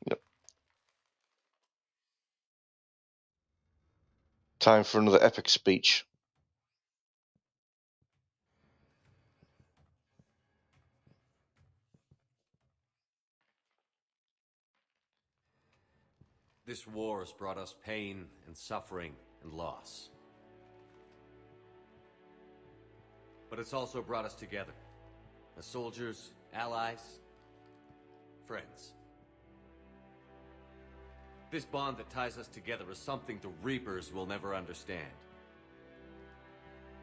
Yep. Time for another epic speech. This war has brought us pain and suffering and loss. But it's also brought us together. As soldiers, allies, friends. This bond that ties us together is something the Reapers will never understand.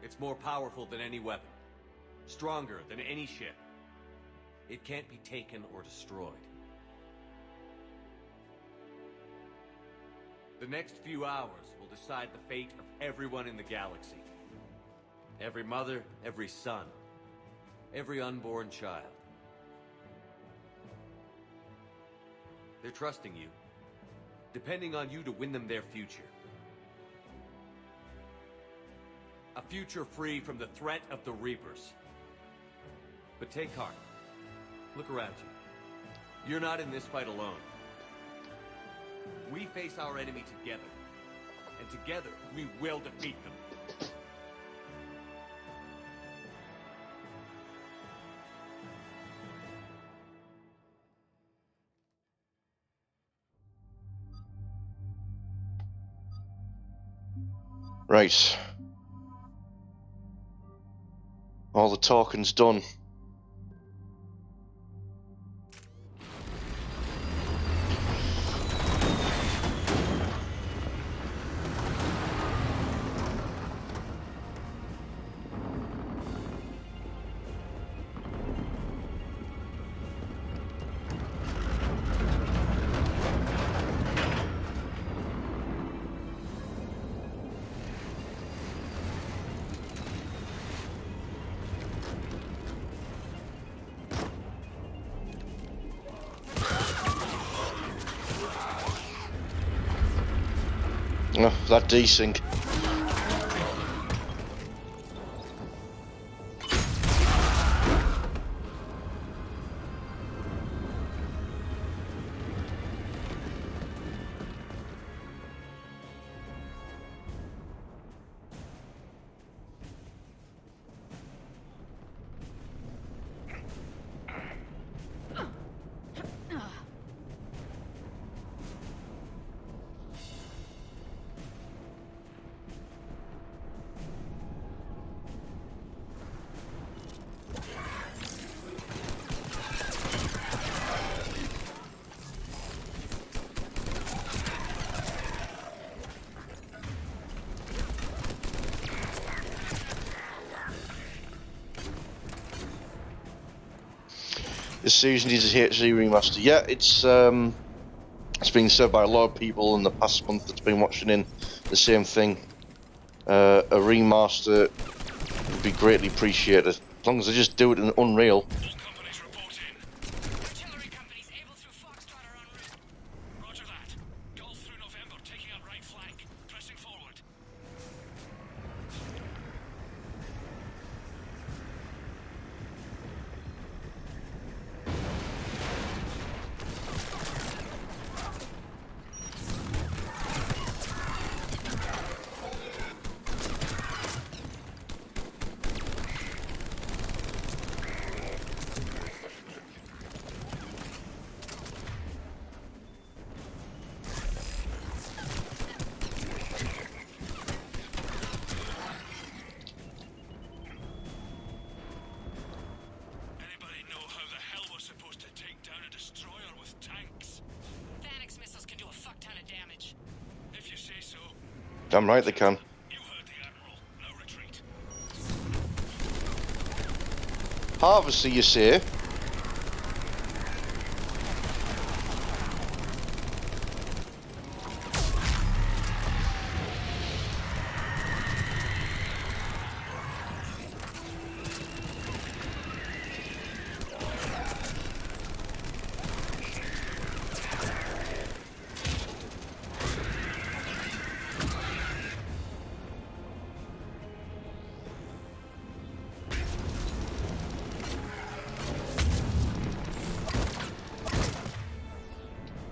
It's more powerful than any weapon. Stronger than any ship. It can't be taken or destroyed. The next few hours will decide the fate of everyone in the galaxy. Every mother, every son, every unborn child. They're trusting you, depending on you to win them their future. A future free from the threat of the Reapers. But take heart. Look around you. You're not in this fight alone. We face our enemy together. And together, we will defeat them. Right. All the talking's done. Oh, that desync. This series needs a HD remaster. Yeah, it's been said by a lot of people in the past month that's been watching in the same thing. A remaster would be greatly appreciated, as long as they just do it in Unreal. Damn right they can. Harvester, you say?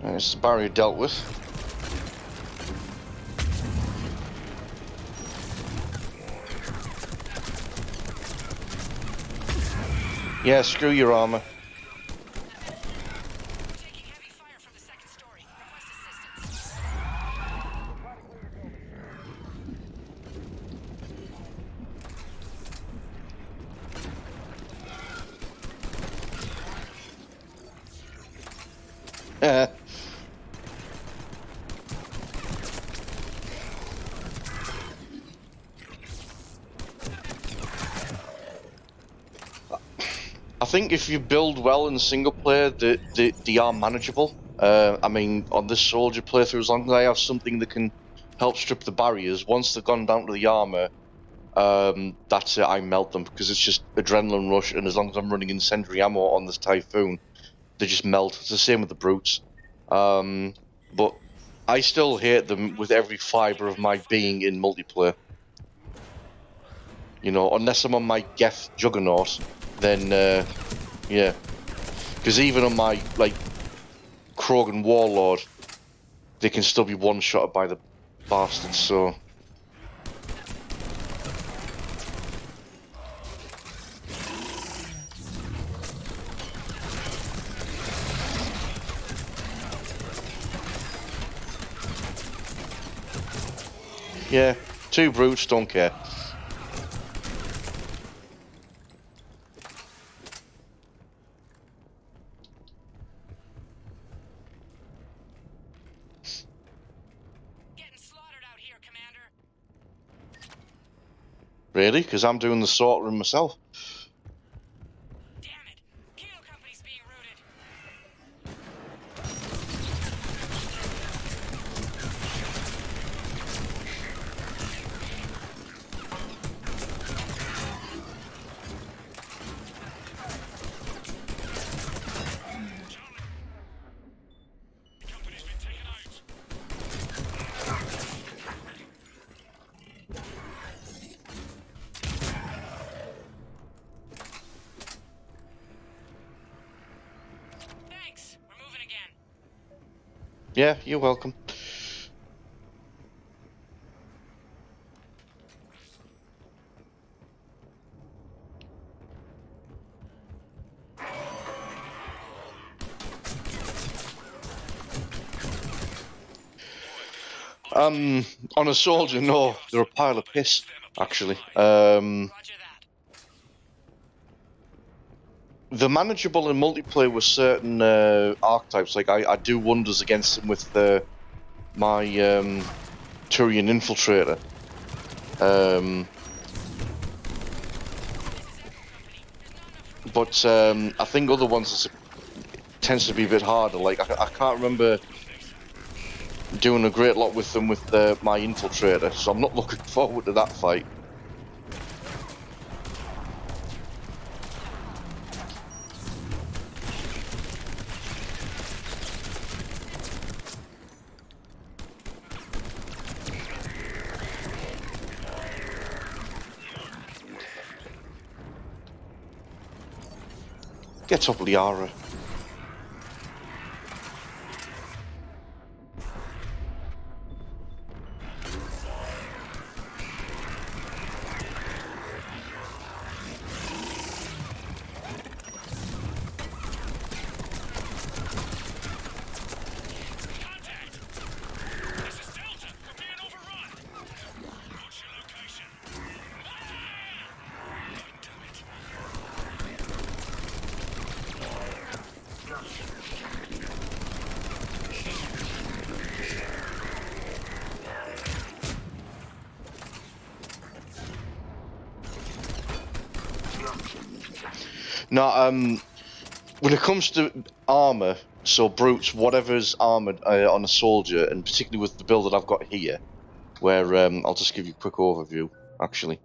This is the barrier dealt with. Yeah, screw your armor. I think if you build well in single player, they are manageable. I mean, on this soldier playthrough, as long as I have something that can help strip the barriers, once they've gone down to the armor, that's it, I melt them, because it's just adrenaline rush, and as long as I'm running incendiary ammo on this Typhoon, they just melt. It's the same with the brutes. But I still hate them with every fibre of my being in multiplayer. You know, unless I'm on my Geth Juggernaut, then, yeah. Because even on my, like, Krogan Warlord, they can still be one-shotted by the bastards, so... Yeah, 2 brutes, don't care. Really? Because I'm doing the slaughtering myself. Yeah, you're welcome. On a soldier, no, they're a pile of piss, actually. They're manageable in multiplayer with certain archetypes. Like, I do wonders against them with my Turian Infiltrator. But I think other ones tends to be a bit harder. Like, I can't remember doing a great lot with them with my Infiltrator, so I'm not looking forward to that fight. Get up, Liara. Now, when it comes to armor, so brutes, whatever's armored on a soldier, and particularly with the build that I've got here, where I'll just give you a quick overview, actually.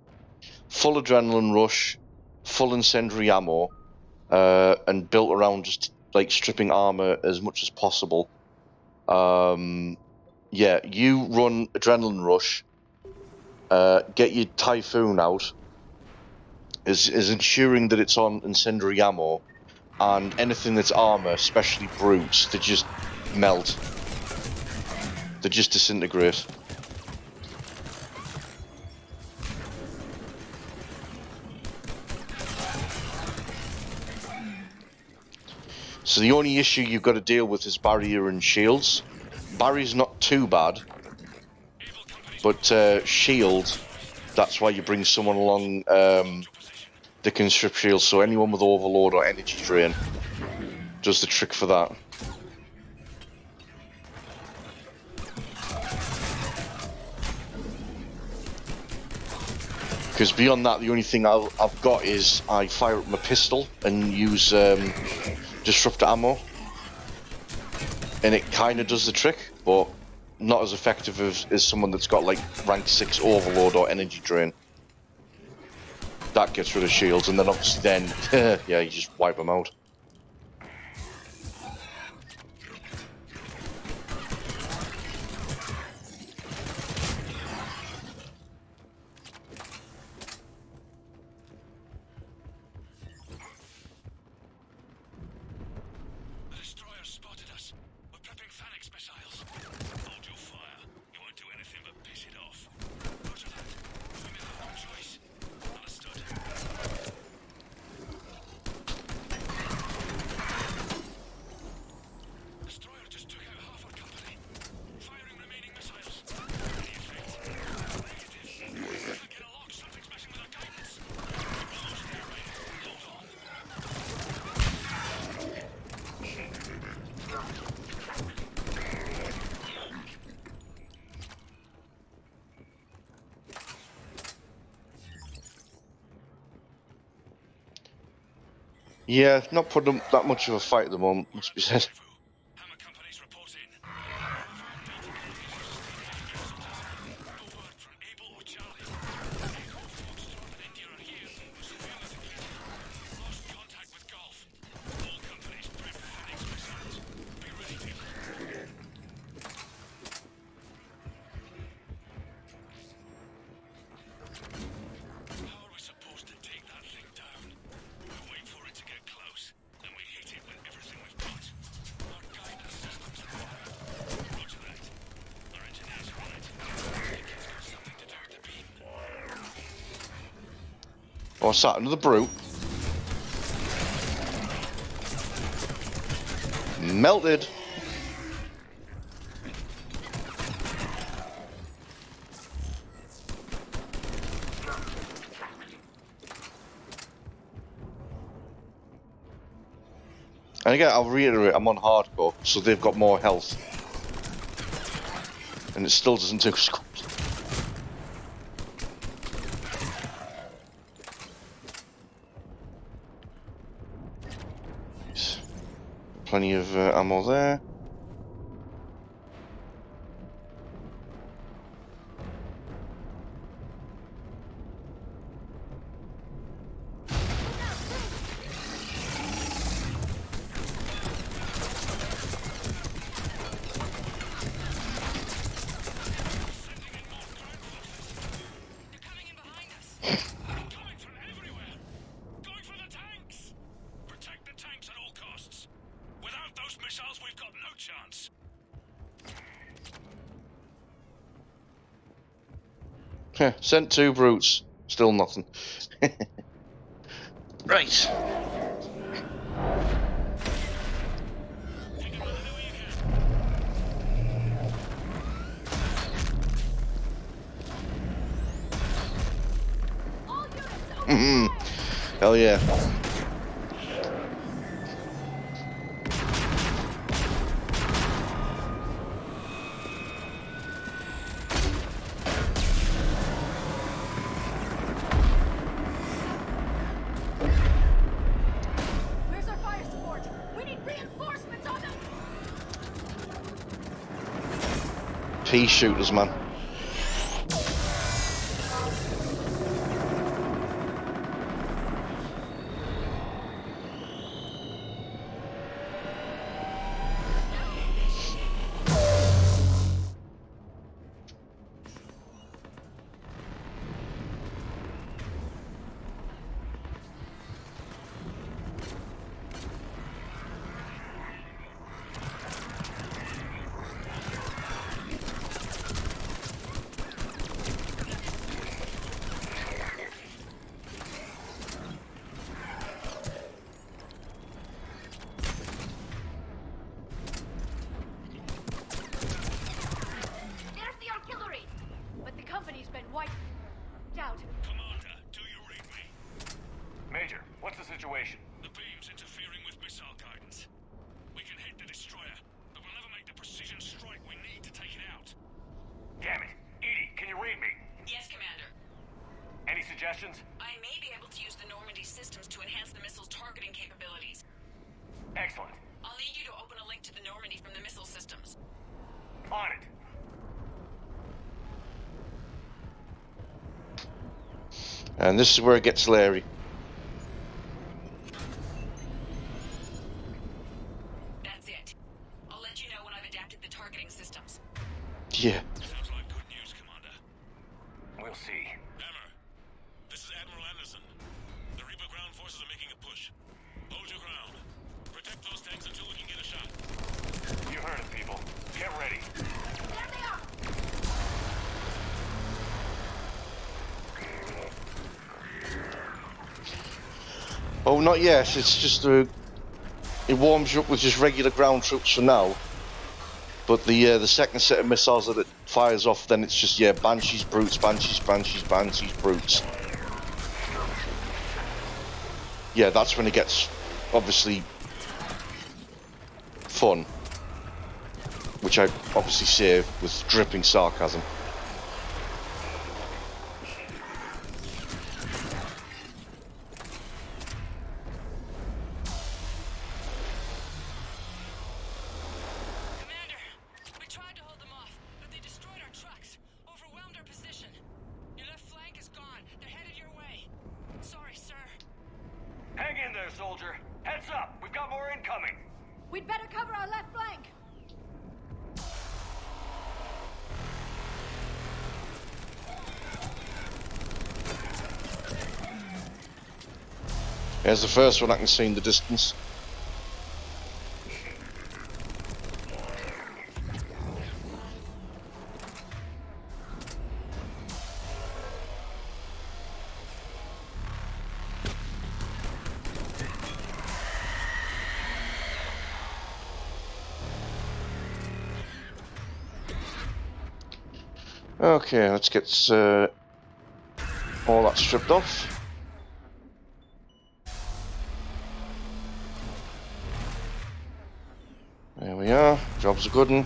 Full adrenaline rush, full incendiary ammo, and built around just like stripping armor as much as possible. Yeah, you run adrenaline rush, get your Typhoon out, is ensuring that it's on incendiary ammo, and anything that's armor, especially brutes, they just melt. They just disintegrate. So the only issue you've got to deal with is barrier and shields. Barrier's not too bad, but shield, that's why you bring someone along that can strip shields, so anyone with overload or energy drain does the trick for that. Because beyond that, the only thing I've got is I fire up my pistol and use disruptor ammo, and it kind of does the trick, but not as effective as someone that's got like rank 6 overload or energy drain. That gets rid of shields, and then obviously then, yeah, you just wipe them out. Yeah, not putting up that much of a fight at the moment, must be said. What's that? Another brute? Melted. And again, I'll reiterate, I'm on hardcore, so they've got more health. And it still doesn't do squat. Plenty of ammo there. Sent 2 brutes, still nothing. Right. Hell yeah. Pea shooters, man. suggestions? I may be able to use the Normandy systems to enhance the missile's targeting capabilities. Excellent. I'll need you to open a link to the Normandy from the missile systems. On it. And this is where it gets Larry. That's it. I'll let you know when I've adapted the targeting systems. Yeah. Sounds like good news, Commander. We'll see. Hammer, this is Admiral Anderson. The Reaper ground forces are making a push. Hold your ground. Protect those tanks until we can get a shot. You heard it, people. Get ready. There they are! Oh, not yet. It's just it warms you up with just regular ground troops for now. But the second set of missiles that it fires off, then it's just banshees, brutes, banshees, banshees, banshees, brutes. Yeah, that's when it gets obviously fun, which I obviously say with dripping sarcasm. Hang in there, soldier. Heads up. We've got more incoming. We'd better cover our left flank. There's the first one I can see in the distance. Okay, let's get all that stripped off. There we are, job's a good one.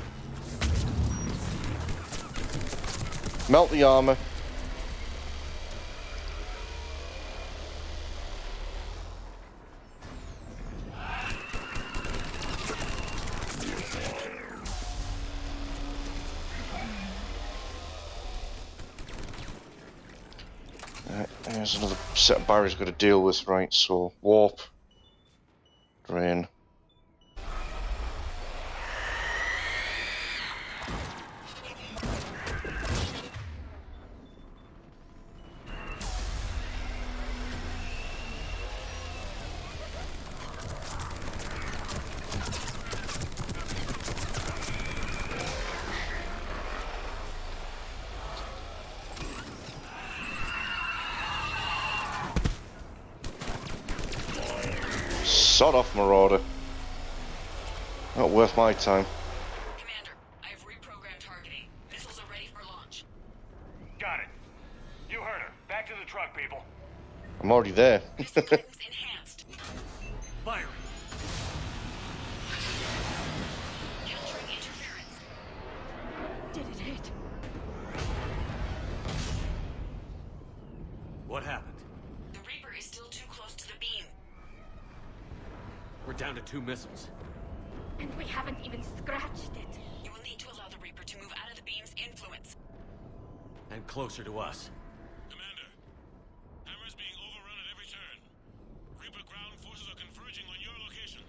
Melt the armour. There's another set of barriers we've got to deal with, right? So, warp, drain. Sod off, Marauder. Not worth my time. Commander, I have reprogrammed targeting. Missiles are ready for launch. Got it. You heard her. Back to the truck, people. I'm already there. Enhanced. Firing. Countering interference. Did it hit? What happened? The Reaper is still too close to the beam. We're down to 2 missiles. And we haven't even scratched it. You will need to allow the Reaper to move out of the beam's influence. And closer to us. Commander, Hammer's being overrun at every turn. Reaper ground forces are converging on your location.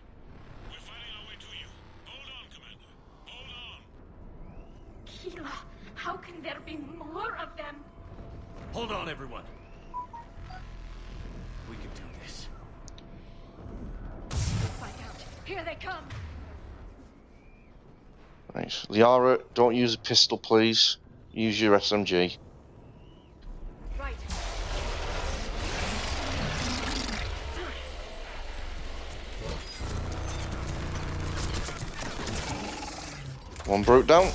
We're fighting our way to you. Hold on, Commander. Hold on. Keela, how can there be more of them? Hold on, everyone. We can do this. Find out. Here they come. Right, Liara, don't use a pistol, please. Use your SMG. Right. One brute down.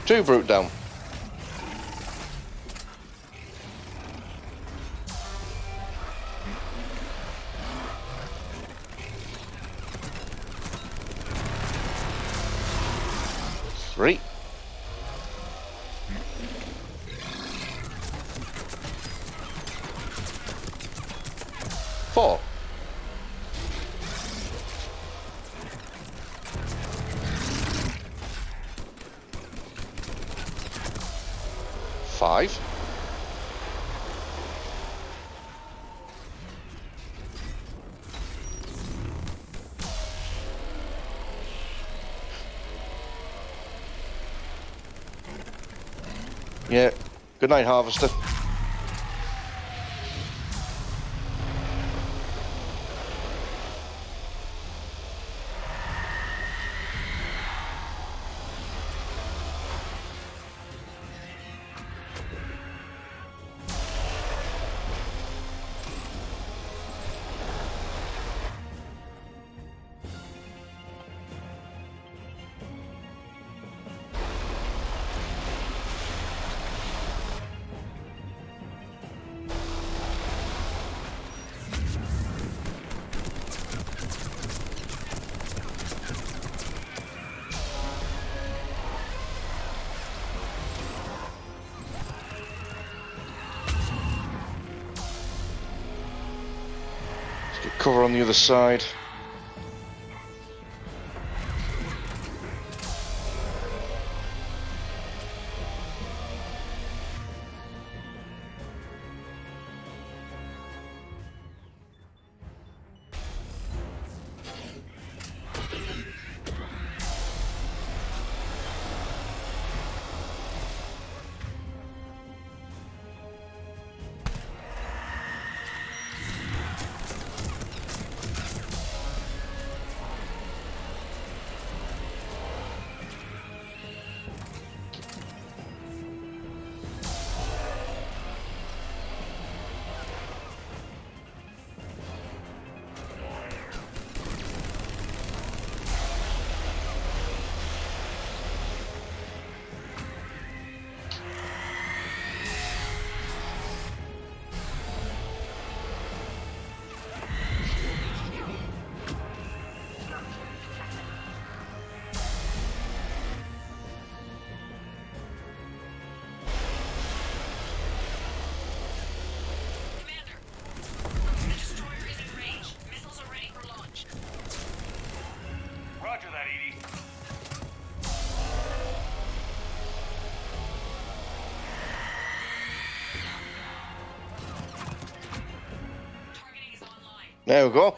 2 brute down. Three. 4. Five. Yeah. Good night, Harvester. Cover on the other side. There we go.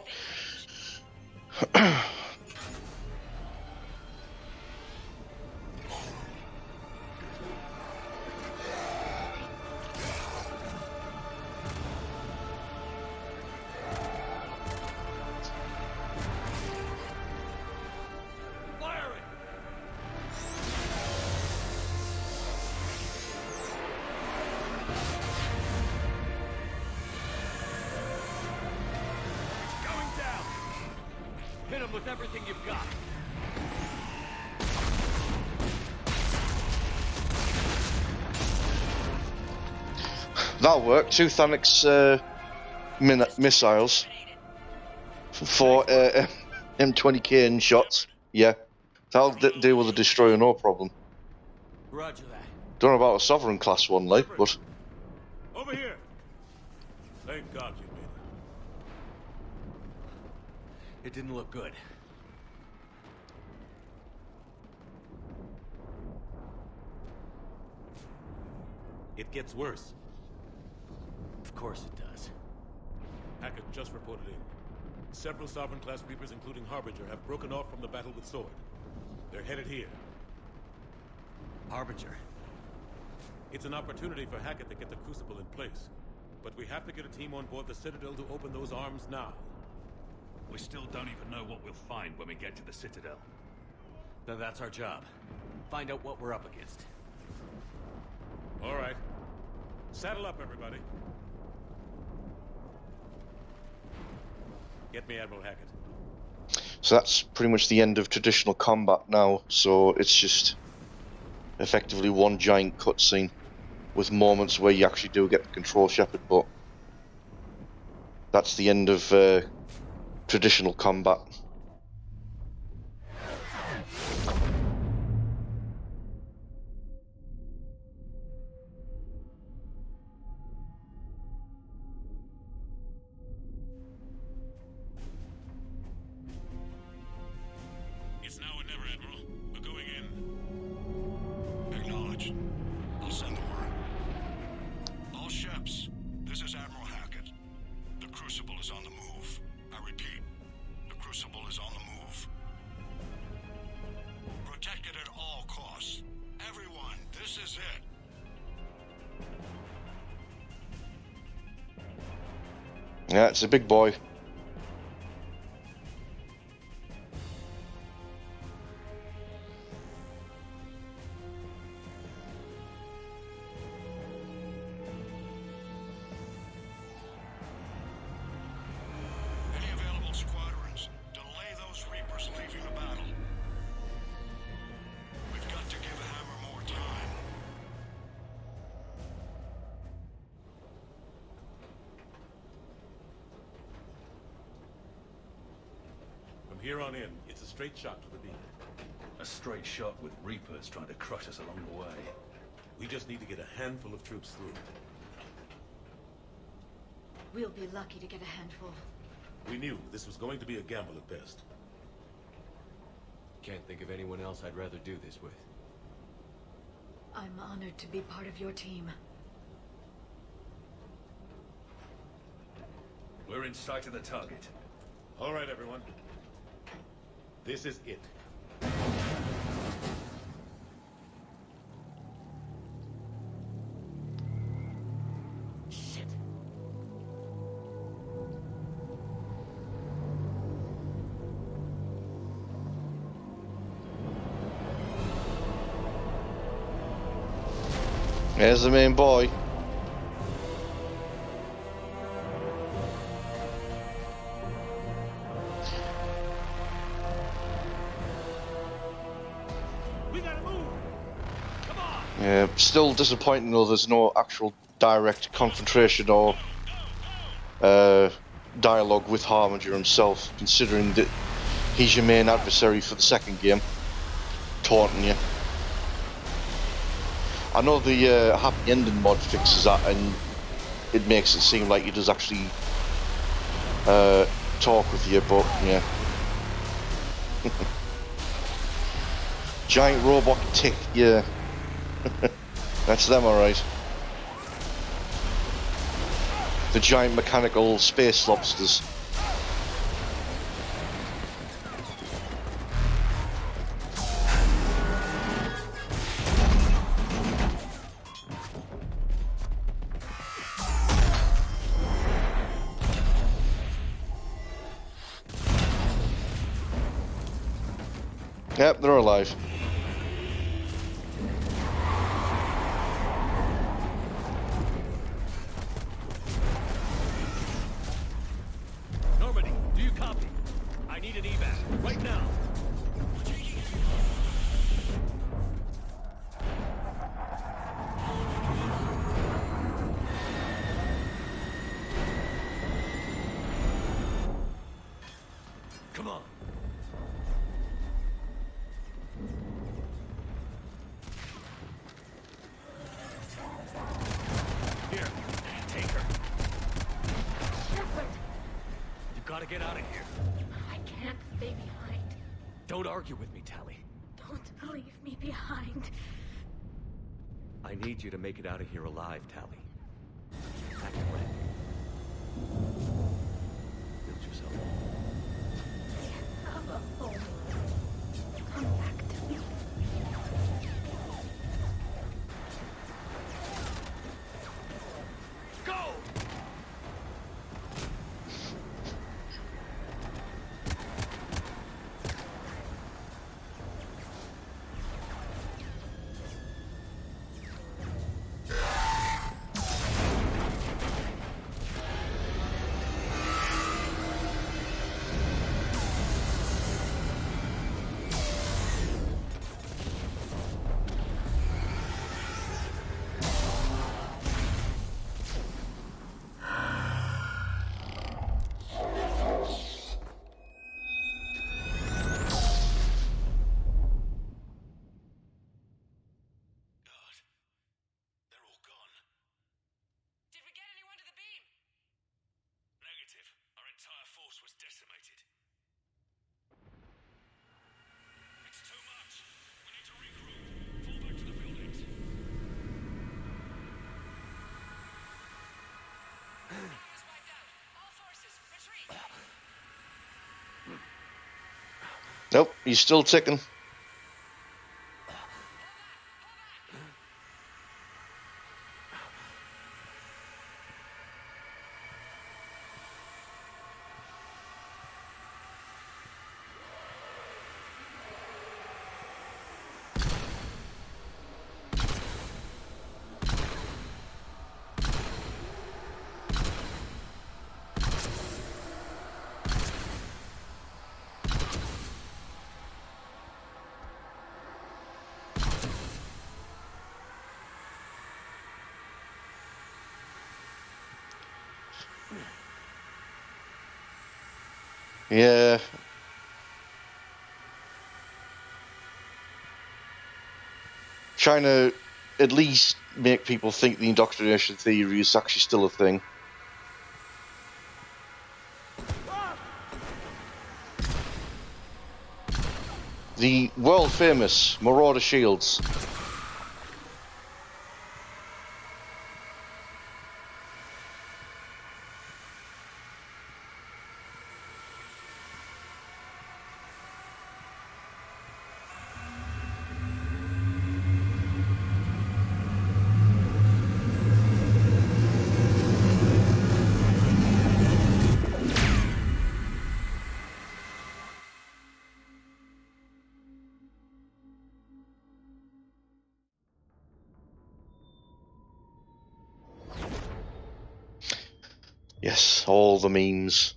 Hit him with everything you've got. That'll work. 2 Thanix missiles. 4 M20K shots. Yeah. That'll deal with the destroyer, no problem. Roger that. Don't know about a Sovereign class one, like, but... Over here! Thank God you made it. It didn't look good. It gets worse. Of course it does. Hackett just reported in. Several Sovereign-class Reapers, including Harbinger, have broken off from the battle with Sword. They're headed here. Harbinger? It's an opportunity for Hackett to get the Crucible in place. But we have to get a team on board the Citadel to open those arms now. We still don't even know what we'll find when we get to the Citadel. Then that's our job. Find out what we're up against. All right. Saddle up, everybody. Get me Admiral Hackett. So that's pretty much the end of traditional combat now, so it's just effectively one giant cutscene with moments where you actually do get the control Shepard, but that's the end of traditional combat. Crucible is on the move. I repeat, the Crucible is on the move. Protect it at all costs. Everyone, this is it. Yeah, it's a big boy. Any available squadrons, delay those Reapers leaving the battle. We've got to give Hammer more time. From here on in, it's a straight shot to the beam. A straight shot with Reapers trying to crush us along the way. We just need to get a handful of troops through. We'll be lucky to get a handful. We knew this was going to be a gamble at best. Can't think of anyone else I'd rather do this with. I'm honored to be part of your team. We're in sight of the target. All right, everyone. This is it. Shit. There's the main boy. We gotta move! Come on! Yeah, still disappointing though there's no actual direct confrontation or dialogue with Harbinger himself, considering that he's your main adversary for the second game, taunting you. I know the happy ending mod fixes that and it makes it seem like he does actually talk with you, but yeah. Giant robot tick, yeah. That's them, alright. The giant mechanical space lobsters. Yep, they're alive. Normandy, do you copy? I need an evac, right now. Come on. Here, take her. Shepard! You gotta get out of here. I can't stay behind. Don't argue with me, Tally. Don't leave me behind. I need you to make it out of here alive, Tally. Act ready. Build yourself. Have a home. Come back to me. Go! Nope, he's still ticking. Yeah. Trying to at least make people think the indoctrination theory is actually still a thing. The world famous Marauder shields. Yes, all the memes.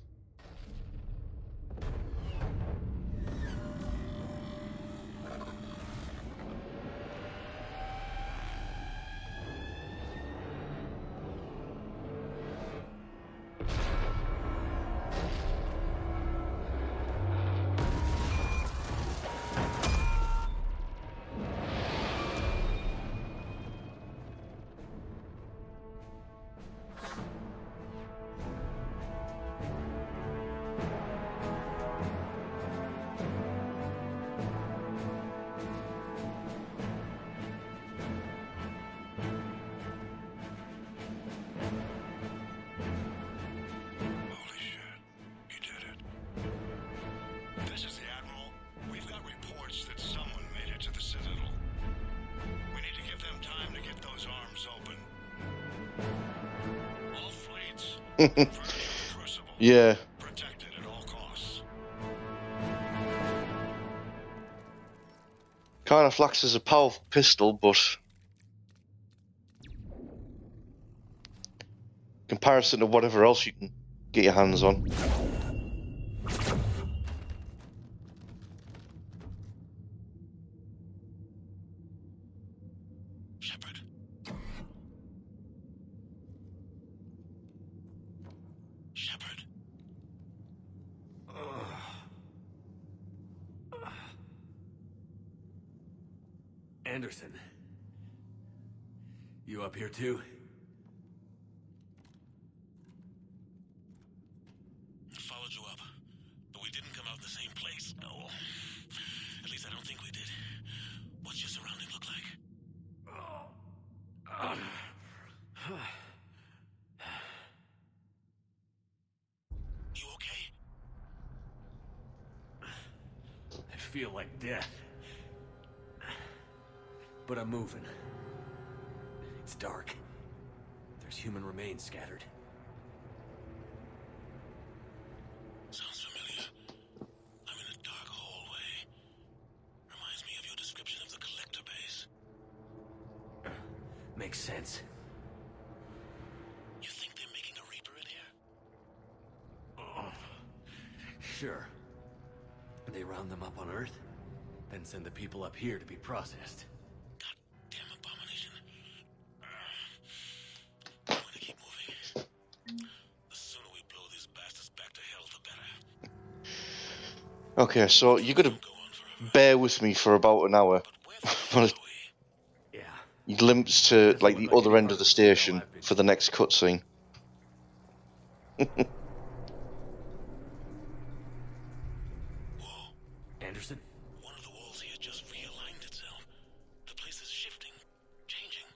This is the Admiral. We've got reports that someone made it to the Citadel. We need to give them time to get those arms open. All fleets, converted to crucible. Yeah. Protected at all costs. Kind of flax is a powerful pistol, but comparison to whatever else you can get your hands on. Shepard. Shepard. Anderson. You up here too? Followed you up, but we didn't come out in the same place. No. At least I don't think we did. What's your surrounding look like? You okay? I feel like death. But I'm moving. It's dark. There's human remains scattered. Sounds familiar. I'm in a dark hallway. Reminds me of your description of the collector base. Makes sense. You think they're making a Reaper in here? Sure. They round them up on Earth, then send the people up here to be processed. Goddamn abomination. I'm gonna keep moving. The sooner we blow these bastards back to hell, the better. Okay, so you're gonna bear with me for about an hour. He limps to like the other end of the station for the next cutscene. Anderson? One of the walls here just realigned itself. The place is shifting, changing.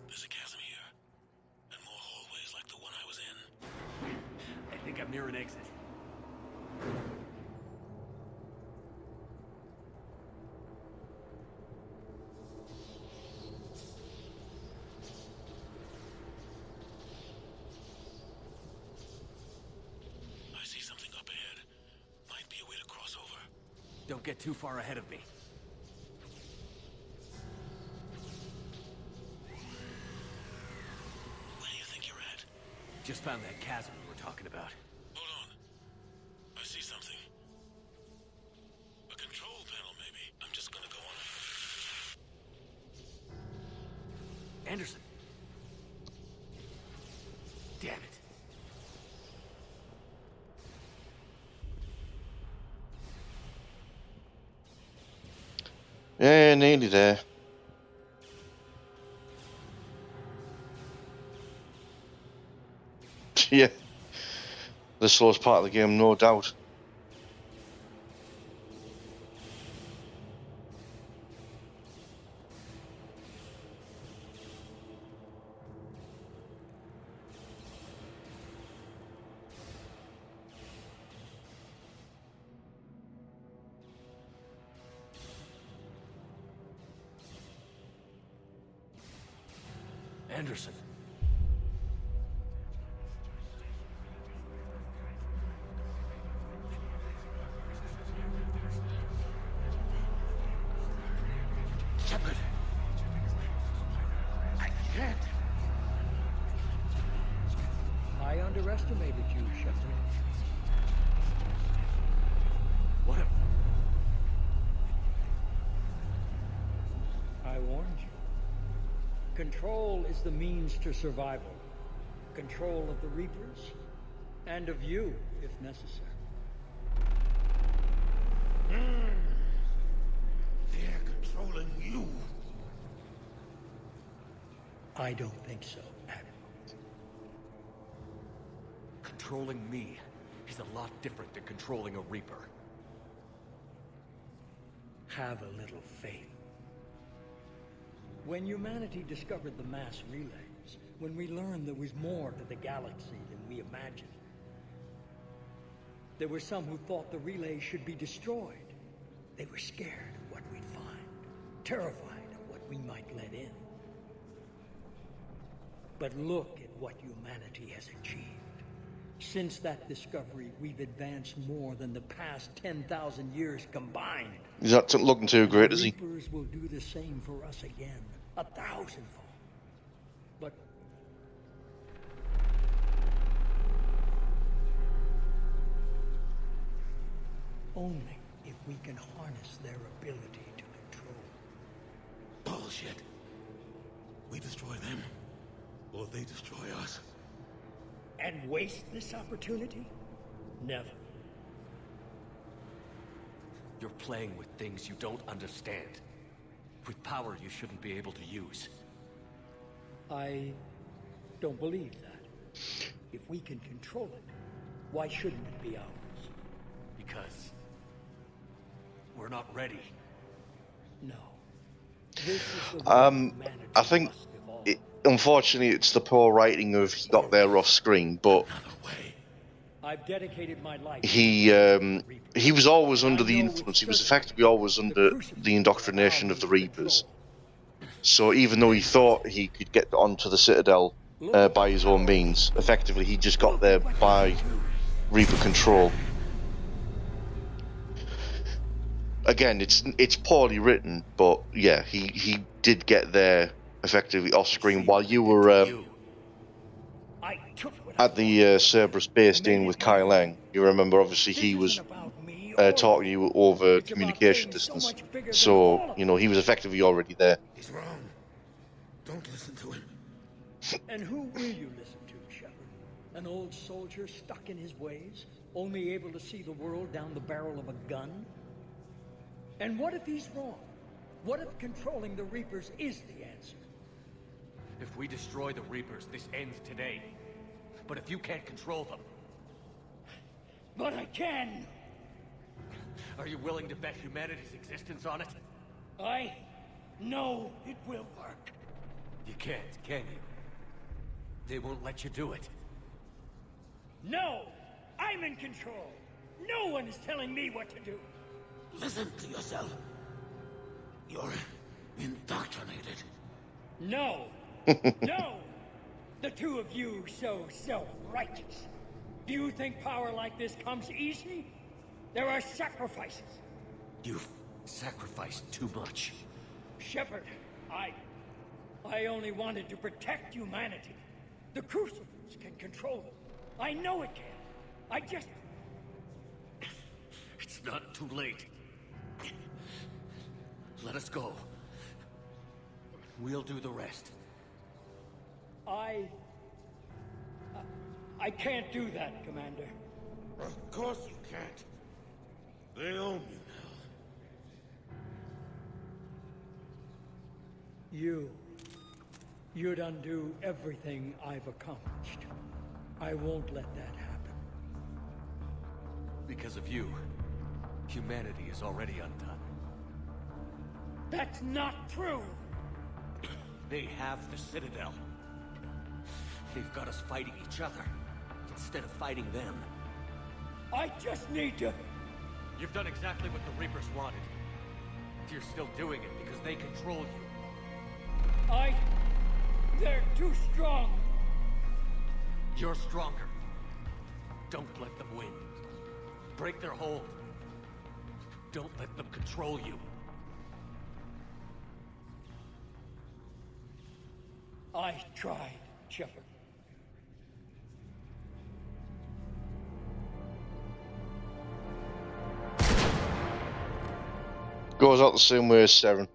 There's a chasm here, and more hallways like the one I was in. I think I'm near an exit. I see something up ahead. Might be a way to cross over. Don't get too far ahead of me. Where do you think you're at? Just found that chasm we were talking about. Hold on. I see something. A control panel, maybe. I'm just gonna go on. Anderson. Damn it. Yeah, nearly there. Yeah. The slowest part of the game, no doubt. Anderson. Shepard! I can't! I underestimated you, Shepard. What a... I warned you. Control is the means to survival. Control of the Reapers, and of you, if necessary. They're controlling you. I don't think so, Admiral. Controlling me is a lot different than controlling a Reaper. Have a little faith. When humanity discovered the mass relays, when we learned there was more to the galaxy than we imagined, there were some who thought the relays should be destroyed. They were scared of what we'd find, terrified of what we might let in. But look at what humanity has achieved. Since that discovery, we've advanced more than the past 10,000 years combined. He's not looking too great, is he? The Reapers will do the same for us again, 1,000-fold. But only if we can harness their ability to control. Bullshit. We destroy them, or they destroy us. And waste this opportunity? Never. You're playing with things you don't understand. With power you shouldn't be able to use. I don't believe that. If we can control it, why shouldn't it be ours? Because we're not ready. No. This is the I think, unfortunately, it's the poor writing of he got there off screen, but I've dedicated my life. He was always under the influence. He was effectively always under the indoctrination of the Reapers. So even though he thought he could get onto the Citadel by his own means, effectively he just got there by Reaper control. Again, it's poorly written, but yeah, he did get there effectively off screen while you were at the Cerberus base dealing with Kai Lang. You remember, obviously, he was talking to you over communication distance, so you know he was effectively already there. He's wrong. Don't listen to him. And who will you listen to, Shepard? An old soldier stuck in his ways, only able to see the world down the barrel of a gun? And what if he's wrong? What if controlling the Reapers is the answer? If we destroy the Reapers, this ends today. But if you can't control them... But I can! Are you willing to bet humanity's existence on it? I know it will work. You can't, can you? They won't let you do it. No! I'm in control! No one is telling me what to do. Listen to yourself. You're indoctrinated. No. No! The two of you so self-righteous. Do you think power like this comes easy? There are sacrifices. You've sacrificed too much. Shepard, I only wanted to protect humanity. The Crucibles can control them. I know it can. I just... It's not too late. Let us go. We'll do the rest. I can't do that, Commander. Of course you can't. They own you now. You'd undo everything I've accomplished. I won't let that happen. Because of you, humanity is already undone. That's not true! They have the Citadel. They've got us fighting each other, instead of fighting them. I just need to... You've done exactly what the Reapers wanted. You're still doing it because they control you. They're too strong. You're stronger. Don't let them win. Break their hold. Don't let them control you. I tried, Shepard. Goes out the same way as 7.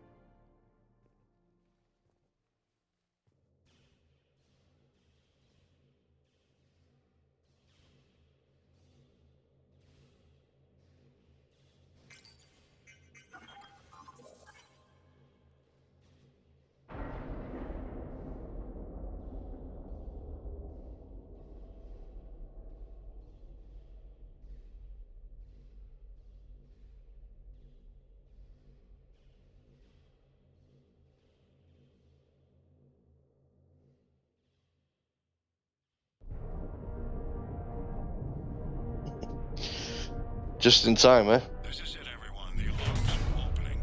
Just in time, eh? This is it, everyone. The ALOT opening.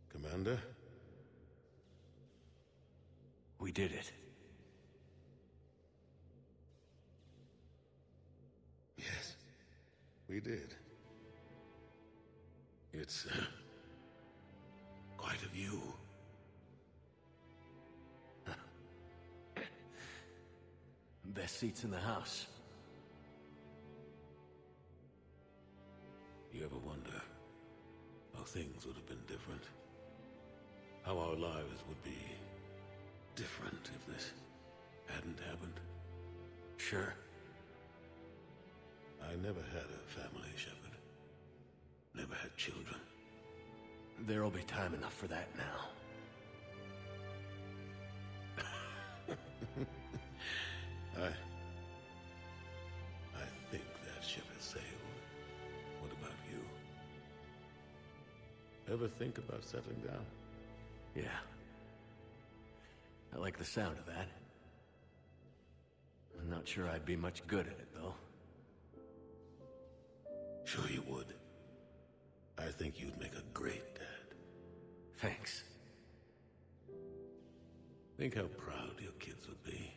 Commander? We did it. Yes, we did. It's quite a view. Best seats in the house. You ever wonder how things would have been different? How our lives would be different if this hadn't happened? Sure. I never had a family, Shepard. Never had children. There'll be time enough for that now. I think that ship has sailed. What about you? Ever think about settling down? Yeah. I like the sound of that. I'm not sure I'd be much good at it, though. Sure you would. I think you'd make a great dad. Thanks. Think how proud your kids would be.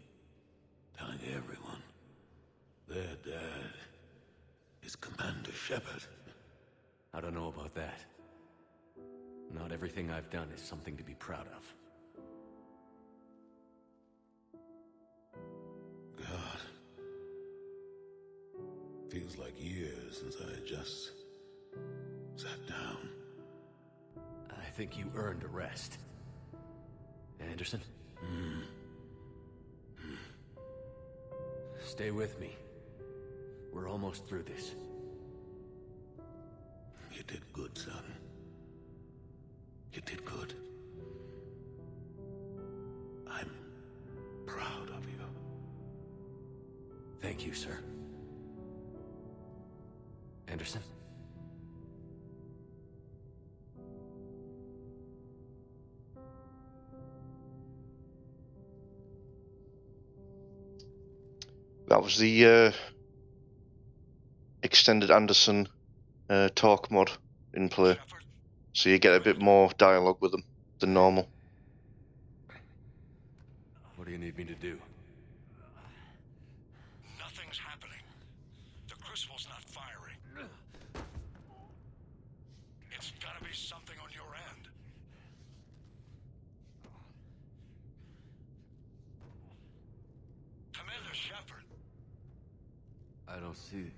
Telling everyone their dad Shepard. I don't know about that. Not everything I've done is something to be proud of. God. Feels like years since I just sat down. I think you earned a rest. Anderson? Stay with me. We're almost through this. You did good, son. You did good. I'm proud of you. Thank you, sir. Anderson? That was the extended Anderson talk mod in play. So you get a bit more dialogue with them than normal. What do you need me to do? Nothing's happening. The crucible's not firing. It's gotta be something on your end. Commander Shepard. I don't see...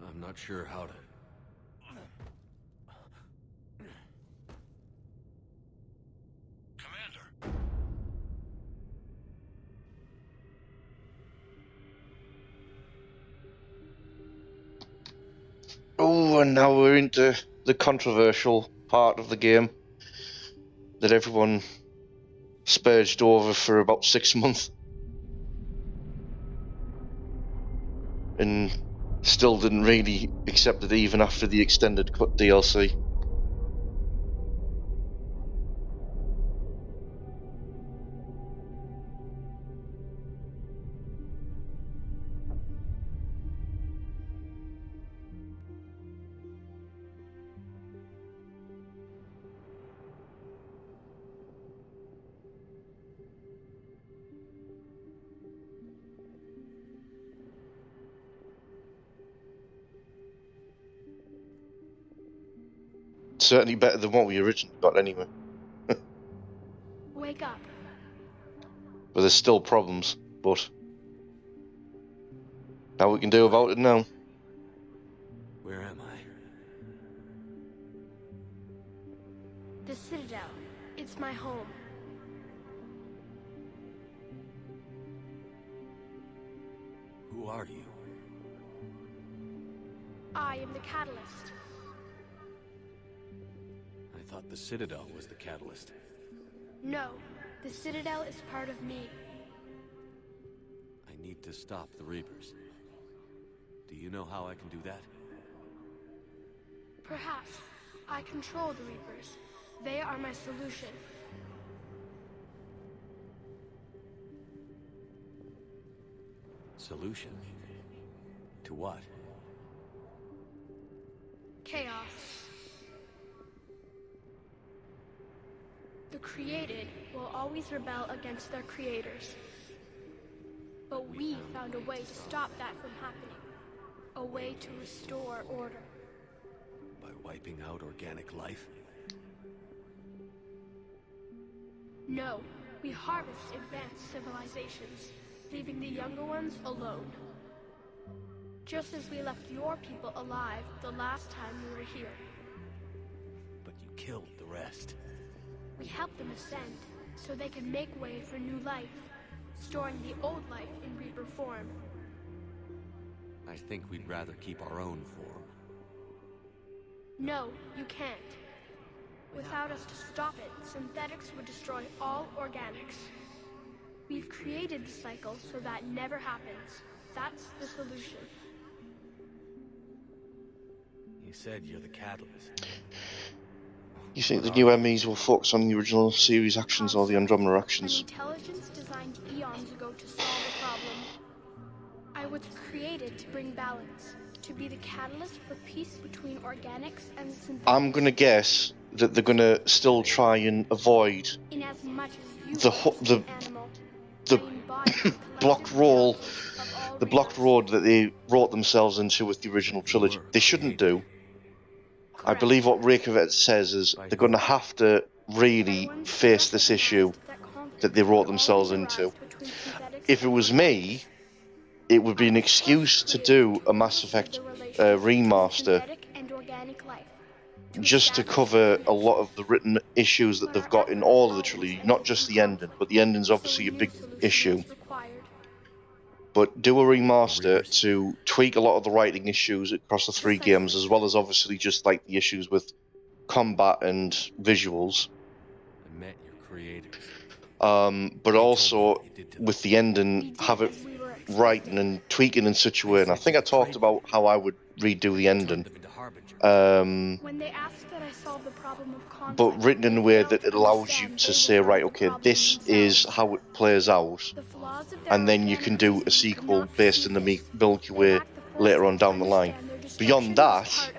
I'm not sure how to... Commander. Oh, and now we're into the controversial part of the game that everyone spurged over for about 6 months. And still didn't really accept it even after the extended cut DLC. Certainly better than what we originally got anyway. Wake up. But there's still problems, but now we can do about it now. Where am I? The Citadel. It's my home. Who are you? I am the Catalyst. I thought the Citadel was the catalyst. No, the Citadel is part of me. I need to stop the Reapers. Do you know how I can do that? Perhaps. I control the Reapers. They are my solution. Solution? To what? Chaos. The created will always rebel against their creators. But we found a way to stop that from happening. A way to restore order. By wiping out organic life? No, we harvest advanced civilizations, leaving the younger ones alone. Just as we left your people alive the last time we were here. But you killed the rest. We helped them ascend, so they can make way for new life, storing the old life in Reaper form. I think we'd rather keep our own form. No, you can't. Without us to stop it, synthetics would destroy all organics. We've created the cycle so that never happens. That's the solution. You said you're the catalyst. You think the new MEs will focus on the original series actions or the Andromeda actions? An intelligence designed eons ago to solve a problem. I was created to bring balance, to be the catalyst for peace between organics and synthetics. I'm gonna guess that they're gonna still try and avoid In as much as you the block roll the blocked road that they wrote themselves into with the original trilogy. They shouldn't do. I believe what Reykjavik says is they're going to have to really face this issue that they wrote themselves into. If it was me, it would be an excuse to do a Mass Effect remaster just to cover a lot of the written issues that they've got in all of the trilogy, not just the ending, but the ending's obviously a big issue. But do a remaster to tweak a lot of the writing issues across the 3 games, as well as obviously just like the issues with combat and visuals. I met your creators. But also with the ending, have it writing and tweaking in such a way. And I think I talked about how I would redo the ending. When they asked that I solve the problem of concept, But written in a way that it allows you to say, right, okay, this is how it plays out, and then you can do a sequel based in the Milky Way later on down the line. Beyond that,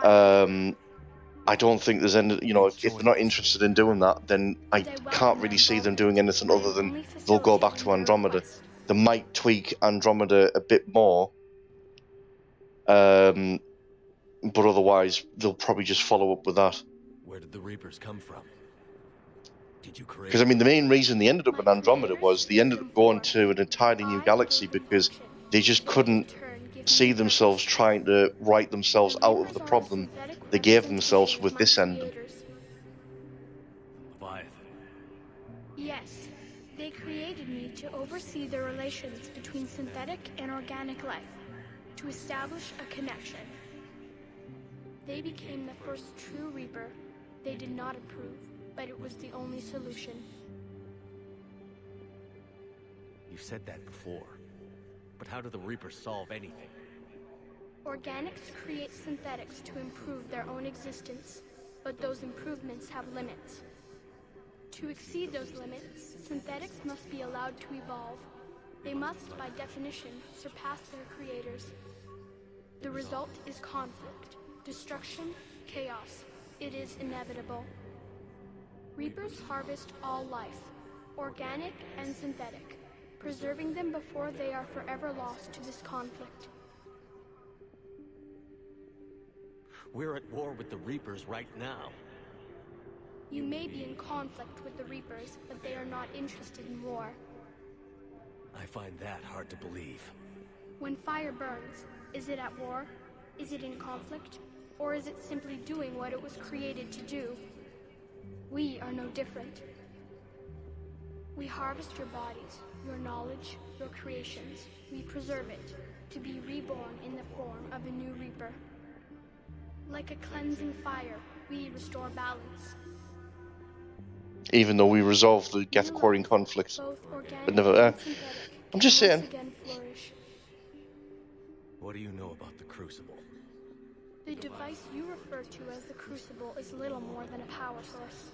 I don't think there's any, if they're not interested in doing that, then I can't really see them doing anything other than they'll go back to Andromeda. They might tweak Andromeda a bit more, but otherwise they'll probably just follow up with that. Where did the Reapers come from? Did you create? Because, I mean, the main reason they ended up in Andromeda was they ended up going to an entirely new galaxy because they just couldn't see themselves trying to write themselves out of the problem they gave themselves with this ending. Yes, they created me to oversee the relations between synthetic and organic life, to establish a connection. They became the first true Reaper. They did not approve, but it was the only solution. You said that before. But how do the Reapers solve anything? Organics create synthetics to improve their own existence, but those improvements have limits. To exceed those limits, synthetics must be allowed to evolve. They must, by definition, surpass their creators. The result is conflict, destruction, chaos. It is inevitable. Reapers harvest all life, organic and synthetic, preserving them before they are forever lost to this conflict. We're at war with the Reapers right now. You may be in conflict with the Reapers, but they are not interested in war. I find that hard to believe. When fire burns, is it at war? Is it in conflict? Or is it simply doing what it was created to do? We are no different. We harvest your bodies, your knowledge, your creations. We preserve it, to be reborn in the form of a new Reaper. Like a cleansing fire, we restore balance. Even though we resolve the Geth-Quarian conflict. But never, I'm just saying. What do you know about the Crucible? The device you refer to as the Crucible is little more than a power source.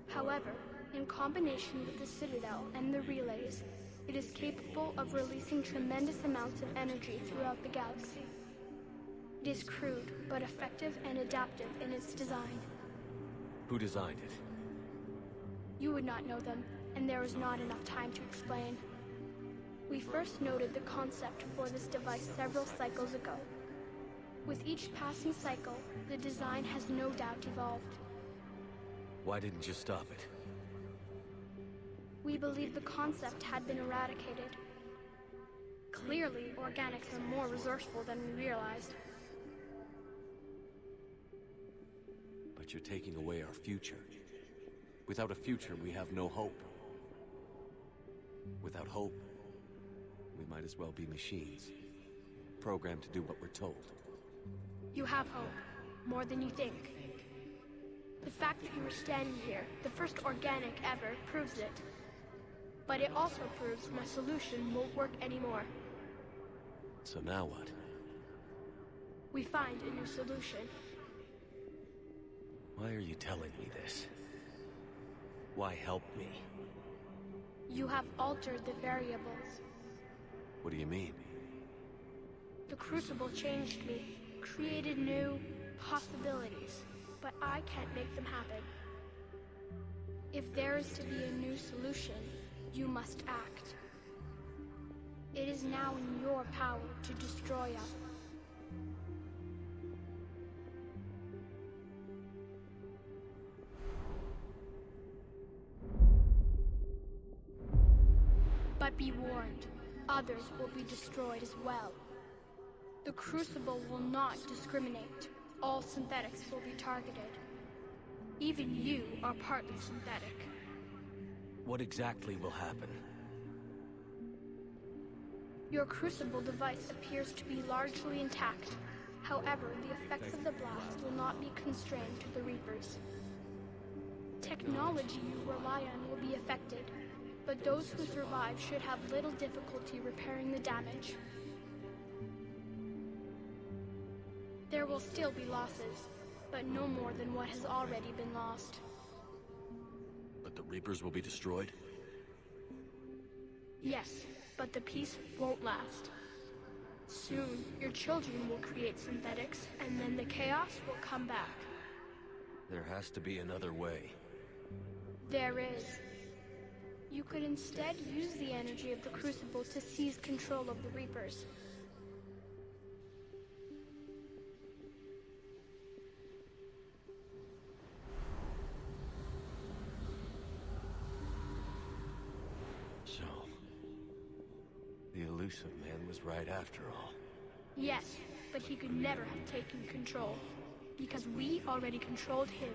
However, in combination with the Citadel and the relays, it is capable of releasing tremendous amounts of energy throughout the galaxy. It is crude, but effective and adaptive in its design. Who designed it? You would not know them, and there is not enough time to explain. We first noted the concept for this device several cycles ago. With each passing cycle, the design has no doubt evolved. Why didn't you stop it? We believed the concept had been eradicated. Clearly, organics are more resourceful than we realized. But you're taking away our future. Without a future, we have no hope. Without hope, we might as well be machines, programmed to do what we're told. You have hope, more than you think. The fact that you are standing here, the first organic ever, proves it. But it also proves my solution won't work anymore. So now what? We find a new solution. Why are you telling me this? Why help me? You have altered the variables. What do you mean? The Crucible changed me, created new possibilities, but I can't make them happen. If there is to be a new solution, you must act. It is now in your power to destroy us. But be warned, others will be destroyed as well. The Crucible will not discriminate. All synthetics will be targeted. Even you are partly synthetic. What exactly will happen? Your Crucible device appears to be largely intact. However, the effects of the blast will not be constrained to the Reapers. Technology you rely on will be affected, but those who survive should have little difficulty repairing the damage. There will still be losses, but no more than what has already been lost. But the Reapers will be destroyed? Yes, but the peace won't last. Soon, your children will create synthetics, and then the chaos will come back. There has to be another way. There is. You could instead use the energy of the Crucible to seize control of the Reapers. So, the elusive man was right after all. Yes, but he could never have taken control, because we already controlled him.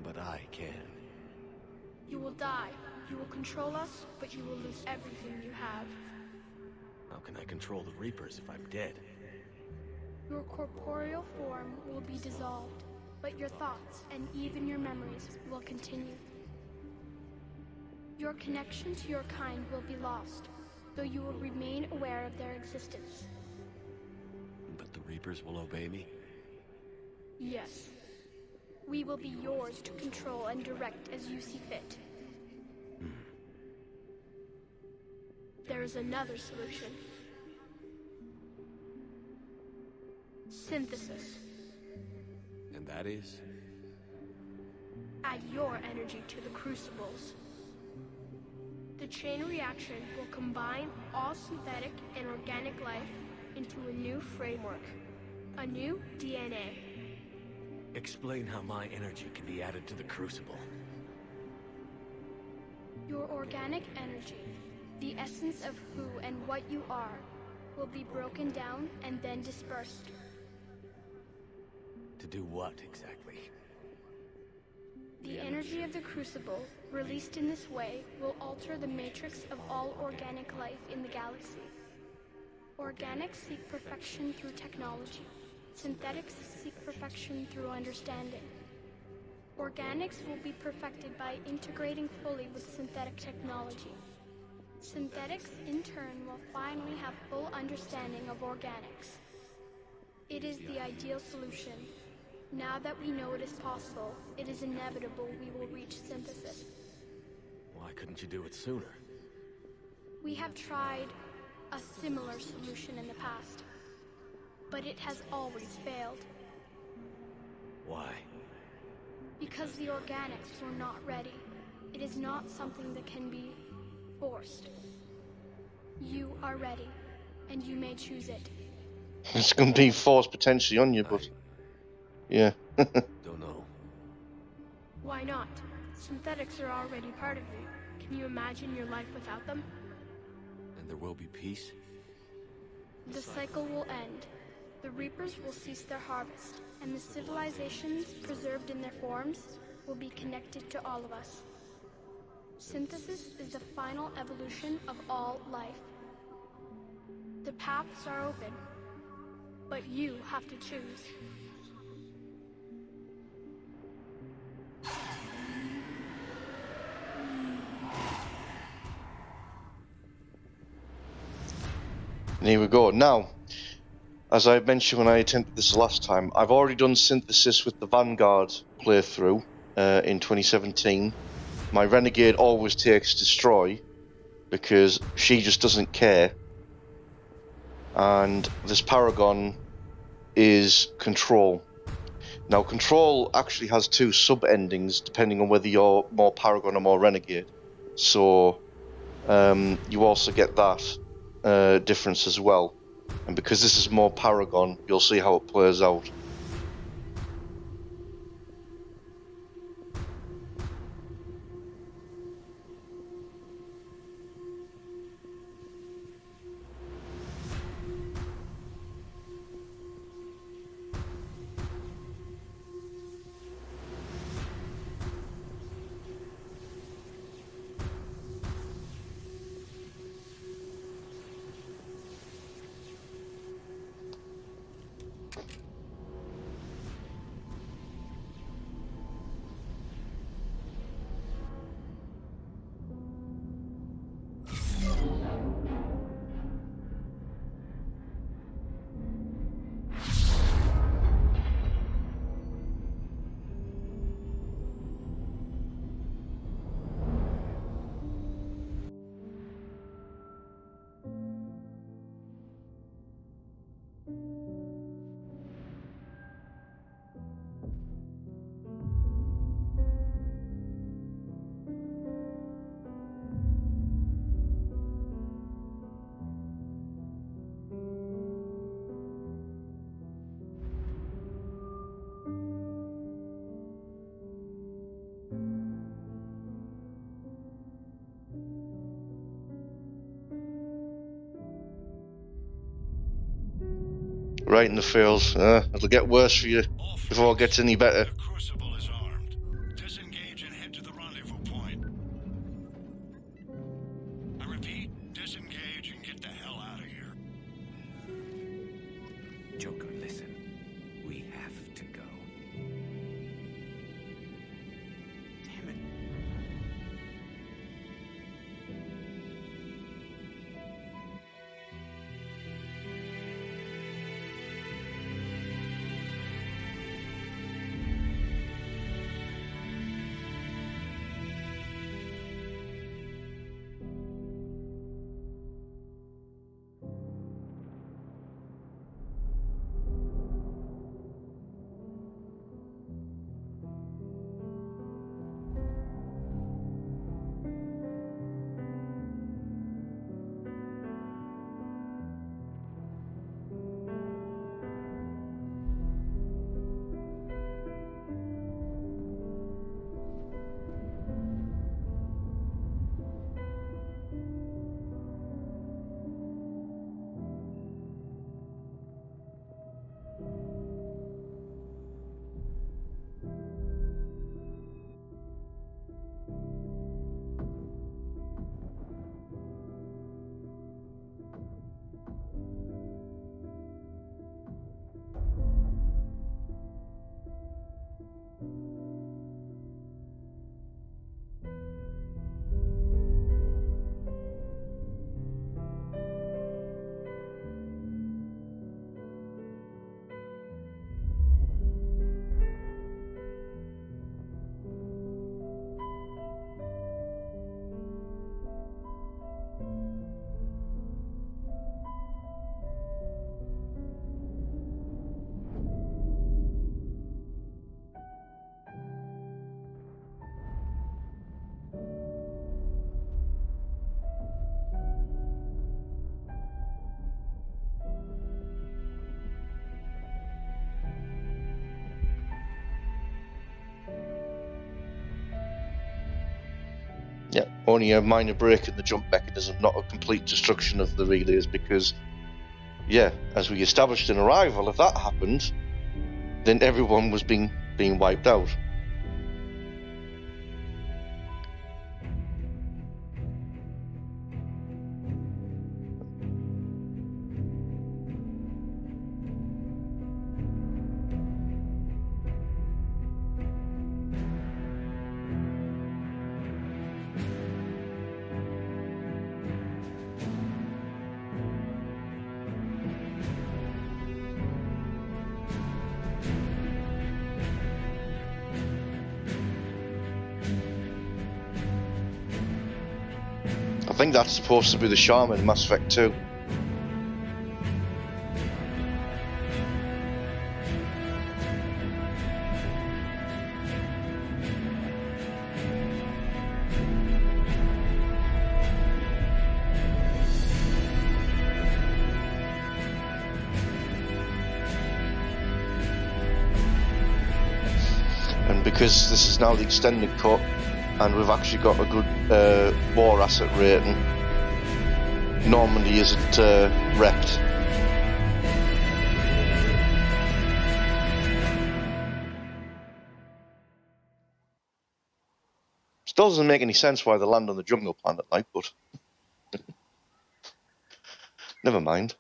But I can. You will die. You will control us, but you will lose everything you have. How can I control the Reapers if I'm dead? Your corporeal form will be dissolved, but your thoughts and even your memories will continue. Your connection to your kind will be lost, though you will remain aware of their existence. But the Reapers will obey me? Yes. We will be yours to control and direct as you see fit. There is another solution. Synthesis. And that is? Add your energy to the Crucibles. The chain reaction will combine all synthetic and organic life into a new framework. A new DNA. Explain how my energy can be added to the Crucible. Your organic energy, the essence of who and what you are, will be broken down and then dispersed. To do what, exactly? The energy of the Crucible, released in this way, will alter the matrix of all organic life in the galaxy. Organics seek perfection through technology. Synthetics seek perfection through understanding. Organics will be perfected by integrating fully with synthetic technology. Synthetics, in turn, will finally have full understanding of organics. It is the ideal solution. Now that we know it is possible, it is inevitable we will reach synthesis. Why couldn't you do it sooner? We have tried a similar solution in the past, but it has always failed. Why? Because the organics were not ready. It is not something that can be forced. You are ready, and you may choose it. It's going to be forced potentially on you, but... Yeah. Don't know. Why not? Synthetics are already part of you. Can you imagine your life without them? And there will be peace? The cycle will end. The Reapers will cease their harvest, and the civilizations preserved in their forms will be connected to all of us. Synthesis is the final evolution of all life. The paths are open, but you have to choose. And here we go. Now, as I mentioned when I attempted this last time, I've already done synthesis with the Vanguard playthrough in 2017. My Renegade always takes Destroy because she just doesn't care. And this Paragon is Control. Now, Control actually has two sub-endings depending on whether you're more Paragon or more Renegade. So, you also get that. difference as well. And because this is more Paragon, you'll see how it plays out. Right in the feels. It'll get worse for you before it gets any better. The Crucible is armed. Disengage and head to the rendezvous point. I repeat, disengage and get the hell out of here. Joker, listen. We have to go. Damn it. Yeah, only a minor break in the jump mechanism, not a complete destruction of the relays, because, yeah, as we established in Arrival, if that happened, then everyone was being wiped out. I think that's supposed to be the Shaman in Mass Effect 2. because this is now the extended cut, and we've actually got a good war asset rating, Normandy isn't wrecked. Still doesn't make any sense why they land on the jungle planet, like, but never mind.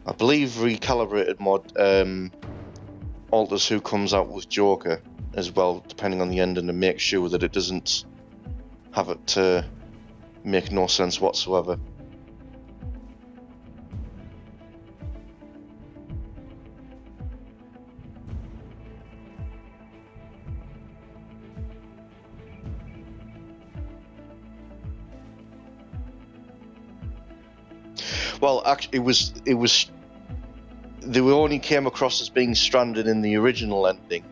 I believe Recalibrated mod alters who comes out with Joker as well, depending on the ending, and make sure that it doesn't have it make no sense whatsoever. Well, actually, it was they only came across as being stranded in the original ending,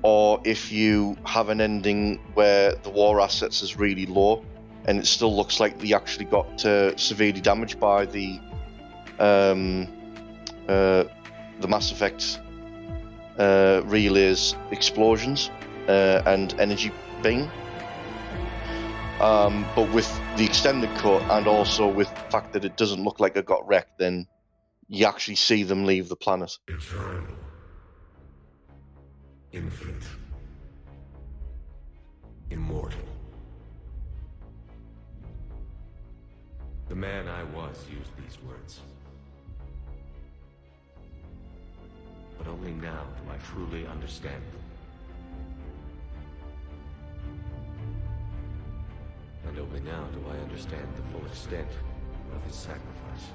or if you have an ending where the war assets is really low, and it still looks like they actually got severely damaged by the Mass Effect relays explosions and energy beam. But with the extended cut, and also with the fact that it doesn't look like it got wrecked, then you actually see them leave the planet. Eternal. Infinite. Immortal. The man I was used these words. But only now do I truly understand them. And only now do I understand the full extent of his sacrifice.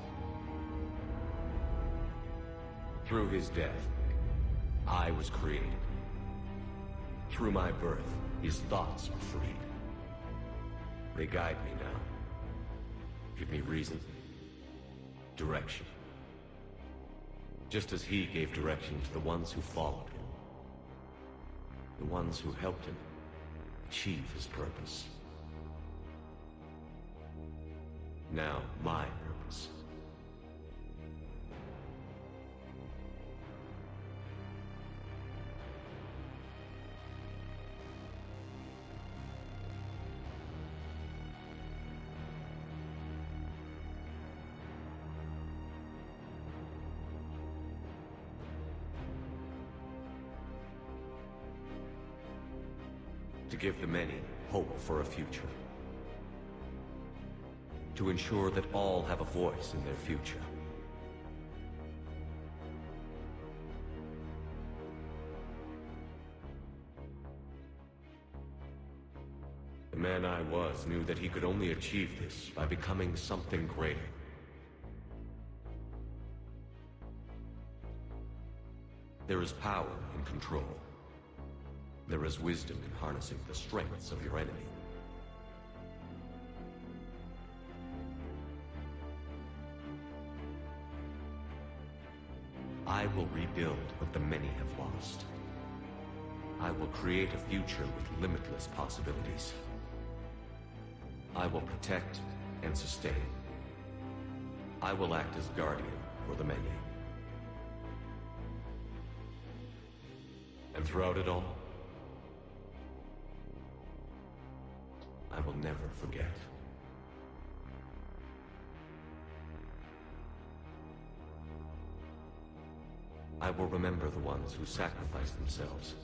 Through his death, I was created. Through my birth, his thoughts are freed. They guide me now. Give me reason, direction. Just as he gave direction to the ones who followed him. The ones who helped him achieve his purpose. Now, my purpose. To give the many hope for a future. To ensure that all have a voice in their future. The man I was knew that he could only achieve this by becoming something greater. There is power in control. There is wisdom in harnessing the strengths of your enemy. I will rebuild what the many have lost. I will create a future with limitless possibilities. I will protect and sustain. I will act as guardian for the many. And throughout it all, I will never forget. I will remember the ones who sacrificed themselves.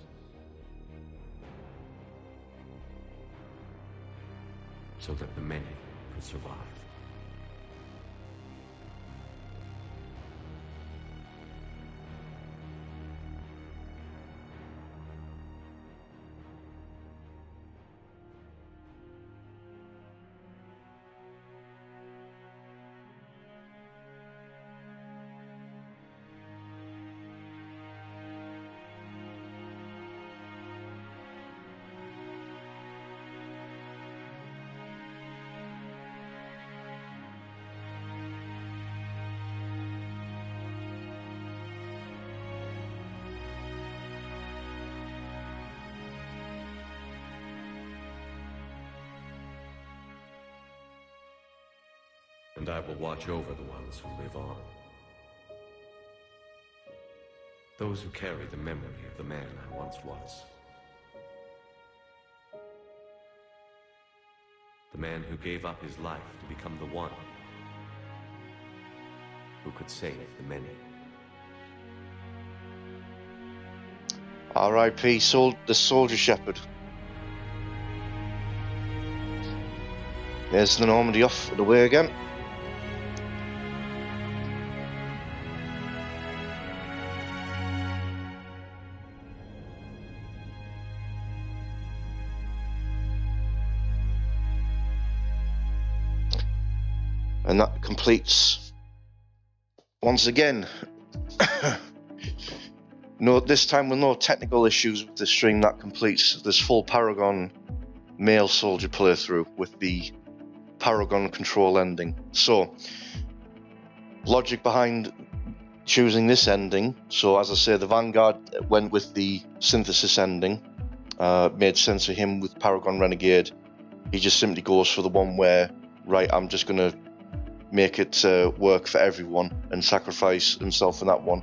So that the many could survive. and I will watch over the ones who live on. Those who carry the memory of the man I once was. The man who gave up his life to become the one who could save the many. R.I.P. the Soldier Shepherd. There's the Normandy off and away again. And that completes, once again, this time with no technical issues with the stream. That completes this full Paragon male soldier playthrough with the Paragon control ending. So, logic behind choosing this ending. So, as I say, the Vanguard went with the synthesis ending. Made sense for him with Paragon Renegade. He just simply goes for the one where, right, I'm just going to make it work for everyone and sacrifice himself in that one.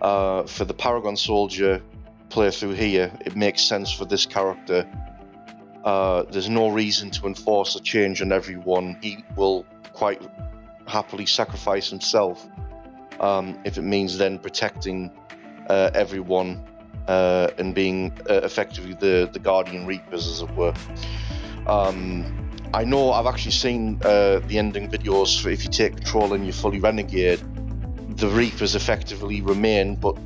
For the Paragon Soldier playthrough here, it makes sense for this character. There's no reason to enforce a change on everyone. He will quite happily sacrifice himself if it means then protecting everyone and being effectively the Guardian Reapers, as it were. I know I've actually seen the ending videos for if you take control and you're fully Renegade, the Reapers effectively remain, but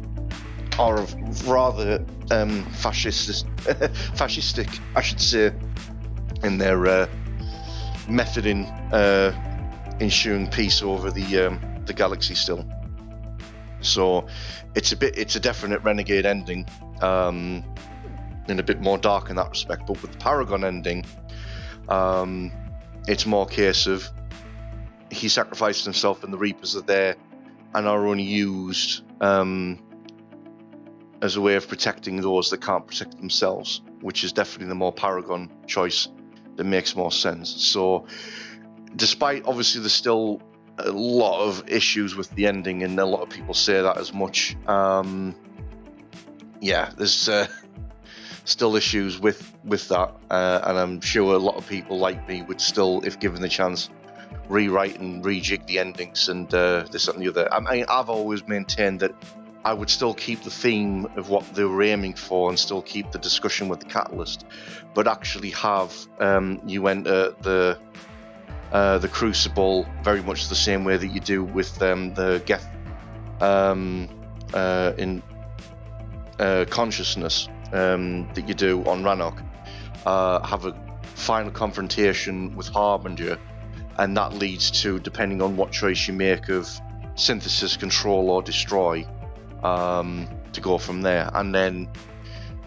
are rather fascistic, I should say, in their method in ensuring peace over the galaxy still. So it's a definite Renegade ending, and a bit more dark in that respect. But with the Paragon ending, it's more a case of he sacrificed himself and the Reapers are there and are only used as a way of protecting those that can't protect themselves, which is definitely the more Paragon choice that makes more sense. So despite obviously there's still a lot of issues with the ending, and a lot of people say that as much, there's still issues with that, and I'm sure a lot of people like me would still, if given the chance, rewrite and rejig the endings and this and the other. I mean, I've always maintained that I would still keep the theme of what they were aiming for and still keep the discussion with the catalyst, but actually have you enter the Crucible very much the same way that you do with the Geth in consciousness that you do on Rannoch. Have a final confrontation with Harbinger, and that leads to, depending on what choice you make of synthesis, control or destroy, to go from there. And then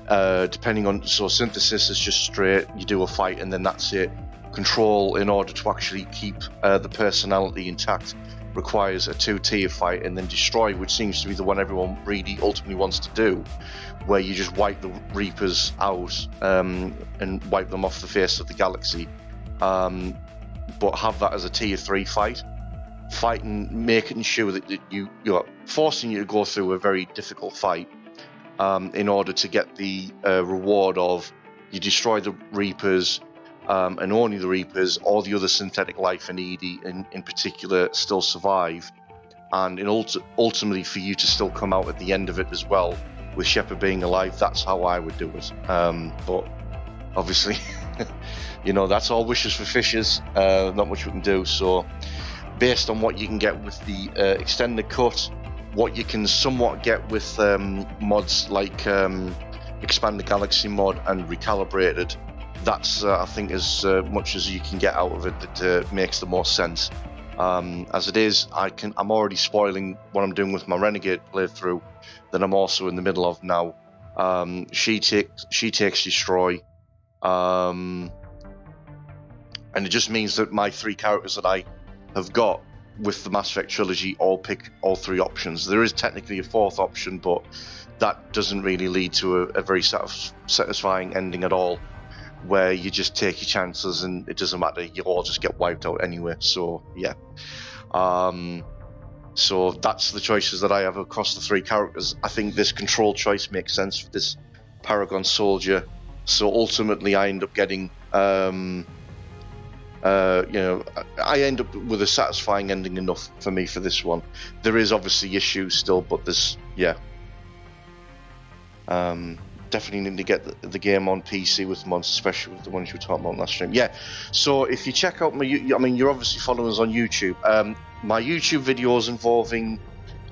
depending on, so synthesis is just straight, you do a fight and then that's it. Control, in order to actually keep the personality intact, requires a 2-tier fight, and then destroy, which seems to be the one everyone really ultimately wants to do, where you just wipe the Reapers out and wipe them off the face of the galaxy, but have that as a tier 3 fight, making sure that you're forcing you to go through a very difficult fight in order to get the reward of you destroy the Reapers, and only the Reapers, or the other synthetic life in ED in particular still survive, and ultimately for you to still come out at the end of it as well, with Shepard being alive. That's how I would do it, but obviously that's all wishes for fishes, not much we can do. So based on what you can get with the extended cut, what you can somewhat get with mods like Expand the Galaxy mod and Recalibrated, that's I think as much as you can get out of it that makes the most sense. As it is, I'm already spoiling what I'm doing with my Renegade playthrough that I'm also in the middle of now. She takes destroy, and it just means that my 3 characters that I have got with the Mass Effect Trilogy all pick all 3 options. There is technically a 4th option, but that doesn't really lead to a very satisfying ending at all. where you just take your chances and it doesn't matter, you all just get wiped out anyway. So yeah, so that's the choices that I have across the 3 characters. I think this control choice makes sense for this Paragon soldier. So ultimately, I end up getting, you know, I end up with a satisfying ending enough for me for this one. There is obviously issues still, but there's, yeah. Definitely need to get the game on PC with mods, especially with the ones you were talking about last stream. Yeah, so if you check out my, I mean, you're obviously following us on YouTube. My YouTube videos involving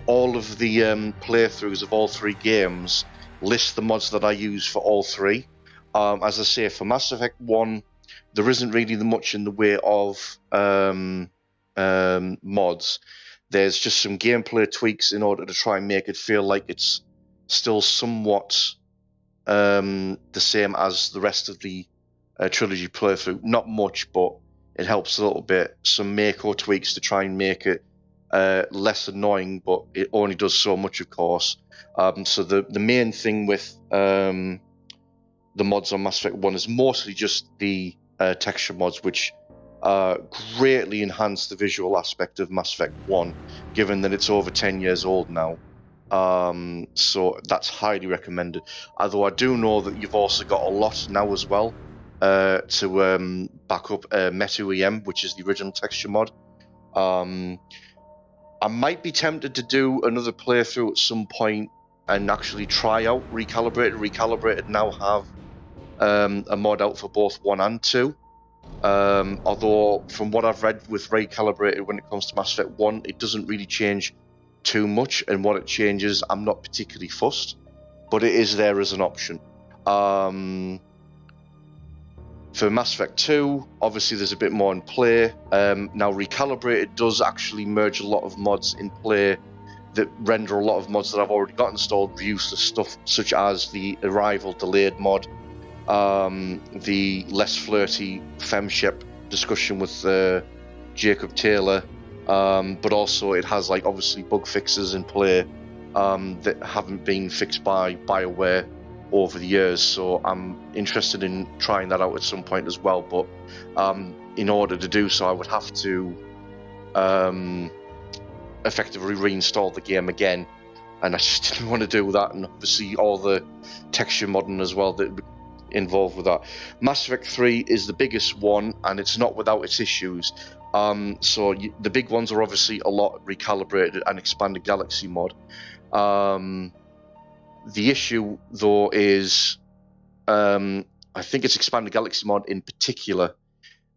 all of the playthroughs of all 3 games list the mods that I use for all 3. As I say, for Mass Effect 1, there isn't really much in the way of mods. There's just some gameplay tweaks in order to try and make it feel like it's still somewhat the same as the rest of the trilogy playthrough. Not much, but it helps a little bit. Some Mako tweaks to try and make it less annoying, but it only does so much, of course. So the main thing with the mods on Mass Effect 1 is mostly just the texture mods, which greatly enhance the visual aspect of Mass Effect 1, given that it's over 10 years old now. So that's highly recommended. Although I do know that you've also got ALOT now as well to back up Meta EM, which is the original texture mod. I might be tempted to do another playthrough at some point and actually try out Recalibrated. Recalibrated now have a mod out for both 1 and 2. Although from what I've read with Recalibrated when it comes to Mass Effect 1, it doesn't really change too much, and what it changes I'm not particularly fussed, but it is there as an option. For Mass Effect 2, obviously there's a bit more in play. Now Recalibrated does actually merge a lot of mods in play that render a lot of mods that I've already got installed useless stuff, such as the Arrival Delayed mod, the less flirty femship discussion with Jacob Taylor, but also it has like obviously bug fixes in play that haven't been fixed by BioWare over the years, so I'm interested in trying that out at some point as well. But in order to do so, I would have to effectively reinstall the game again, and I just didn't want to do that, and obviously all the texture modding as well that involved with that. Mass Effect 3 is the biggest one, and it's not without its issues. So the big ones are obviously ALOT, Recalibrated, and Expanded Galaxy mod. The issue, though, is I think its Expanded Galaxy mod in particular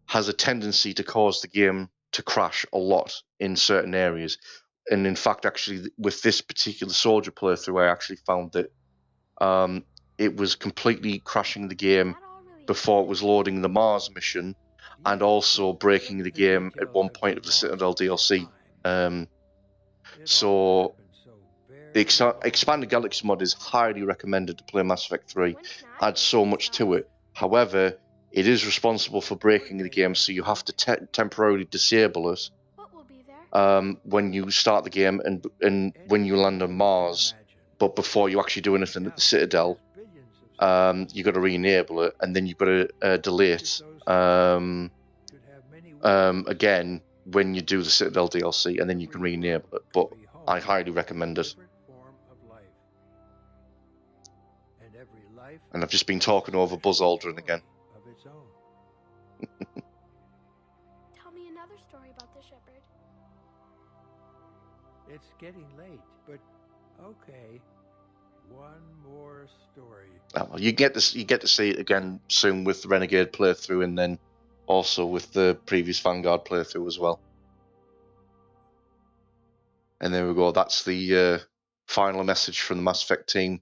has a tendency to cause the game to crash a lot in certain areas. And in fact, actually, with this particular soldier playthrough, I actually found that it was completely crashing the game before it was loading the Mars mission, and also breaking the game at one point of the Citadel DLC. So the Expanded Galaxy mod is highly recommended to play Mass Effect 3. Adds so much to it. However, it is responsible for breaking the game, so you have to temporarily disable it when you start the game and when you land on Mars. But before you actually do anything at the Citadel, you've got to re-enable it, and then you've got to delay it again when you do the Citadel DLC, and then you can re-enable it. But I highly recommend it. And I've just been talking over Buzz Aldrin again. Tell me another story about the Shepherd. It's getting late, but okay. One more story. Oh, well, you get to see it again soon with the Renegade playthrough, and then also with the previous Vanguard playthrough as well. And there we go. That's the final message from the Mass Effect team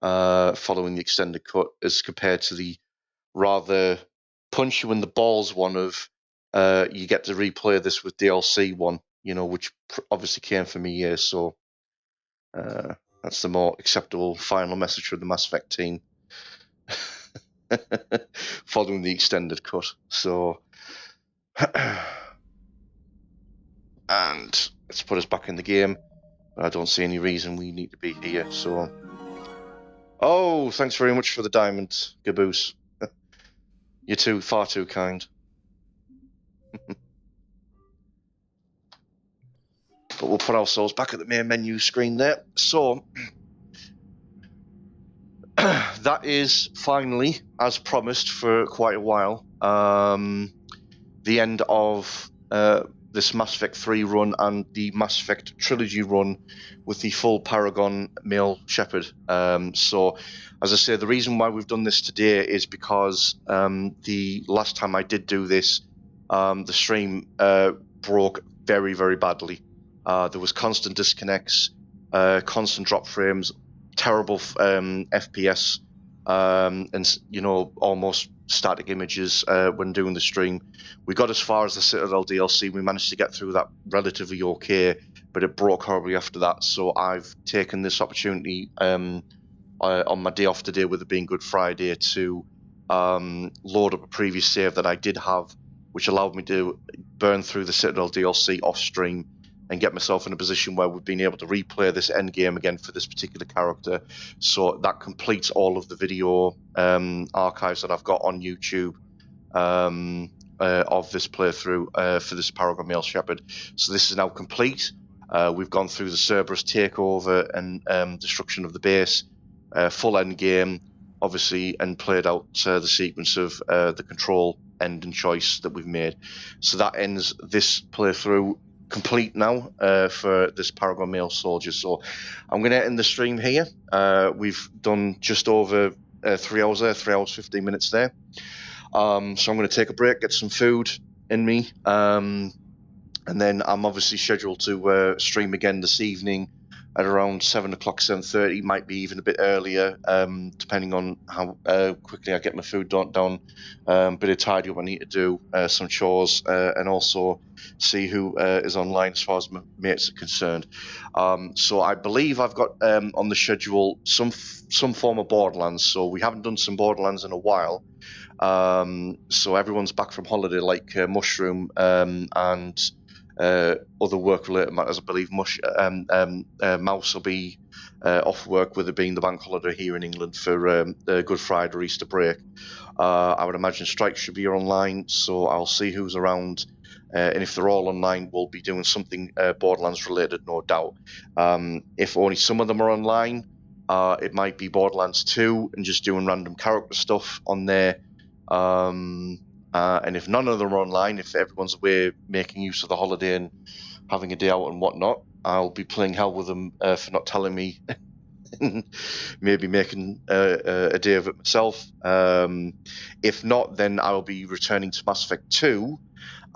following the extended cut, as compared to the rather punch you in the balls one of you get to replay this with DLC one, which obviously came from me here. So that's the more acceptable final message from the Mass Effect team following the extended cut. So, and let's put us back in the game. I don't see any reason we need to be here. So, oh, thanks very much for the diamond, Caboose. You're too far too kind. But we'll put ourselves back at the main menu screen there. So that is finally, as promised for quite a while, the end of this Mass Effect 3 run and the Mass Effect Trilogy run with the full Paragon male Shepard. So, as I say, the reason why we've done this today is because the last time I did do this, the stream broke very, very badly. There was constant disconnects, constant drop frames, terrible FPS, and almost static images when doing the stream. We got as far as the Citadel DLC. We managed to get through that relatively okay, but it broke horribly after that. So I've taken this opportunity on my day off today, with it being Good Friday, to load up a previous save that I did have, which allowed me to burn through the Citadel DLC off stream and get myself in a position where we've been able to replay this end game again for this particular character. So that completes all of the video archives that I've got on YouTube of this playthrough for this Paragon Male Shepard. So this is now complete. We've gone through the Cerberus takeover and destruction of the base, full end game, obviously, and played out the sequence of the control end and choice that we've made. So that ends this playthrough complete now for this Paragon Male Soldier. So I'm going to end the stream here. We've done just over 3 hours there, 3 hours 15 minutes there. So I'm going to take a break, get some food in me, and then I'm obviously scheduled to stream again this evening at around 7 o'clock, 7:30, might be even a bit earlier, depending on how quickly I get my food down. Bit of tidy up I need to do, some chores, and also see who is online as far as my mates are concerned. So I believe I've got on the schedule some form of Borderlands. So we haven't done some Borderlands in a while. So everyone's back from holiday, like Mushroom and other work-related matters. I believe Mouse will be off work, with it being the bank holiday here in England for Good Friday or Easter break. I would imagine Strike should be online, so I'll see who's around. And if they're all online, we'll be doing something Borderlands related, no doubt. If only some of them are online, it might be Borderlands 2 and just doing random character stuff on there. And if none of them are online, if everyone's away making use of the holiday and having a day out and whatnot, I'll be playing hell with them for not telling me. Maybe making a day of it myself. If not, then I'll be returning to Mass Effect 2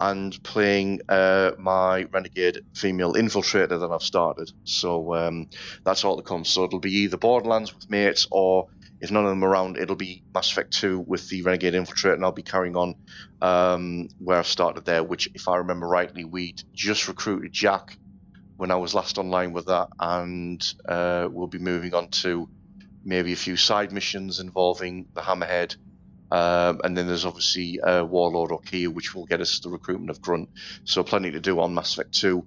and playing my Renegade female infiltrator that I've started. So that's all that comes. So it'll be either Borderlands with mates, or if none of them are around, it'll be Mass Effect 2 with the Renegade infiltrator, and I'll be carrying on where I've started there, which, if I remember rightly, we'd just recruited Jack when I was last online with that, and we'll be moving on to maybe a few side missions involving the Hammerhead, and then there's obviously Warlord or Kia, which will get us the recruitment of Grunt. So plenty to do on Mass Effect 2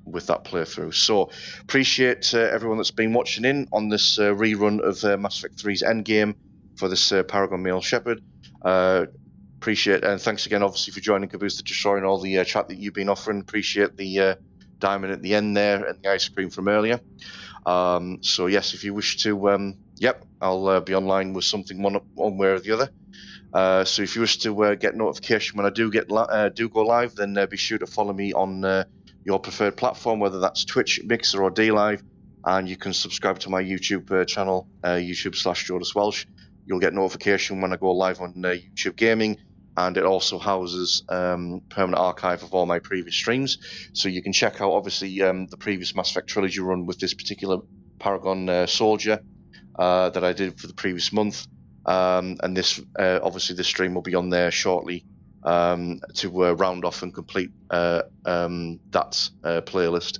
with that playthrough. So appreciate everyone that's been watching in on this rerun of Mass Effect 3's Endgame for this Paragon Male Shepard. Appreciate, and thanks again obviously for joining Caboose the Destroyer and all the chat that you've been offering. Appreciate the diamond at the end there and the ice cream from earlier. So yes, if you wish to, I'll be online with something one way or the other. So if you wish to get notification when I do go live, then be sure to follow me on your preferred platform, whether that's Twitch, Mixer, or DLive, and you can subscribe to my YouTube channel, YouTube/Jodas Welsh. You'll get notification when I go live on YouTube Gaming, and it also houses permanent archive of all my previous streams. So you can check out, obviously, the previous Mass Effect Trilogy run with this particular Paragon soldier that I did for the previous month. And this, obviously, this stream will be on there shortly to round off and complete that playlist.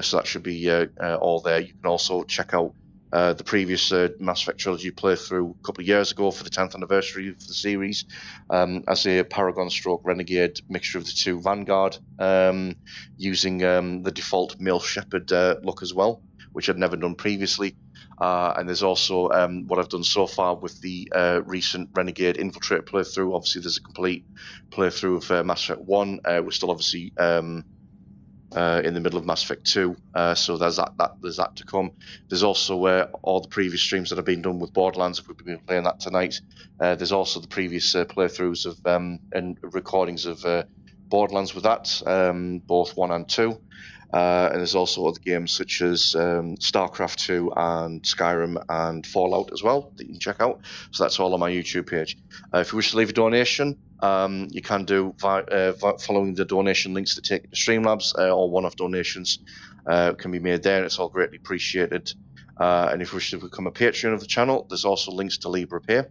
So that should be all there. You can also check out the previous Mass Effect Trilogy playthrough a couple of years ago for the 10th anniversary of the series as a Paragon stroke Renegade mixture of the two Vanguard, using the default male Shepard look as well, which I'd never done previously. And there's also what I've done so far with the recent Renegade Infiltrator playthrough. Obviously, there's a complete playthrough of Mass Effect 1. We're still obviously in the middle of Mass Effect 2, so there's that to come. There's also all the previous streams that have been done with Borderlands, if we've been playing that tonight. There's also the previous playthroughs of and recordings of Borderlands with that, both 1 and 2. And there's also other games such as StarCraft 2 and Skyrim and Fallout as well that you can check out. So that's all on my YouTube page. If you wish to leave a donation, you can do following the donation links that take you to Streamlabs, or one-off donations can be made there, and it's all greatly appreciated. And if you wish to become a Patreon of the channel, there's also links to LibrePay.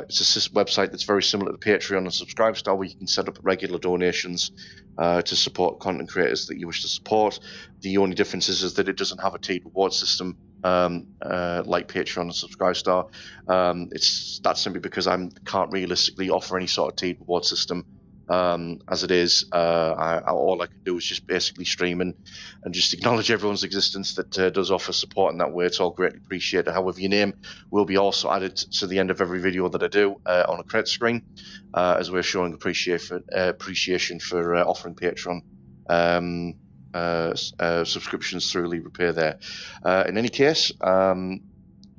It's a website that's very similar to Patreon and Subscribestar, where you can set up regular donations to support content creators that you wish to support. The only difference is that it doesn't have a tied reward system like Patreon and Subscribestar. That's simply because I can't realistically offer any sort of tied reward system as it is. All I can do is just basically stream and just acknowledge everyone's existence that does offer support in that way. It's all greatly appreciated. However, your name will be also added to the end of every video that I do on a credit screen, as we're showing appreciation for offering Patreon subscriptions through LibrePay there. In any case,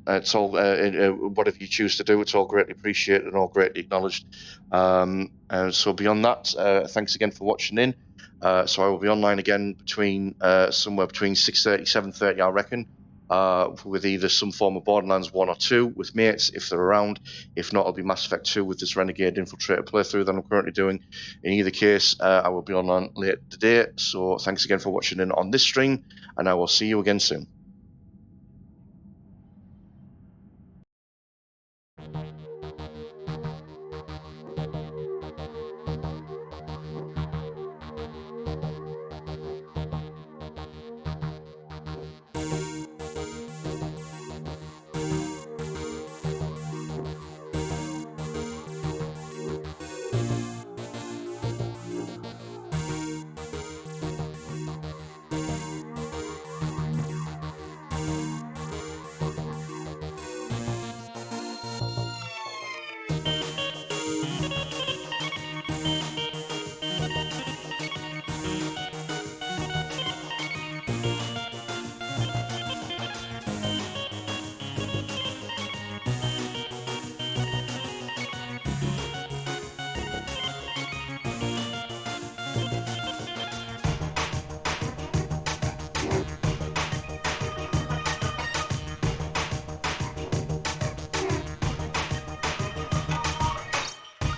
it's all whatever you choose to do, it's all greatly appreciated and all greatly acknowledged. So beyond that, thanks again for watching in. So I will be online again between somewhere between 6:30, 7:30, I reckon, with either some form of Borderlands 1 or 2 with mates if they're around. If not, it'll be Mass Effect 2 with this Renegade Infiltrator playthrough that I'm currently doing. In either case, I will be online later today. So thanks again for watching in on this stream, and I will see you again soon.